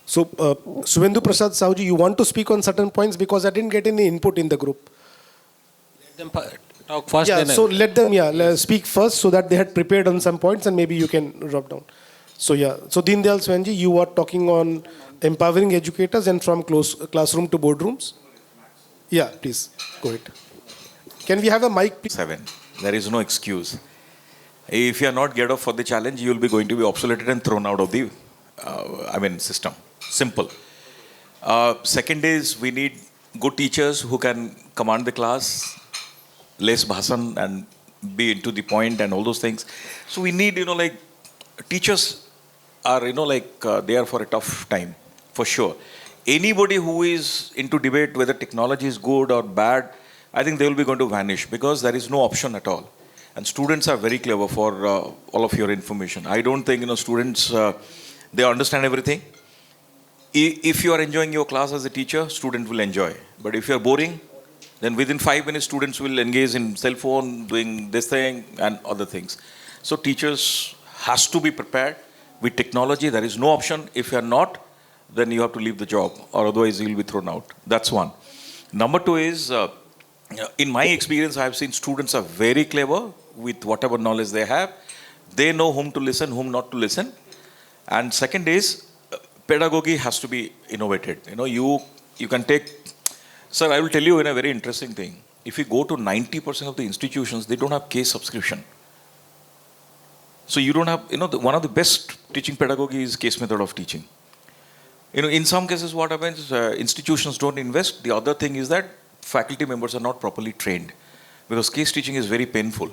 So, Suvendu Prasad Sauji, you want to speak on certain points, because I didn't get any input in the group. Let them talk first. Yeah, so let them speak first, so that they had prepared on some points, and maybe you can drop down. So yeah, so Deen Dayal Swanji, you are talking on empowering educators and from classroom to boardrooms. Yeah, please go ahead. Can we have a mic, please? 7. There is no excuse. If you are not geared up for the challenge, you will be going to be obsoleted and thrown out of the, system. Simple. Second is we need good teachers who can command the class, less bhasan and be into the point and all those things. So we need, teachers are, they are for a tough time, for sure. Anybody who is into debate whether technology is good or bad, I think they will be going to vanish because there is no option at all. And students are very clever for all of your information. I don't think, students, they understand everything. If you are enjoying your class as a teacher, student will enjoy. But if you are boring, then within 5 minutes, students will engage in cell phone, doing this thing and other things. So teachers has to be prepared with technology. There is no option. If you are not, then you have to leave the job or otherwise you will be thrown out. That's one. Number two is, in my experience, I have seen students are very clever with whatever knowledge they have. They know whom to listen, whom not to listen. And second is, pedagogy has to be innovated. You can take, sir, I will tell you a very interesting thing. If you go to 90% of the institutions, they don't have case subscription. So you don't have, one of the best teaching pedagogy is case method of teaching. In some cases what happens, institutions don't invest. The other thing is that faculty members are not properly trained because case teaching is very painful.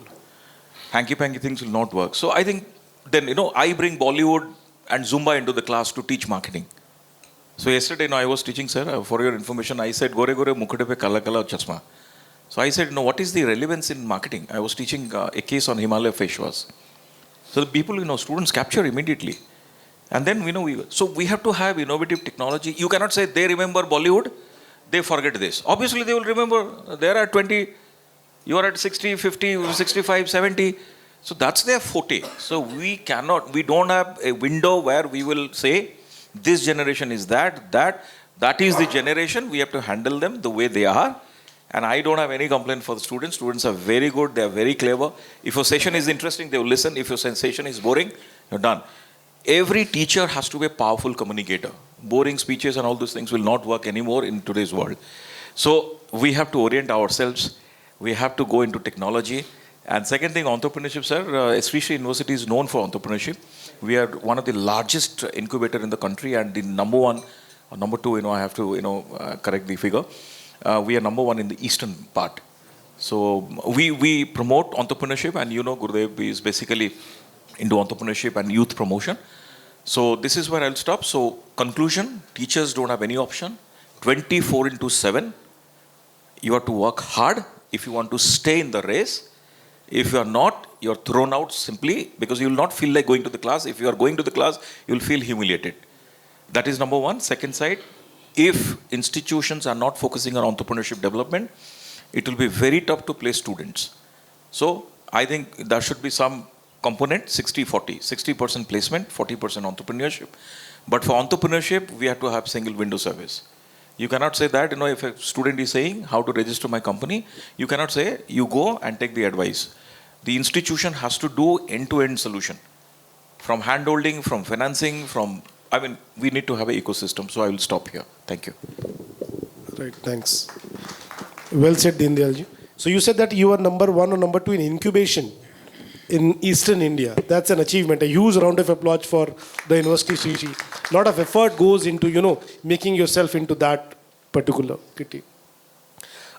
Hanky-panky things will not work. So I think then, I bring Bollywood and Zumba into the class to teach marketing. So yesterday, I was teaching, sir, for your information, I said, gore gore mukhte pe kala kala chasma. So I said, what is the relevance in marketing? I was teaching a case on Himalaya face wash. So the people, students capture immediately. And then, so we have to have innovative technology. You cannot say they remember Bollywood, they forget this. Obviously, they will remember. They are at 20, you are at 60, 50, 65, 70. So that's their forte. So we don't have a window where we will say, this generation is that is the generation. We have to handle them the way they are. And I don't have any complaint for the students. Students are very good. They are very clever. If your session is interesting, they will listen. If your session is boring, you're done. Every teacher has to be a powerful communicator. Boring speeches and all those things will not work anymore in today's world. So we have to orient ourselves. We have to go into technology. And second thing, entrepreneurship, sir. Sree University is known for entrepreneurship. We are one of the largest incubator in the country and the number one, or number two, I have to, correct the figure. We are number one in the eastern part. So we promote entrepreneurship and, Gurudev is basically into entrepreneurship and youth promotion. So this is where I'll stop. So conclusion, teachers don't have any option. 24/7. You have to work hard if you want to stay in the race. If you are not, you're thrown out simply because you will not feel like going to the class. If you are going to the class, you'll feel humiliated. That is number one. Second side, if institutions are not focusing on entrepreneurship development, it will be very tough to place students. So I think there should be some component, 60-40, 60% placement, 40% entrepreneurship. But for entrepreneurship, we have to have single window service. You cannot say that, if a student is saying how to register my company, you cannot say you go and take the advice. The institution has to do end-to-end solution. From hand-holding, from financing, we need to have an ecosystem. So I will stop here. Thank you. Right, thanks. Well said, Deen Dayal ji. So you said that you are number one or number two in incubation in Eastern India. That's an achievement. A huge round of applause for the University Sree. A lot of effort goes into, making yourself into that particular kitty.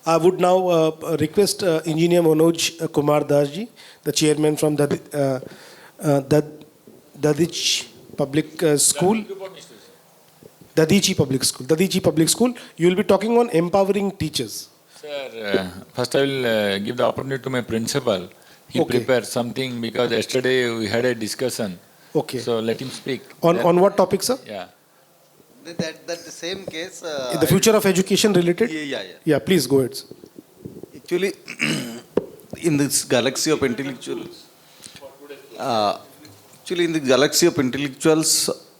I would now request Engineer Manoj Kumar Das ji, the chairman from the Dadich Public School. Dadichi Public School. You will be talking on empowering teachers. Sir, first I will give the opportunity to my principal. He prepared something because yesterday we had a discussion. Okay. So let him speak. On what topic, sir? Yeah. That the same case. The future of education related? Yeah. Yeah, please go ahead, sir. Actually, in this galaxy of intellectuals,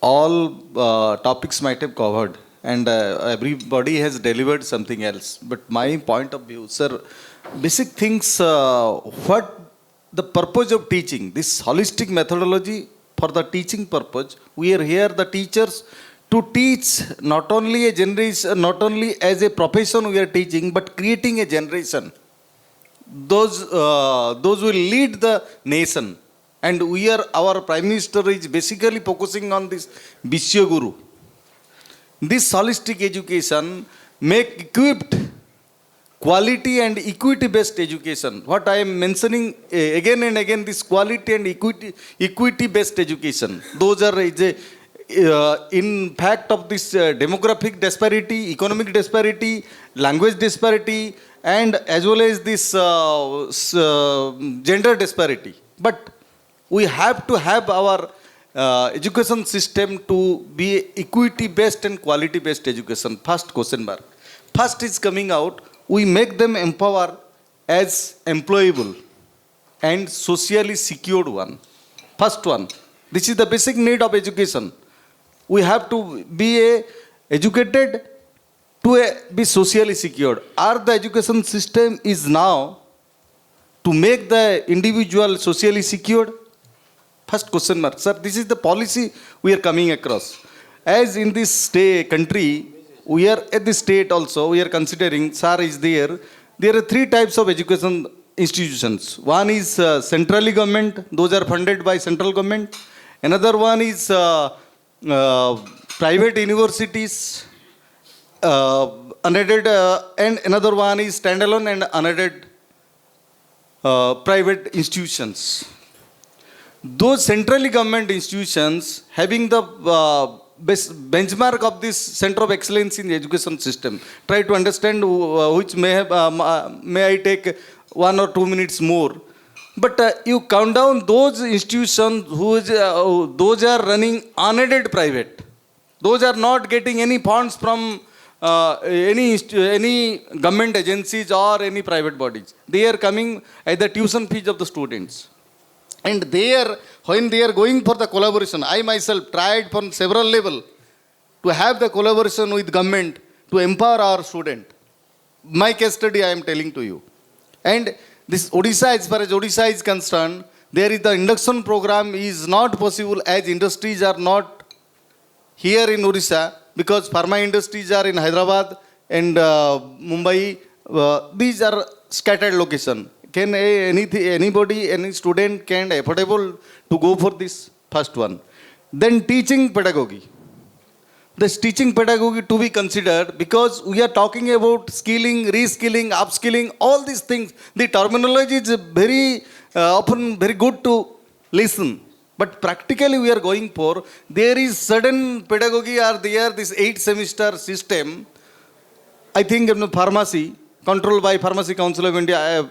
all topics might have covered, and everybody has delivered something else. But my point of view, sir, basic things, what the purpose of teaching, this holistic methodology for the teaching purpose. We are here, the teachers, to teach not only a generation, not only as a profession we are teaching, but creating a generation. Those will lead the nation. And our Prime Minister is basically focusing on this Vishya Guru. This holistic education make equipped quality and equity based education. What I am mentioning again and again, this quality and equity based education. Those are in fact of this demographic disparity, economic disparity, language disparity, and as well as this gender disparity. But we have to have our education system to be equity based and quality based education. First question mark. First is coming out, we make them empower as employable and socially secured one. First one. This is the basic need of education. We have to be educated to be socially secured. The education system is now to make the individual socially secured? First question mark. Sir, this is the policy we are coming across. As in this country, we are at the state also, we are considering, sir is there. There are three types of education institutions. One is centrally government, those are funded by central government. Another one is private universities, unaided, and another one is standalone and unaided private institutions. Those centrally government institutions having the benchmark of this center of excellence in the education system. Try to understand which may I take 1 or 2 minutes more. But you count down those institutions those are running unaided private. Those are not getting any funds from any government agencies or any private bodies. They are coming at the tuition fees of the students. And when they are going for the collaboration, I myself tried from several levels to have the collaboration with government to empower our student. My case study I am telling to you. And this Odisha, as far as Odisha is concerned, there is the induction program is not possible as industries are not here in Odisha because pharma industries are in Hyderabad and Mumbai. These are scattered location. Can anybody, any student can affordable to go for this? First one. Then teaching pedagogy. This teaching pedagogy to be considered because we are talking about skilling, reskilling, upskilling, all these things. The terminology is very often very good to listen. But practically we are going for, there is certain pedagogy are there, this 8-semester system. I think in pharmacy, controlled by Pharmacy Council of India,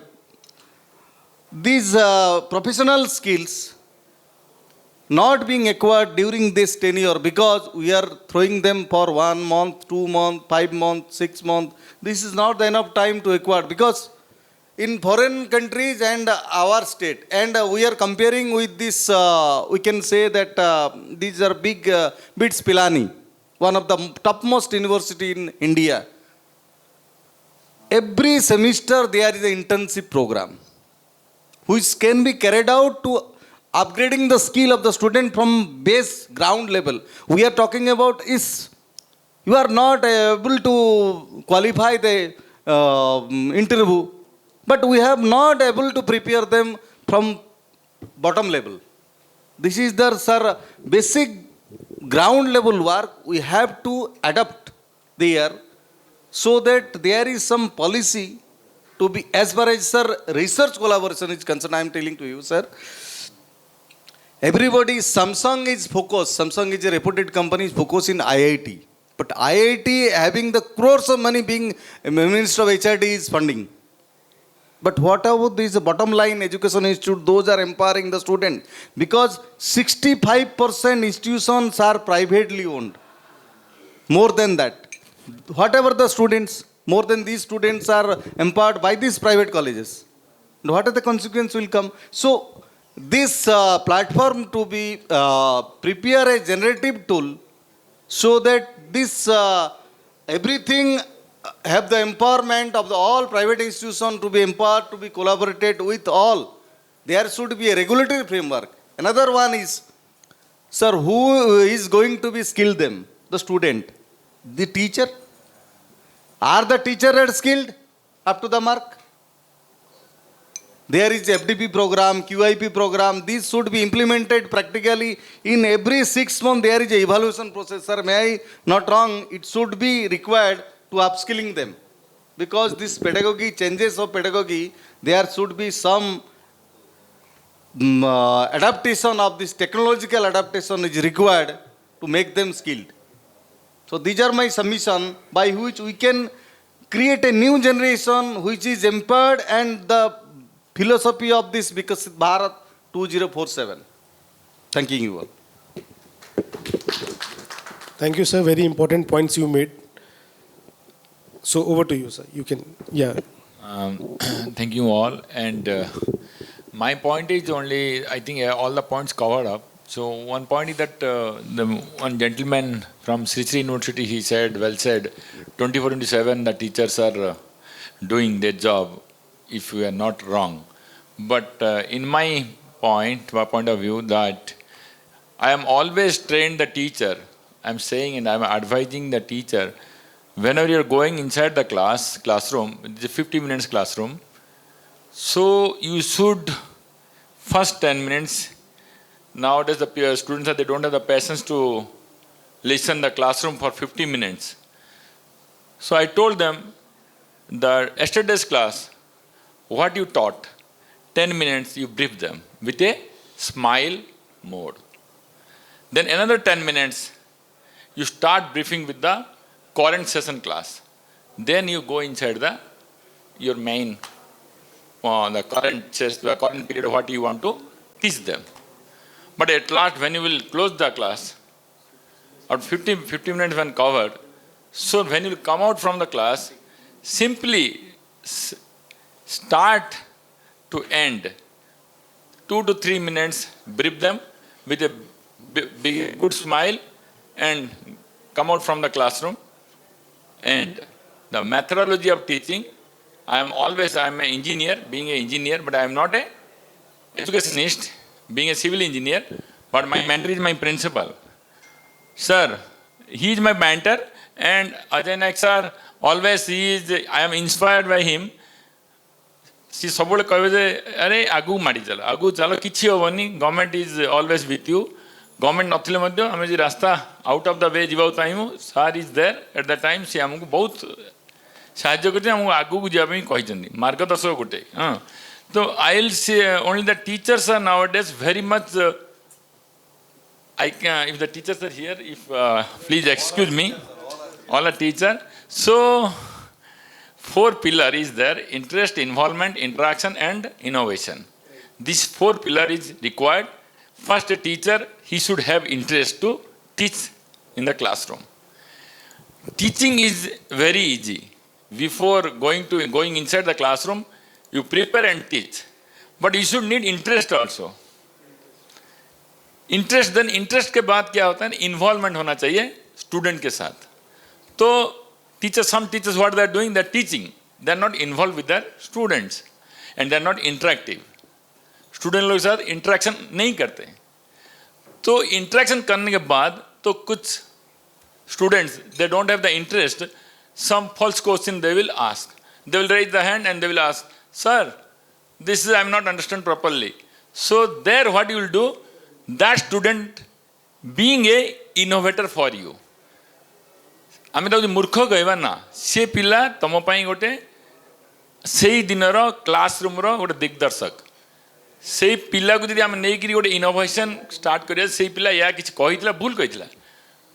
these professional skills not being acquired during this tenure because we are throwing them for 1 month, 2 months, 5 months, 6 months. This is not enough time to acquire because in foreign countries and our state, and we are comparing with this, we can say that these are big BITS Pilani, one of the topmost university in India. Every semester there is an internship program which can be carried out to upgrading the skill of the student from base ground level. We are talking about is you are not able to qualify the interview, but we have not able to prepare them from bottom level. This is the basic ground level work we have to adapt there so that there is some policy to be, as far as research collaboration is concerned. I am telling to you, sir. Everybody, Samsung is focused. Samsung is a reputed company, is focused in IIT. But IIT having the crores of money being Minister of HRD is funding. But what about this bottom line education institute? Those are empowering the student. Because 65% institutions are privately owned. More than that. Whatever the students, more than these students are empowered by these private colleges. And what are the consequences will come? So, this platform to be prepare a generative tool so that this everything have the empowerment of the all private institutions to be empowered, to be collaborated with all. There should be a regulatory framework. Another one is Sir, who is going to be skilled them? The student. The teacher? Are the teacher skilled up to the mark? There is FDP program, QIP program. These should be implemented practically in every 6 months. There is a evaluation process. Sir, may I not wrong? It should be required to upskilling them, because this pedagogy, changes of pedagogy, there should be some adaptation of this technological adaptation is required to make them skilled. So these are my submission by which we can create a new generation which is empowered and the philosophy of this Vikasit Bharat 2047. Thank you all. Thank you, sir. Very important points you made. So over to you, sir. You can, yeah. Thank you all. And my point is only, I think all the points covered up. So one point is that the one gentleman from Sree University, he said, well said, 24/7 the teachers are doing their job, if we are not wrong. But in my point of view, that I am always trained the teacher. I am saying and I am advising the teacher, whenever you are going inside the classroom, it's a 50 minutes classroom, so you should first 10 minutes, nowadays the students they don't have the patience to listen the classroom for 50 minutes. So I told them that yesterday's class, what you taught, 10 minutes you brief them with a smile mode. Then another 10 minutes, you start briefing with the current session class. Then you go inside your main, the current period, what you want to teach them. But at last, when you will close the class, at 50 minutes when covered, so when you come out from the class, simply start to end, 2 to 3 minutes, brief them with a big, good smile and come out from the classroom. And the methodology of teaching, I am an engineer, being an engineer, but I am not an educationist, being a civil engineer, but my mentor is my principal. Sir, he is my mentor, and Ajay Nayak sir, always I am inspired by him. She sabole kahibe je are agu madi chalo, agu chalo kichhi hobani, government is always with you. Government nathile madhya ame je rasta out of the way jibaku chaimu, sir is there at the time, she amku bahut sahajya karche, amku agu ku jiba pai kahichandi, margadarsaka gote. So I'll say only the teachers are nowadays very much. If the teachers are here, please excuse me, all the teachers. So 4 pillars is there: interest, involvement, interaction, and innovation. These 4 pillars is required. First, a teacher, he should have interest to teach in the classroom. Teaching is very easy. Before going inside the classroom, you prepare and teach. But you should need interest also. Interest, then interest के बाद क्या होता है? Involvement होना चाहिए student के साथ. तो some teachers, what they are doing, they are teaching. They are not involved with their students, and they are not interactive. Student लोग साथ interaction नहीं करते. तो interaction करने के बाद तो कुछ students, they don't have the interest. Some false question they will ask. They will raise the hand and they will ask, sir, this is I am not understand properly. So there what you will do, that student being a innovator for you. आमे तो मूर्ख कहवा ना, से पिला तम पाई गोटे सेही दिनर क्लासरूम रो गोटे दिग्दर्शक. सेही पिला को जदि आमे नै कि गोटे इनोवेशन स्टार्ट करिया, सेही पिला या किछ कहितला भूल कहितला,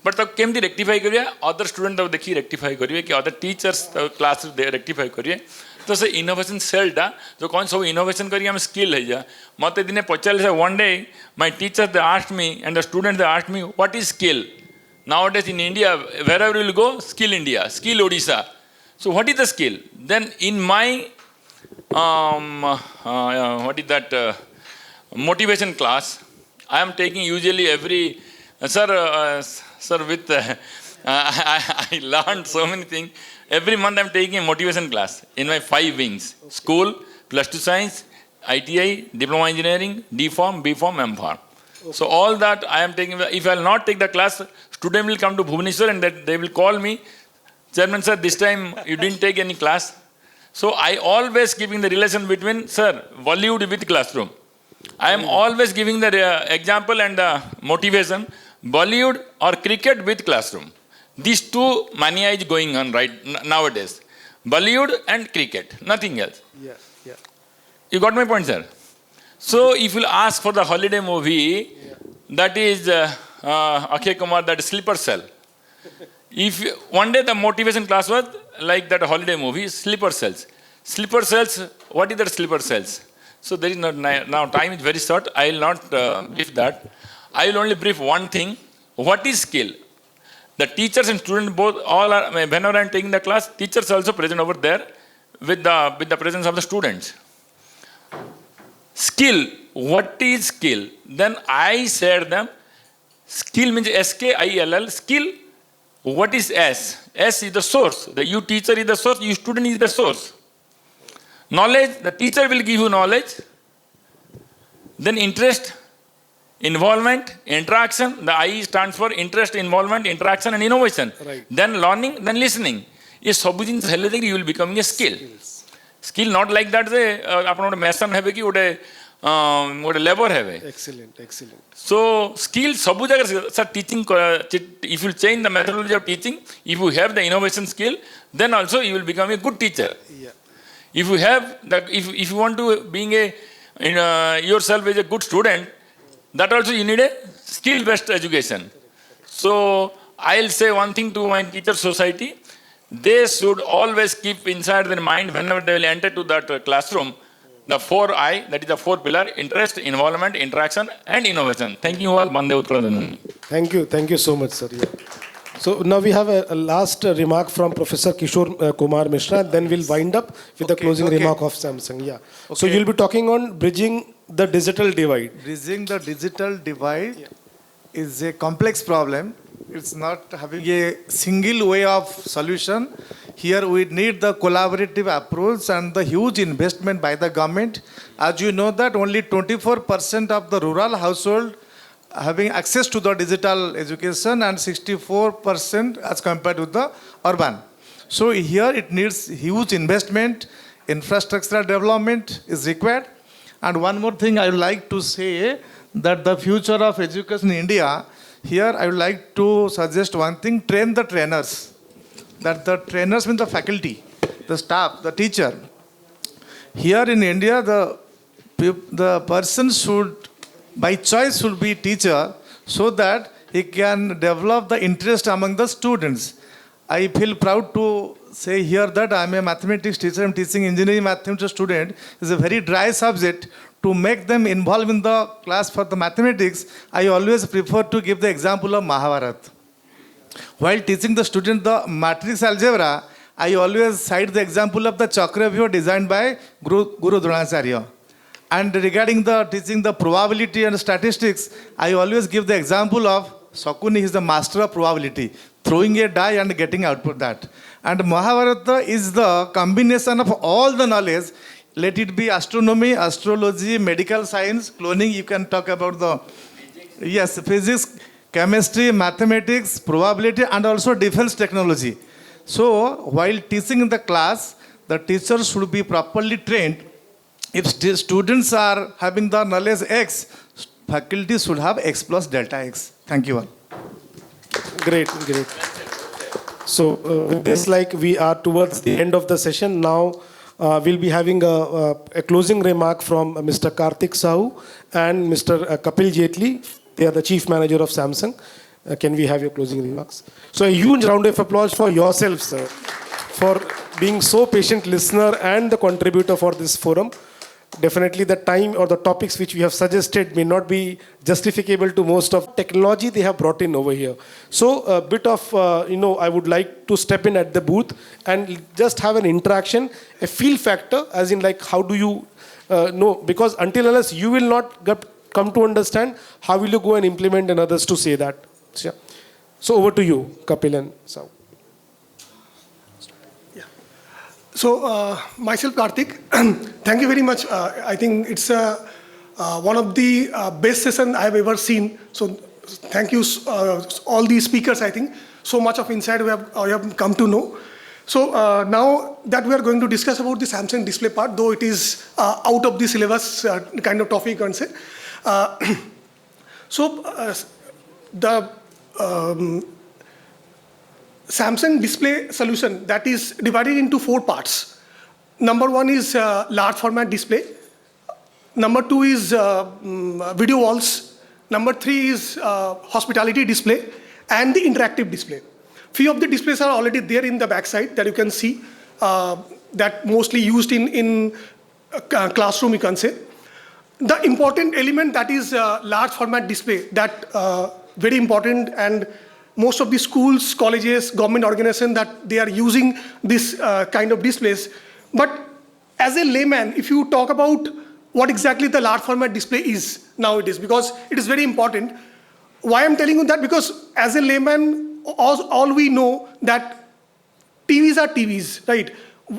बट तब केमती रेक्टिफाई करिया, अदर स्टूडेंट तब देखि रेक्टिफाई करिवे कि अदर टीचर्स क्लास दे रेक्टिफाई करिवे. तो से इनोवेशन सेलटा जो कौन सब इनोवेशन करिया हम स्किल है जा. मते दिने पचाले से one day my teacher they asked me and the students they asked me what is skill. Nowadays in India, wherever you will go, skill India, skill Odisha. So what is the skill? Then in my motivation class, I am taking usually every sir with I learned so many things. Every month I am taking a motivation class in my 5 wings: school, +2 science, ITI, diploma engineering, D Form, B Form, M Form. So all that I am taking, if I will not take the class, student will come to Bhubaneswar and that they will call me, Chairman sir, this time you didn't take any class. So I always keeping the relation between, sir, Bollywood with classroom. I am always giving the example and the motivation, Bollywood or cricket with classroom. These two mania is going on right nowadays. Bollywood and cricket, nothing else. Yeah, yeah. You got my point, sir? So if you ask for the holiday movie, that is Akshay Kumar, that is Sleeper Cell. If one day the motivation class was like that holiday movie, Sleeper Cells. Sleeper Cells, what is that Sleeper Cells? So there is not, now time is very short, I will not brief that. I will only brief one thing. What is skill? The teachers and students both, all are, whenever I am taking the class, teachers also present over there with the presence of the students. Skill, what is skill? Then I said them, skill means S-K-I-L-L, skill. What is S? S is the source. The you teacher is the source, you student is the source. Knowledge, the teacher will give you knowledge. Then interest, involvement, interaction. The I stands for interest, involvement, interaction and innovation. Right. Then learning, then listening. Is सब जिन पहले तक you will becoming a skill. Skill not like that से अपना उड़े मैसन है कि उड़े labor है. Excellent, excellent. So skill सब जगह sir teaching if you change the methodology of teaching, if you have the innovation skill, then also you will become a good teacher. Yeah. If you have that, if you want to being yourself as a good student, that also you need a skill-based education. So I'll say one thing to my teacher society: they should always keep inside their mind whenever they will enter to that classroom, the 4 I, that is the 4 pillar: interest, involvement, interaction, and innovation. Thank you all. Bande Uttaradan. Thank you so much, sir. Yeah. So now we have a last remark from Professor Kishore Kumar Mishra, and then we'll wind up with the closing remark of Samsung. Yeah. Okay. So you'll be talking on bridging the digital divide. Bridging the digital divide is a complex problem. It's not having a single way of solution. Here we need the collaborative approach and the huge investment by the government. As you know that only 24% of the rural household having access to the digital education and 64% as compared with the urban. So here it needs huge investment, infrastructural development is required. And one more thing I would like to say, that the future of education in India, here I would like to suggest one thing: train the trainers. That the trainers mean the faculty, the staff, the teacher. Here in India, the person should, by choice, should be teacher, so that he can develop the interest among the students. I feel proud to say here that I am a mathematics teacher. I am teaching engineering mathematics student. It's a very dry subject. To make them involved in the class for the mathematics, I always prefer to give the example of Mahabharata. While teaching the student the matrix algebra, I always cite the example of the Chakravyuha designed by Guru Dronacharya. And regarding the teaching the probability and statistics, I always give the example of Sakuni. He is the master of probability, throwing a die and getting output that. And Mahabharata is the combination of all the knowledge. Let it be astronomy, astrology, medical science, cloning. You can talk about the physics, chemistry, mathematics, probability, and also defense technology. So while teaching in the class, the teachers should be properly trained. If students are having the knowledge X, faculty should have X plus delta X. Thank you all. Great. So it's like we are towards the end of the session now. We'll be having a closing remark from Mr. Karthik Sahu and Mr. Kapil Jaitley. They are the Chief Manager of Samsung. Can we have your closing remarks? So a huge round of applause for yourself, sir, for being so patient listener and the contributor for this forum. Definitely the time or the topics which we have suggested may not be justificable to most of technology they have brought in over here. So a bit of, I would like to step in at the booth and just have an interaction, a feel factor, as in like how do you know, because until unless you will not come to understand, how will you go and implement and others to say that. So over to you, Kapil and Sahu. So, myself, Karthik, thank you very much. I think it's a one of the best sessions I have ever seen. So thank you, all these speakers, I think. So much of insight we have come to know. So now that we are going to discuss about the Samsung display part, though it is out of the syllabus kind of topic, you can say. The Samsung display solution, that is divided into 4 parts. Number 1 is large format display. Number 2 is video walls. Number 3 is hospitality display and the interactive display. Few of the displays are already there in the backside that you can see, that mostly used in classroom, you can say. The important element, that is large format display, that very important, and most of the schools, colleges, government organizations, that they are using this kind of displays. But as a layman, if you talk about what exactly the large format display is nowadays, because it is very important. Why I'm telling you that? Because as a layman, all we know that TVs are TVs, right?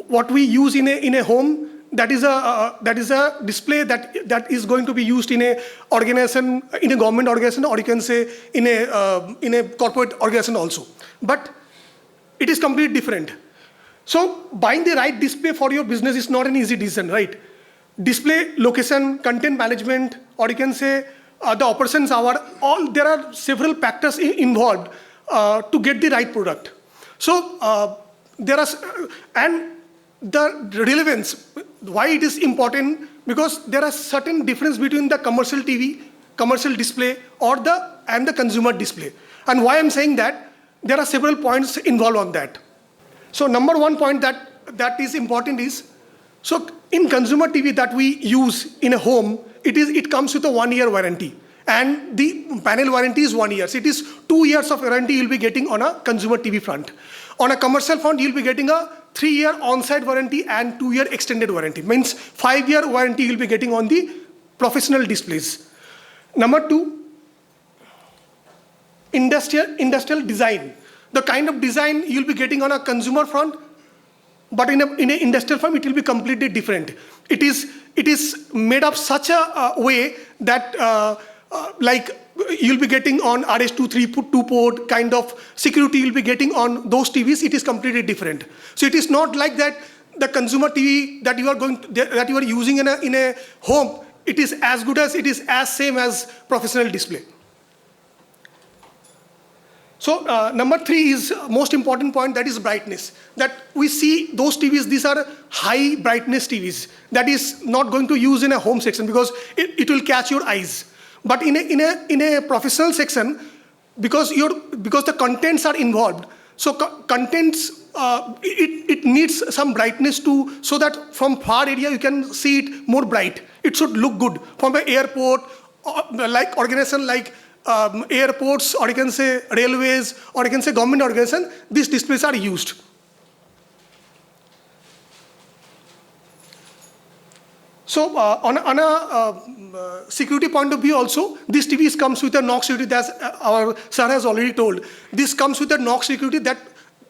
What we use in a home, that is a display that is going to be used in a organization, in a government organization, or you can say in a corporate organization also. But it is completely different. So buying the right display for your business is not an easy decision, right? Display, location, content management, or you can say the operations hour, there are several factors involved to get the right product. So and the relevance, why it is important, because there are certain difference between the commercial TV, commercial display, and the consumer display. And why I'm saying that, there are several points involved on that. So number 1 point that is important is, so in consumer TV that we use in a home, it comes with a 1-year warranty. And the panel warranty is 1 year. So it is 2 years of warranty you'll be getting on a consumer TV front. On a commercial front, you'll be getting a 3-year on-site warranty and 2-year extended warranty. Means 5-year warranty you'll be getting on the professional displays. Number 2, industrial design. The kind of design you'll be getting on a consumer front, but in an industrial firm, it will be completely different. It is made up such a way that like you'll be getting on RS-232 port kind of security you'll be getting on those TVs. It is completely different. So it is not like that the consumer TV that you are using in a home, it is as good as, it is as same as professional display. So number 3 is most important point, that is brightness. That we see those TVs, these are high brightness TVs. That is not going to use in a home section because it will catch your eyes. But in a professional section, because the contents are involved, so contents, it needs some brightness too, so that from far area you can see it more bright. It should look good. From an airport, like organization like airports, or you can say railways, or you can say government organization, these displays are used. So on a security point of view also, this TV comes with a knock security, as our sir has already told. This comes with a knock security that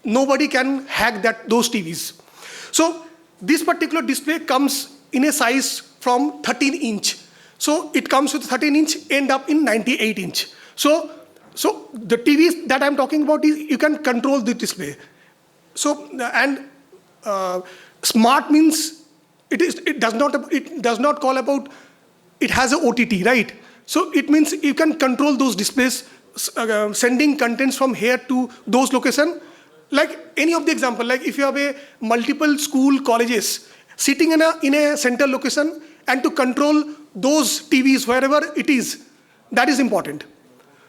nobody can hack those TVs. So this particular display comes in a size from 13 inch. So it comes with 13 inch, end up in 98 inch. So the TVs that I'm talking about is you can control the display. So and smart means it does not call about, it has a OTT, right? So it means you can control those displays, sending contents from here to those locations. Like any of the example, like if you have a multiple school colleges sitting in a central location, and to control those TVs wherever it is, that is important.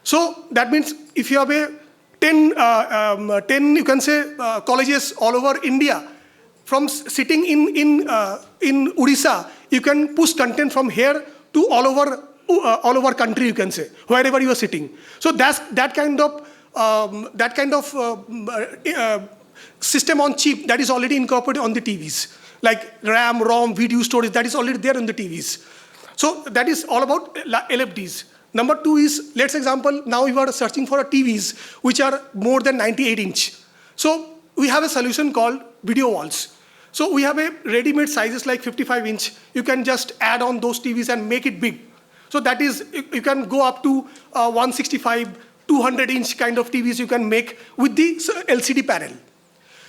So that means if you have a 10 you can say colleges all over India, from sitting in Odisha, you can push content from here to all over country, you can say, wherever you are sitting. So that's that kind of system on chip that is already incorporated on the TVs, like RAM, ROM, video storage, that is already there on the TVs. So that is all about LFDs. Number 2 is, let's example, now you are searching for a TVs which are more than 98 inch. So we have a solution called video walls. So we have a ready-made sizes like 55 inch. You can just add on those TVs and make it big. So that is, you can go up to 165, 200-inch kind of TVs you can make with the LCD panel.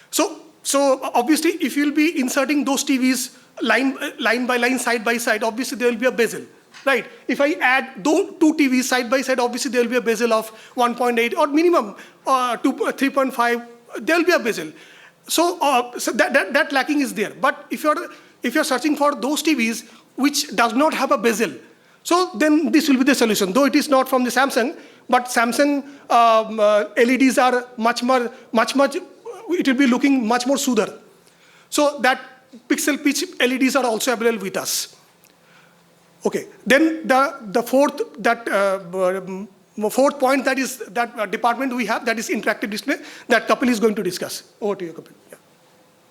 So obviously, if you'll be inserting those TVs line by line, side by side, obviously there will be a bezel, right? If I add those two TVs side by side, obviously there will be a bezel of 1.8 or minimum 3.5. There will be a bezel. So that lacking is there. But if you're searching for those TVs which does not have a bezel, so then this will be the solution. Though it is not from the Samsung, but Samsung LEDs are much. It will be looking much more smoother. So that pixel pitch LEDs are also available with us. Okay. Then the fourth point, that is that department we have, that is interactive display, that Kapil is going to discuss. Over to you, Kapil. Yeah.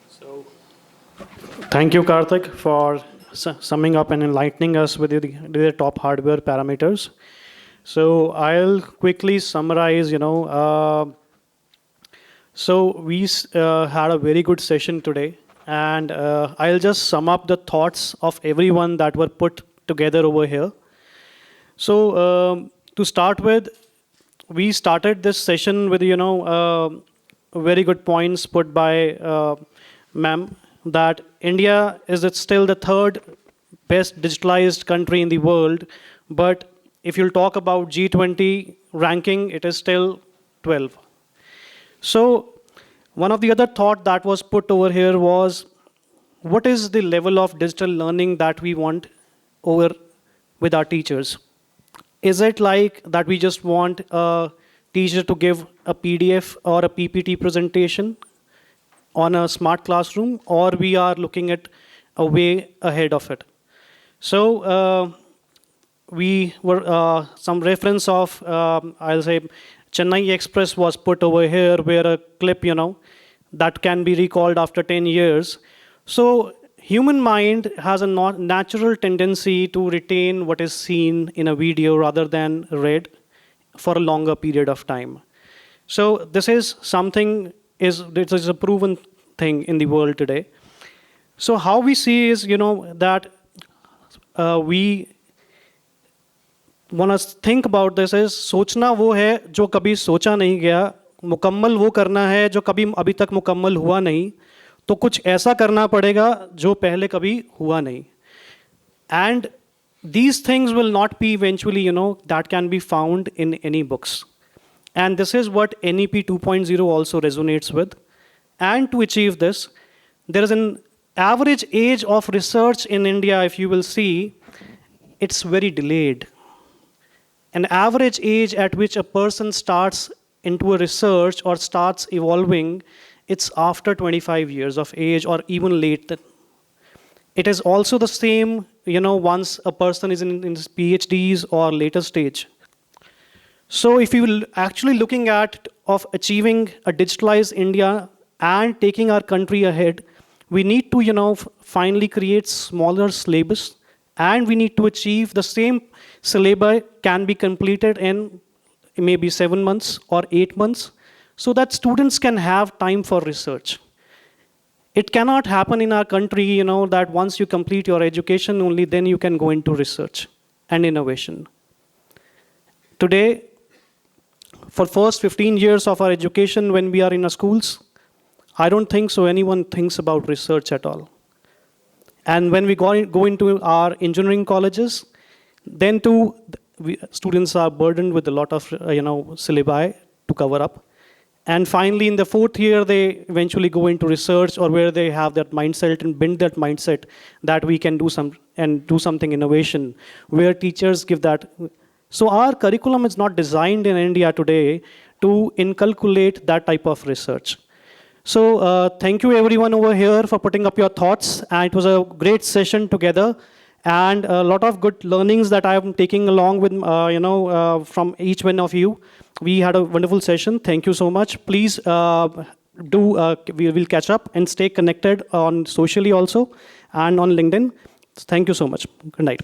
So, thank you, Karthik, for summing up and enlightening us with the top hardware parameters. So I'll quickly summarize, so we had a very good session today, and I'll just sum up the thoughts of everyone that were put together over here. So to start with, we started this session with, very good points put by ma'am, that India is still the third best digitalized country in the world, but if you'll talk about G20 ranking, it is still 12. So one of the other thought that was put over here was, what is the level of digital learning that we want over with our teachers? Is it like that we just want a teacher to give a PDF or a PPT presentation on a smart classroom, or we are looking at a way ahead of it? So we were some reference of, I'll say, Chennai Express was put over here, where a clip, that can be recalled after 10 years. So human mind has a natural tendency to retain what is seen in a video rather than read for a longer period of time. So this is something, this is a proven thing in the world today. So how we see is, that we want to think about this is, सोचना वो है जो कभी सोचा नहीं गया, मुकम्मल वो करना है जो कभी अभी तक मुकम्मल हुआ नहीं, तो कुछ ऐसा करना पड़ेगा जो पहले कभी हुआ नहीं. And these things will not be eventually, that can be found in any books. And this is what NEP 2.0 also resonates with. And to achieve this, there is an average age of research in India, if you will see, it's very delayed. An average age at which a person starts into a research or starts evolving, it's after 25 years of age or even late. It is also the same, once a person is in his PhDs or later stage. So if you will actually looking at of achieving a digitalized India and taking our country ahead, we need to, finally create smaller syllabus, and we need to achieve the same syllabi can be completed in maybe 7 months or 8 months, so that students can have time for research. It cannot happen in our country, that once you complete your education, only then you can go into research and innovation. Today, for first 15 years of our education when we are in our schools, I don't think so anyone thinks about research at all. And when we go into our engineering colleges, then too, students are burdened with a lot of, syllabi to cover up. And finally, in the 4th year, they eventually go into research, or where they have that mindset and build that mindset that we can do something innovation, where teachers give that. So our curriculum is not designed in India today to inculcate that type of research. So thank you everyone over here for putting up your thoughts. And it was a great session together, and a lot of good learnings that I am taking along with, from each one of you. We had a wonderful session. Thank you so much. Please we will catch up and stay connected on socially also and on LinkedIn. Thank you so much. Good night.